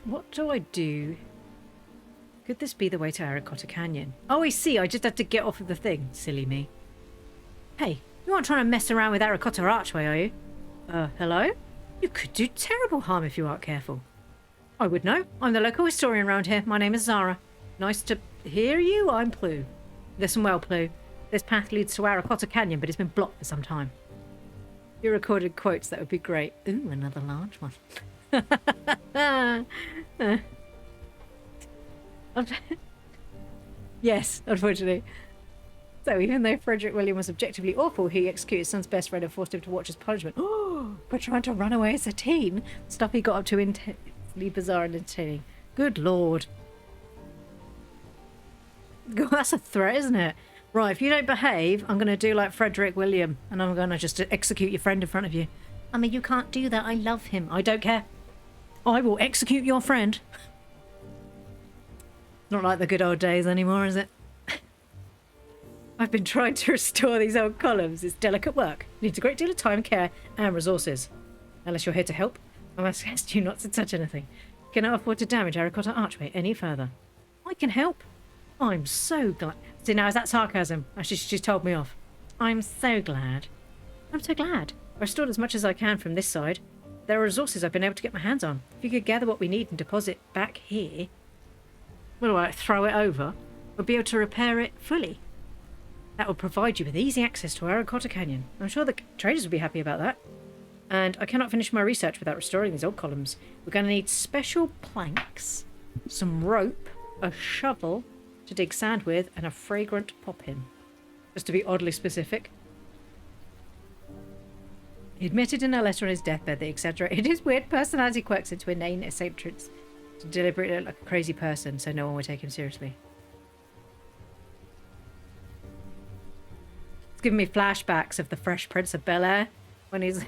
what do I do? Could this be the way to Aracotta Canyon? Oh, I see. I just had to get off of the thing. Silly me. Hey, you aren't trying to mess around with Aracotta Archway, are you? Hello? You could do terrible harm if you aren't careful. I would know. I'm the local historian around here. My name is Zara. Nice to hear you. I'm Plue. Listen well, Plue. This path leads to Araquata Canyon, but it's been blocked for some time. If you recorded quotes, that would be great. Ooh, another large one. Yes, unfortunately. So even though Frederick William was objectively awful, he executed his son's best friend and forced him to watch his punishment. Oh, for trying to run away as a teen. Stuff he got up to intensely bizarre and entertaining. Good lord. God, that's a threat, isn't it? Right, if you don't behave, I'm going to do like Frederick William, and I'm going to just execute your friend in front of you. I mean, you can't do that. I love him. I don't care. I will execute your friend. Not like the good old days anymore, is it? I've been trying to restore these old columns. It's delicate work. It needs a great deal of time, care, and resources. Unless you're here to help, I must ask you not to touch anything. You cannot afford to damage Araquata Archway any further. I can help. I'm so glad. See, now is that sarcasm? Actually, she's told me off. I'm so glad. I'm so glad. I restored as much as I can from this side. There are resources I've been able to get my hands on. If you could gather what we need and deposit back here, what do I throw it over? We'll be able to repair it fully. That will provide you with easy access to Araquata Canyon. I'm sure the traders will be happy about that. And I cannot finish my research without restoring these old columns. We're going to need special planks, some rope, a shovel to dig sand with, and a fragrant poppin. Just to be oddly specific. He admitted in a letter on his deathbed that he exaggerated his weird personality quirks into inane eccentrics to deliberately look like a crazy person so no one would take him seriously. It's giving me flashbacks of the Fresh Prince of Bel-Air when his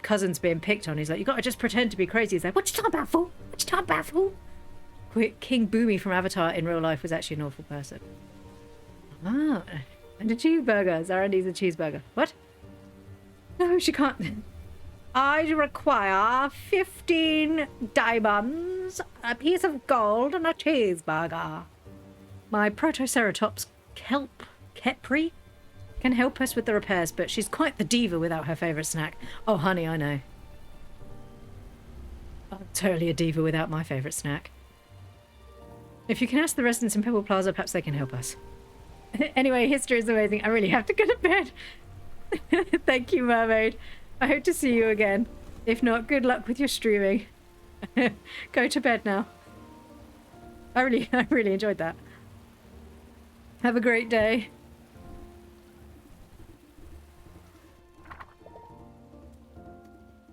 cousin's being picked on. He's like, you got to just pretend to be crazy. He's like, what you talking about, fool? What you talking about, fool? King Boomy from Avatar in real life was actually an awful person. Ah, and a cheeseburger. Zara needs a cheeseburger. What? No, she can't. I require 15 diamonds, a piece of gold, and a cheeseburger. My Protoceratops Kepri can help us with the repairs, but she's quite the diva without her favourite snack. Oh, honey, I know. I'm totally a diva without my favourite snack. If you can ask the residents in Pebble Plaza, perhaps they can help us. Anyway, history is amazing. I really have to go to bed. Thank you, Mermaid. I hope to see you again. If not, good luck with your streaming. Go to bed now. I really enjoyed that. Have a great day.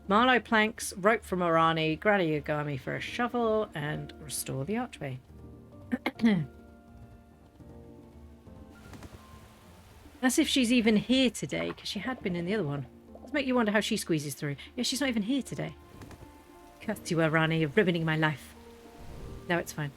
Marlow planks, rope from Orani, Granny Yagami for a shovel, and restore the archway. As if she's even here today, because she had been in the other one. Does make you wonder how she squeezes through. Yeah, she's not even here today. Curse you, Orani, you're ruining my life. No, it's fine.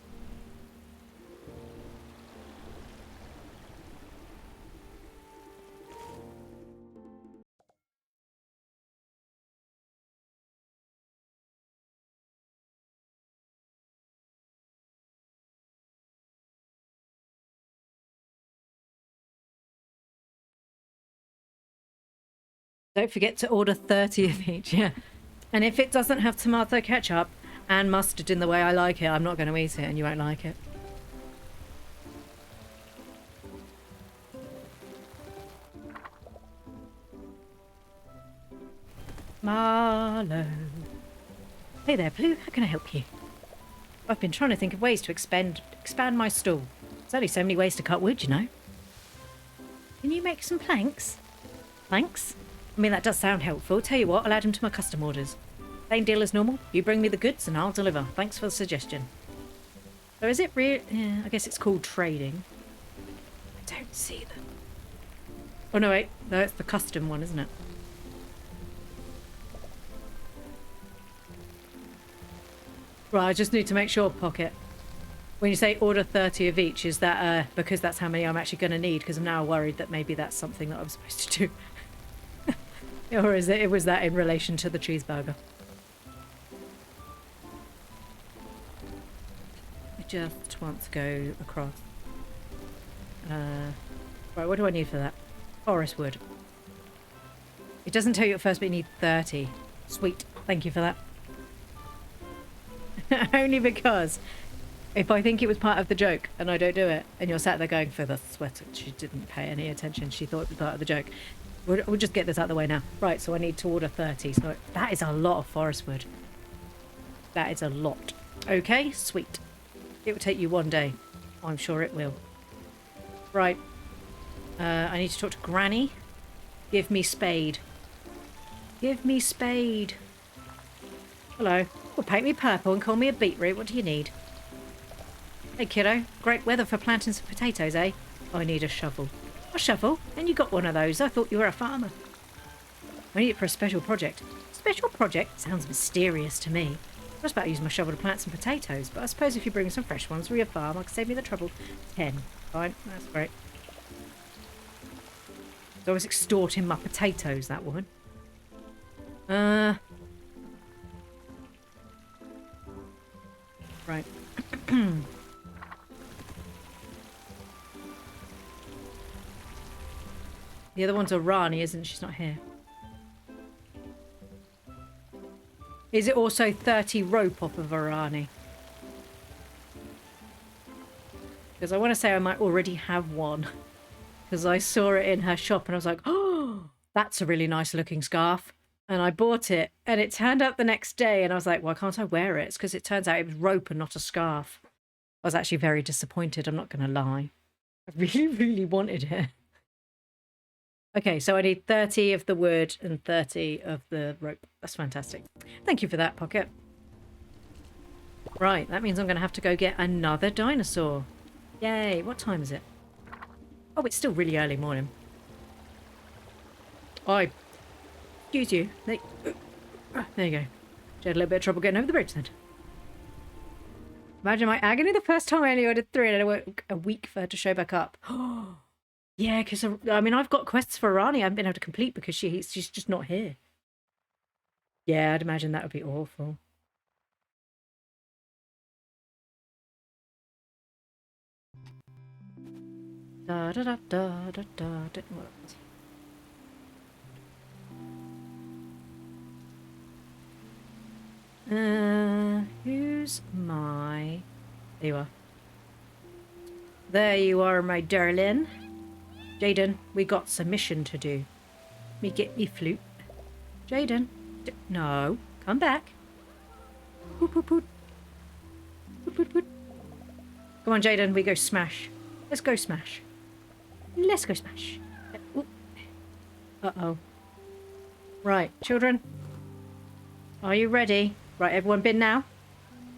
Don't forget to order 30 of each, yeah. And if it doesn't have tomato ketchup and mustard in the way I like it, I'm not going to eat it and you won't like it. Marlow. Hey there, Blue. How can I help you? I've been trying to think of ways to expand my stall. There's only so many ways to cut wood, you know. Can you make some planks? Planks? I mean, that does sound helpful. Tell you what, I'll add them to my custom orders. Same deal as normal. You bring me the goods and I'll deliver. Thanks for the suggestion. So is it real? Yeah, I guess it's called trading. I don't see them. Oh, no, wait. No, it's the custom one, isn't it? Right, I just need to make sure, Pocket. When you say order 30 of each, is that because that's how many I'm actually going to need? Because I'm now worried that maybe that's something that I'm supposed to do. Or was that in relation to the cheeseburger? I just want to go across. Right, what do I need for that? Forest wood. It doesn't tell you at first, but you need 30. Sweet. Thank you for that. Only because if I think it was part of the joke and I don't do it, and you're sat there going for the sweater, she didn't pay any attention. She thought it was part of the joke. We'll just get this out of the way now. Right, so I need to order 30. So that is a lot of forest wood. That is a lot. Okay, sweet. It will take you one day. I'm sure it will. Right. I need to talk to Granny. Give me spade. Give me spade. Hello. Well, paint me purple and call me a beetroot. What do you need? Hey, kiddo. Great weather for planting some potatoes, eh? I need a shovel. A shovel? And you got one of those. I thought you were a farmer. I need it for a special project. Special project? Sounds mysterious to me. I was about to use my shovel to plant some potatoes, but I suppose if you bring some fresh ones from your farm, I can save me the trouble. 10. Fine, that's great. So I was extorting my potatoes, that woman. Right. The other one's a Rani, isn't she? She's not here. Is it also 30 rope off of a Rani? Because I want to say I might already have one. Because I saw it in her shop and I was like, oh, that's a really nice looking scarf. And I bought it and it turned up the next day and I was like, why can't I wear it? It's because it turns out it was rope and not a scarf. I was actually very disappointed, I'm not going to lie. I really, really wanted it. Okay, so I need 30 of the wood and 30 of the rope. That's fantastic. Thank you for that, Pocket. Right, that means I'm going to have to go get another dinosaur. Yay, what time is it? Oh, it's still really early morning. Excuse you. There you go. She had a little bit of trouble getting over the bridge then. Imagine my agony the first time I only ordered 3 and it took a week for her to show back up. Yeah, because, I mean, I've got quests for Rani I haven't been able to complete because she's just not here. Yeah, I'd imagine that would be awful. Da da da da da da da. Who's my... There you are. There you are, my darling. Jaden, we got submission to do. Me get me flute. Jaden. No. Come back. Poot, poot, poot. Poot, poot, poot. Come on, Jaden, we go smash. Let's go smash. Let's go smash. Uh-oh. Right, children. Are you ready? Right, everyone bin now?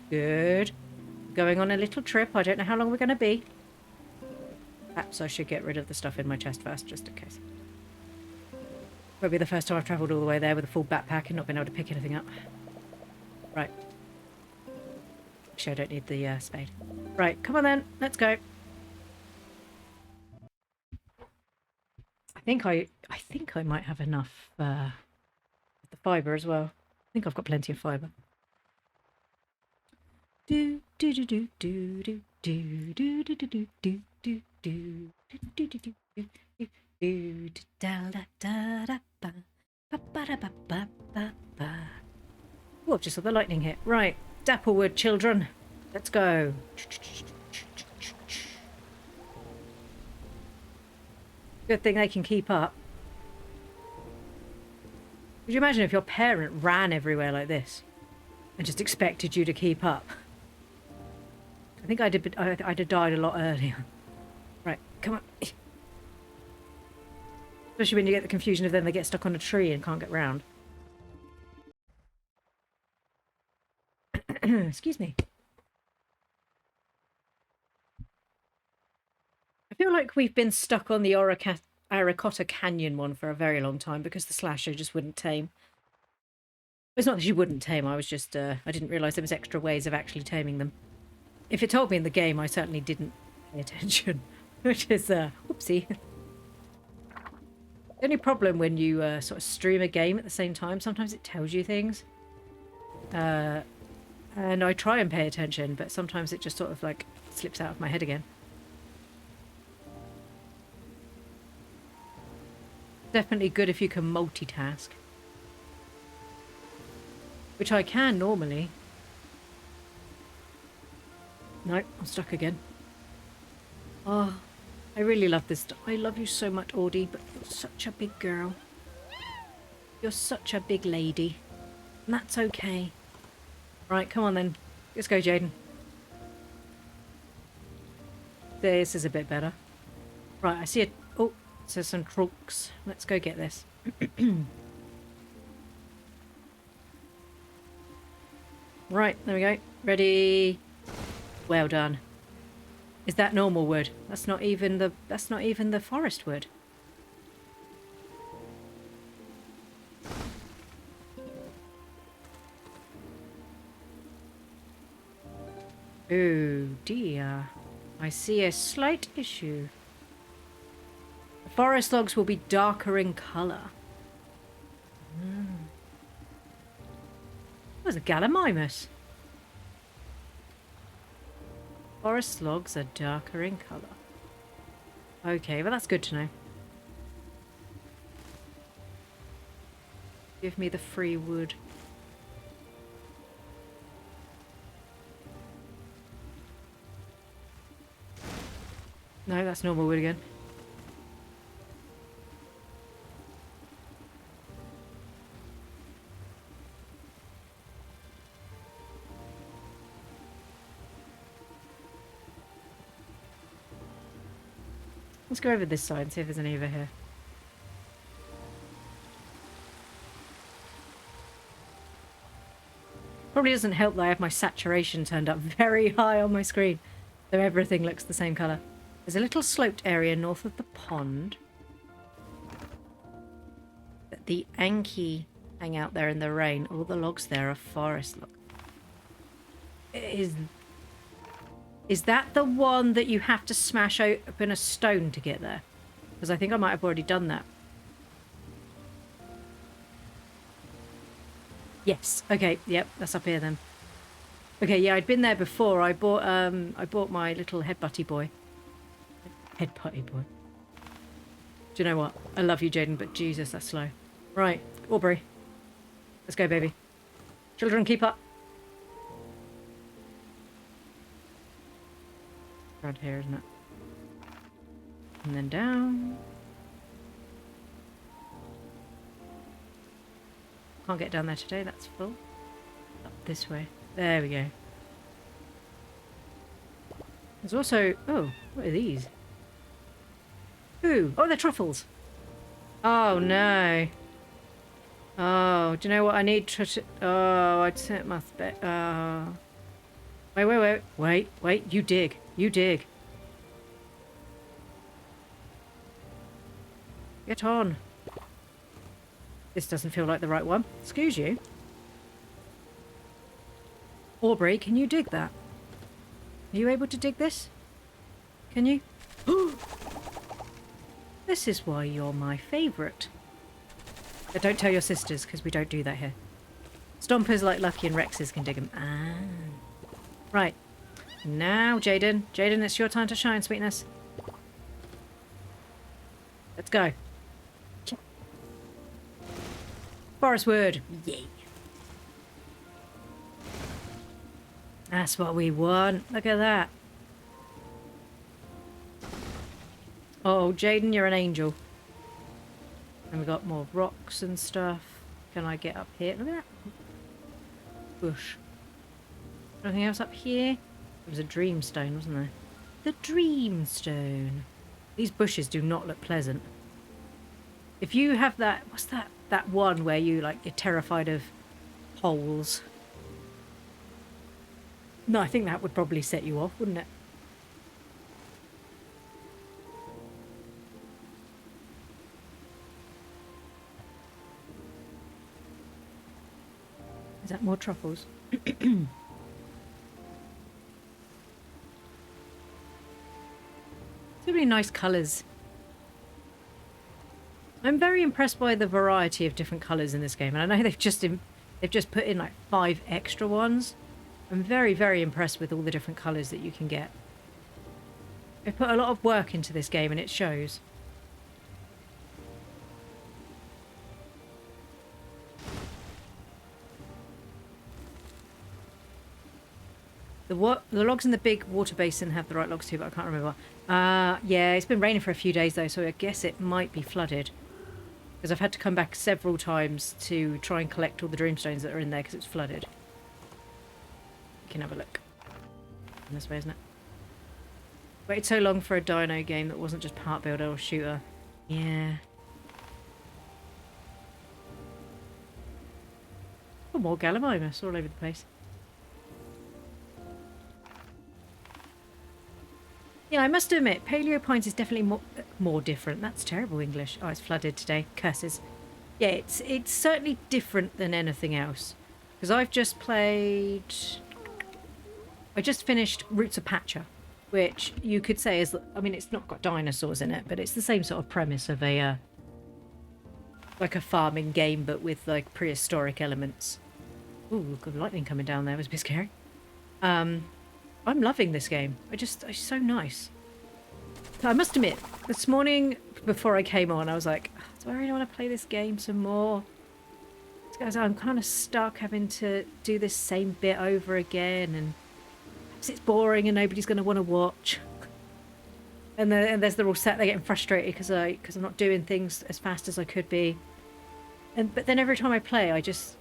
Good. Going on a little trip. I don't know how long we're going to be. Perhaps I should get rid of the stuff in my chest first, just in case. Won't be the first time I've travelled all the way there with a full backpack and not been able to pick anything up. Right. Actually, I don't need the spade. Right, come on then. Let's go. I think I might have enough the fibre as well. I think I've got plenty of fibre. Do do do do do do do do do do do do do do do do do do da da da da ba ba ba ba ba ba ba. Oh, I've just saw the lightning hit. Right, Dapplewood children, let's go. Good thing they can keep up. Could you imagine if your parent ran everywhere like this and just expected you to keep up? I think I'd have died a lot earlier. Right, come on. Especially when you get the confusion of then they get stuck on a tree and can't get round. Excuse me. I feel like we've been stuck on the Aracotta Canyon one for a very long time because the slasher just wouldn't tame. It's not that she wouldn't tame, I was just, I didn't realise there was extra ways of actually taming them. If it told me in the game, I certainly didn't pay attention, which is, whoopsie. The only problem when you sort of stream a game at the same time, sometimes it tells you things. And I try and pay attention, but sometimes it just sort of like slips out of my head again. Definitely good if you can multitask. Which I can normally. Nope, I'm stuck again. Oh, I really love this. I love you so much, Audie, but you're such a big girl. You're such a big lady. And that's okay. Right, come on then. Let's go, Jaden. This is a bit better. Right, I see it. Oh, it says some trunks. Let's go get this. Right, there we go. Ready. Well done. Is that normal wood? That's not even the forest wood. Oh dear. I see a slight issue. The forest logs will be darker in colour. There's a gallimimus. Forest logs are darker in colour. Okay, well that's good to know. Give me the free wood. No, that's normal wood again. Let's go over this side and see if there's any over here. Probably doesn't help that I have my saturation turned up very high on my screen, so everything looks the same colour. There's a little sloped area north of the pond. The Anki hang out there in the rain. All the logs there are forest logs. Is that the one that you have to smash open a stone to get there? Because I think I might have already done that. Yes. Okay. Yep. That's up here then. Okay. Yeah, I'd been there before. I bought my little headbutty boy. Headbutty boy. Do you know what? I love you, Jaden, but Jesus, that's slow. Right, Aubrey. Let's go, baby. Children, keep up. Around here, isn't it? And then down. Can't get down there today, that's full. Up this way. There we go. There's also... Oh, what are these? Ooh, oh, they're truffles. Oh, no. Oh, do you know what I need to... Oh, I'd say it must be... Oh. Wait, you dig. You dig. Get on. This doesn't feel like the right one. Excuse you. Aubrey, can you dig that? Are you able to dig this? Can you? This is why you're my favourite. But don't tell your sisters, because we don't do that here. Stompers like Lucky and Rexes can dig them. Ah. Right. Now, Jaden. Jaden, it's your time to shine, sweetness. Let's go. Forest wood. Yay. That's what we want. Look at that. Oh, Jaden, you're an angel. And we've got more rocks and stuff. Can I get up here? Look at that. Bush. Anything else up here? There was a dreamstone, wasn't there? The dreamstone. These bushes do not look pleasant. If you have that... What's that? That one where you, like, you're terrified of holes. No, I think that would probably set you off, wouldn't it? Is that more truffles? So many nice colours. I'm very impressed by the variety of different colours in this game, and I know they've just put in like 5 extra ones. I'm very, very impressed with all the different colours that you can get. They've put a lot of work into this game, and it shows. The logs in the big water basin have the right logs too, but I can't remember. Yeah, it's been raining for a few days though, so I guess it might be flooded. Because I've had to come back several times to try and collect all the dreamstones that are in there because it's flooded. You can have a look. This way, isn't it? Waited so long for a dino game that wasn't just part builder or shooter. Yeah. Oh, more Gallimimus all over the place. Yeah, I must admit, Paleo Pines is definitely more different. That's terrible English. Oh, it's flooded today. Curses. Yeah, it's certainly different than anything else. Because I've just played... I just finished Roots of Pacha, which you could say is... I mean, it's not got dinosaurs in it, but it's the same sort of premise of a... like a farming game, but with like prehistoric elements. Ooh, good lightning coming down there. It was a bit scary. I'm loving this game. It's so nice. I must admit, this morning before I came on, I was like, do I really want to play this game some more? Because I'm kind of stuck having to do this same bit over again, and perhaps it's boring and nobody's going to want to watch. And they're all sat there getting frustrated because I'm not doing things as fast as I could be. But then every time I play, I just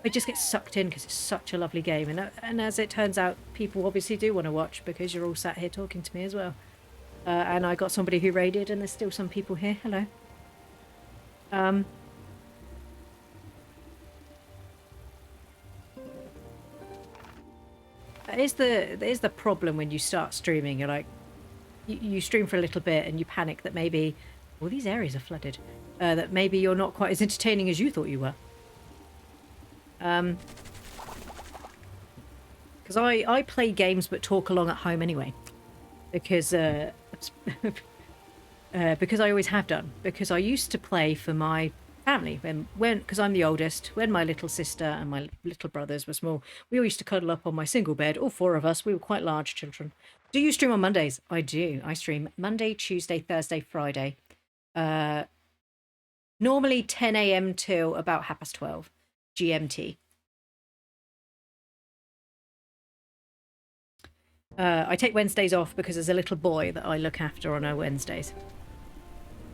get sucked in because it's such a lovely game. And as it turns out, people obviously do want to watch because you're all sat here talking to me as well. And I got somebody who raided, and there's still some people here. Hello. That is the problem when you start streaming. You're like, you stream for a little bit and you panic that maybe all these areas are flooded. That maybe you're not quite as entertaining as you thought you were. Because I play games but talk along at home anyway. Because because I always have done. Because I used to play for my family because I'm the oldest. When my little sister and my little brothers were small, we all used to cuddle up on my single bed. All four of us. We were quite large children. Do you stream on Mondays? I do. I stream Monday, Tuesday, Thursday, Friday. Normally 10 a.m. till about 12:30 GMT. I take Wednesdays off because there's a little boy that I look after on our Wednesdays.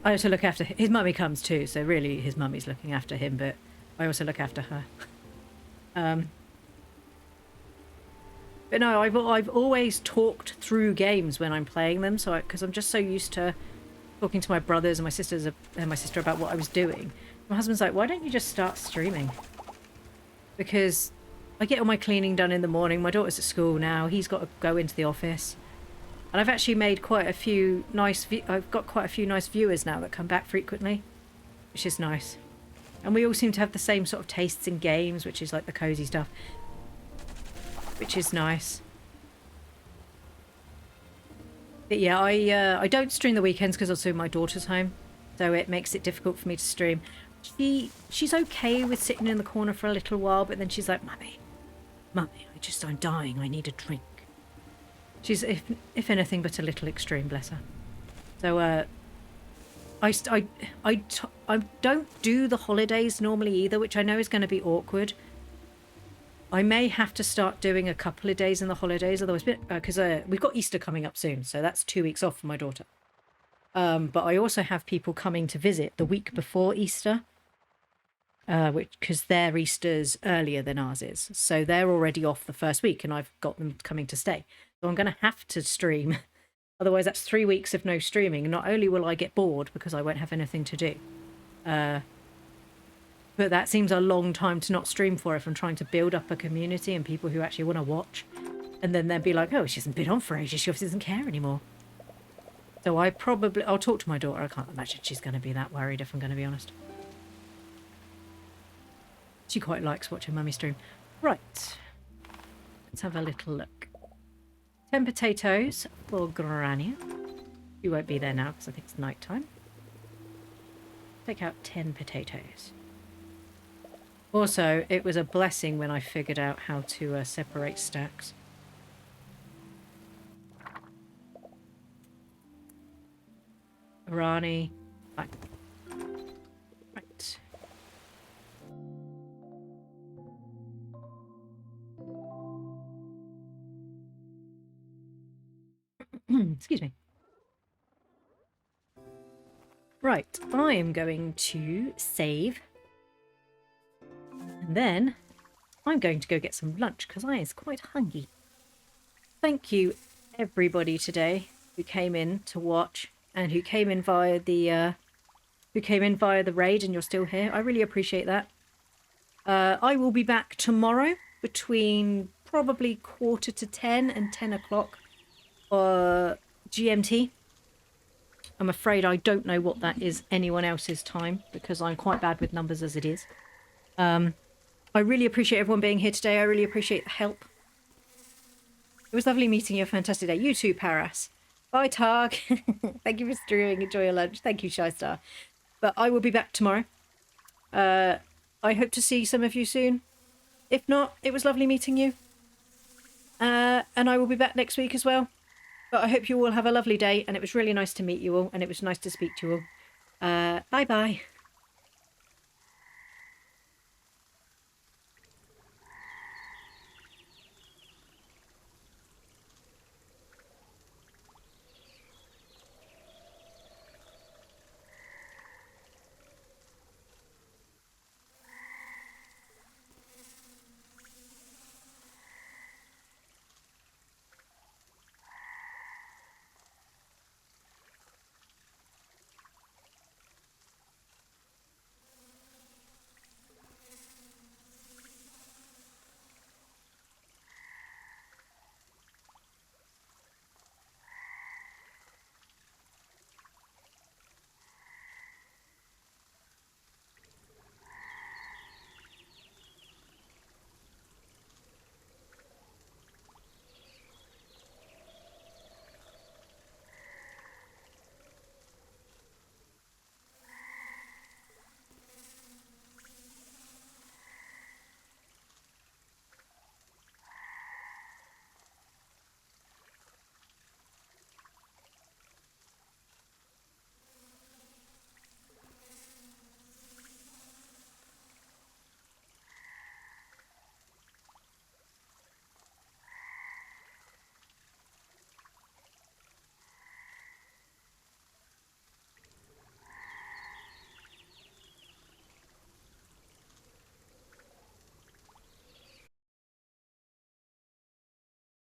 I also look after his mummy comes too, so really his mummy's looking after him, but I also look after her. But no, I've always talked through games when I'm playing them, so because I'm just so used to talking to my brothers and my sisters and my sister about what I was doing. My husband's like, why don't you just start streaming? Because I get all my cleaning done in the morning. My daughter's at school now. He's got to go into the office. And I've actually made quite a few nice... I've got quite a few nice viewers now that come back frequently, which is nice. And we all seem to have the same sort of tastes in games, which is like the cozy stuff, which is nice. But yeah, I don't stream the weekends because also my daughter's home, so it makes it difficult for me to stream. She's okay with sitting in the corner for a little while, but then she's like, Mummy, I'm dying. I need a drink. She's, if anything, but a little extreme, bless her. So, I don't do the holidays normally either, which I know is going to be awkward. I may have to start doing a couple of days in the holidays, otherwise, because we've got Easter coming up soon, so that's 2 weeks off for my daughter. But I also have people coming to visit the week before Easter, because their Easter's earlier than ours is. So they're already off the first week, and I've got them coming to stay. So I'm going to have to stream. Otherwise, that's 3 weeks of no streaming. Not only will I get bored because I won't have anything to do, but that seems a long time to not stream for if I'm trying to build up a community and people who actually want to watch. And then they'll be like, oh, she hasn't been on for ages. She obviously doesn't care anymore. So I'll talk to my daughter. I can't imagine she's going to be that worried, if I'm going to be honest. She quite likes watching Mummy stream. Right. Let's have a little look. 10 potatoes for Grania. You won't be there now because I think it's night time. Take out 10 potatoes. Also, it was a blessing when I figured out how to separate stacks. Rani. Right. Right. Right, I am going to save. And then I'm going to go get some lunch because I is quite hungry. Thank you, everybody today who came in to watch and who came in via the raid, and you're still here. I really appreciate that. I will be back tomorrow between probably 9:45 and 10 o'clock GMT. I'm afraid I don't know what that is anyone else's time because I'm quite bad with numbers as it is. I really appreciate everyone being here today. I really appreciate the help. It was lovely meeting you. A fantastic day. You too, Paras. Bye, Targ. Thank you for streaming. Enjoy your lunch. Thank you, Shystar. But I will be back tomorrow. I hope to see some of you soon. If not, it was lovely meeting you. And I will be back next week as well. But I hope you all have a lovely day, and it was really nice to meet you all, and it was nice to speak to you all. Bye-bye.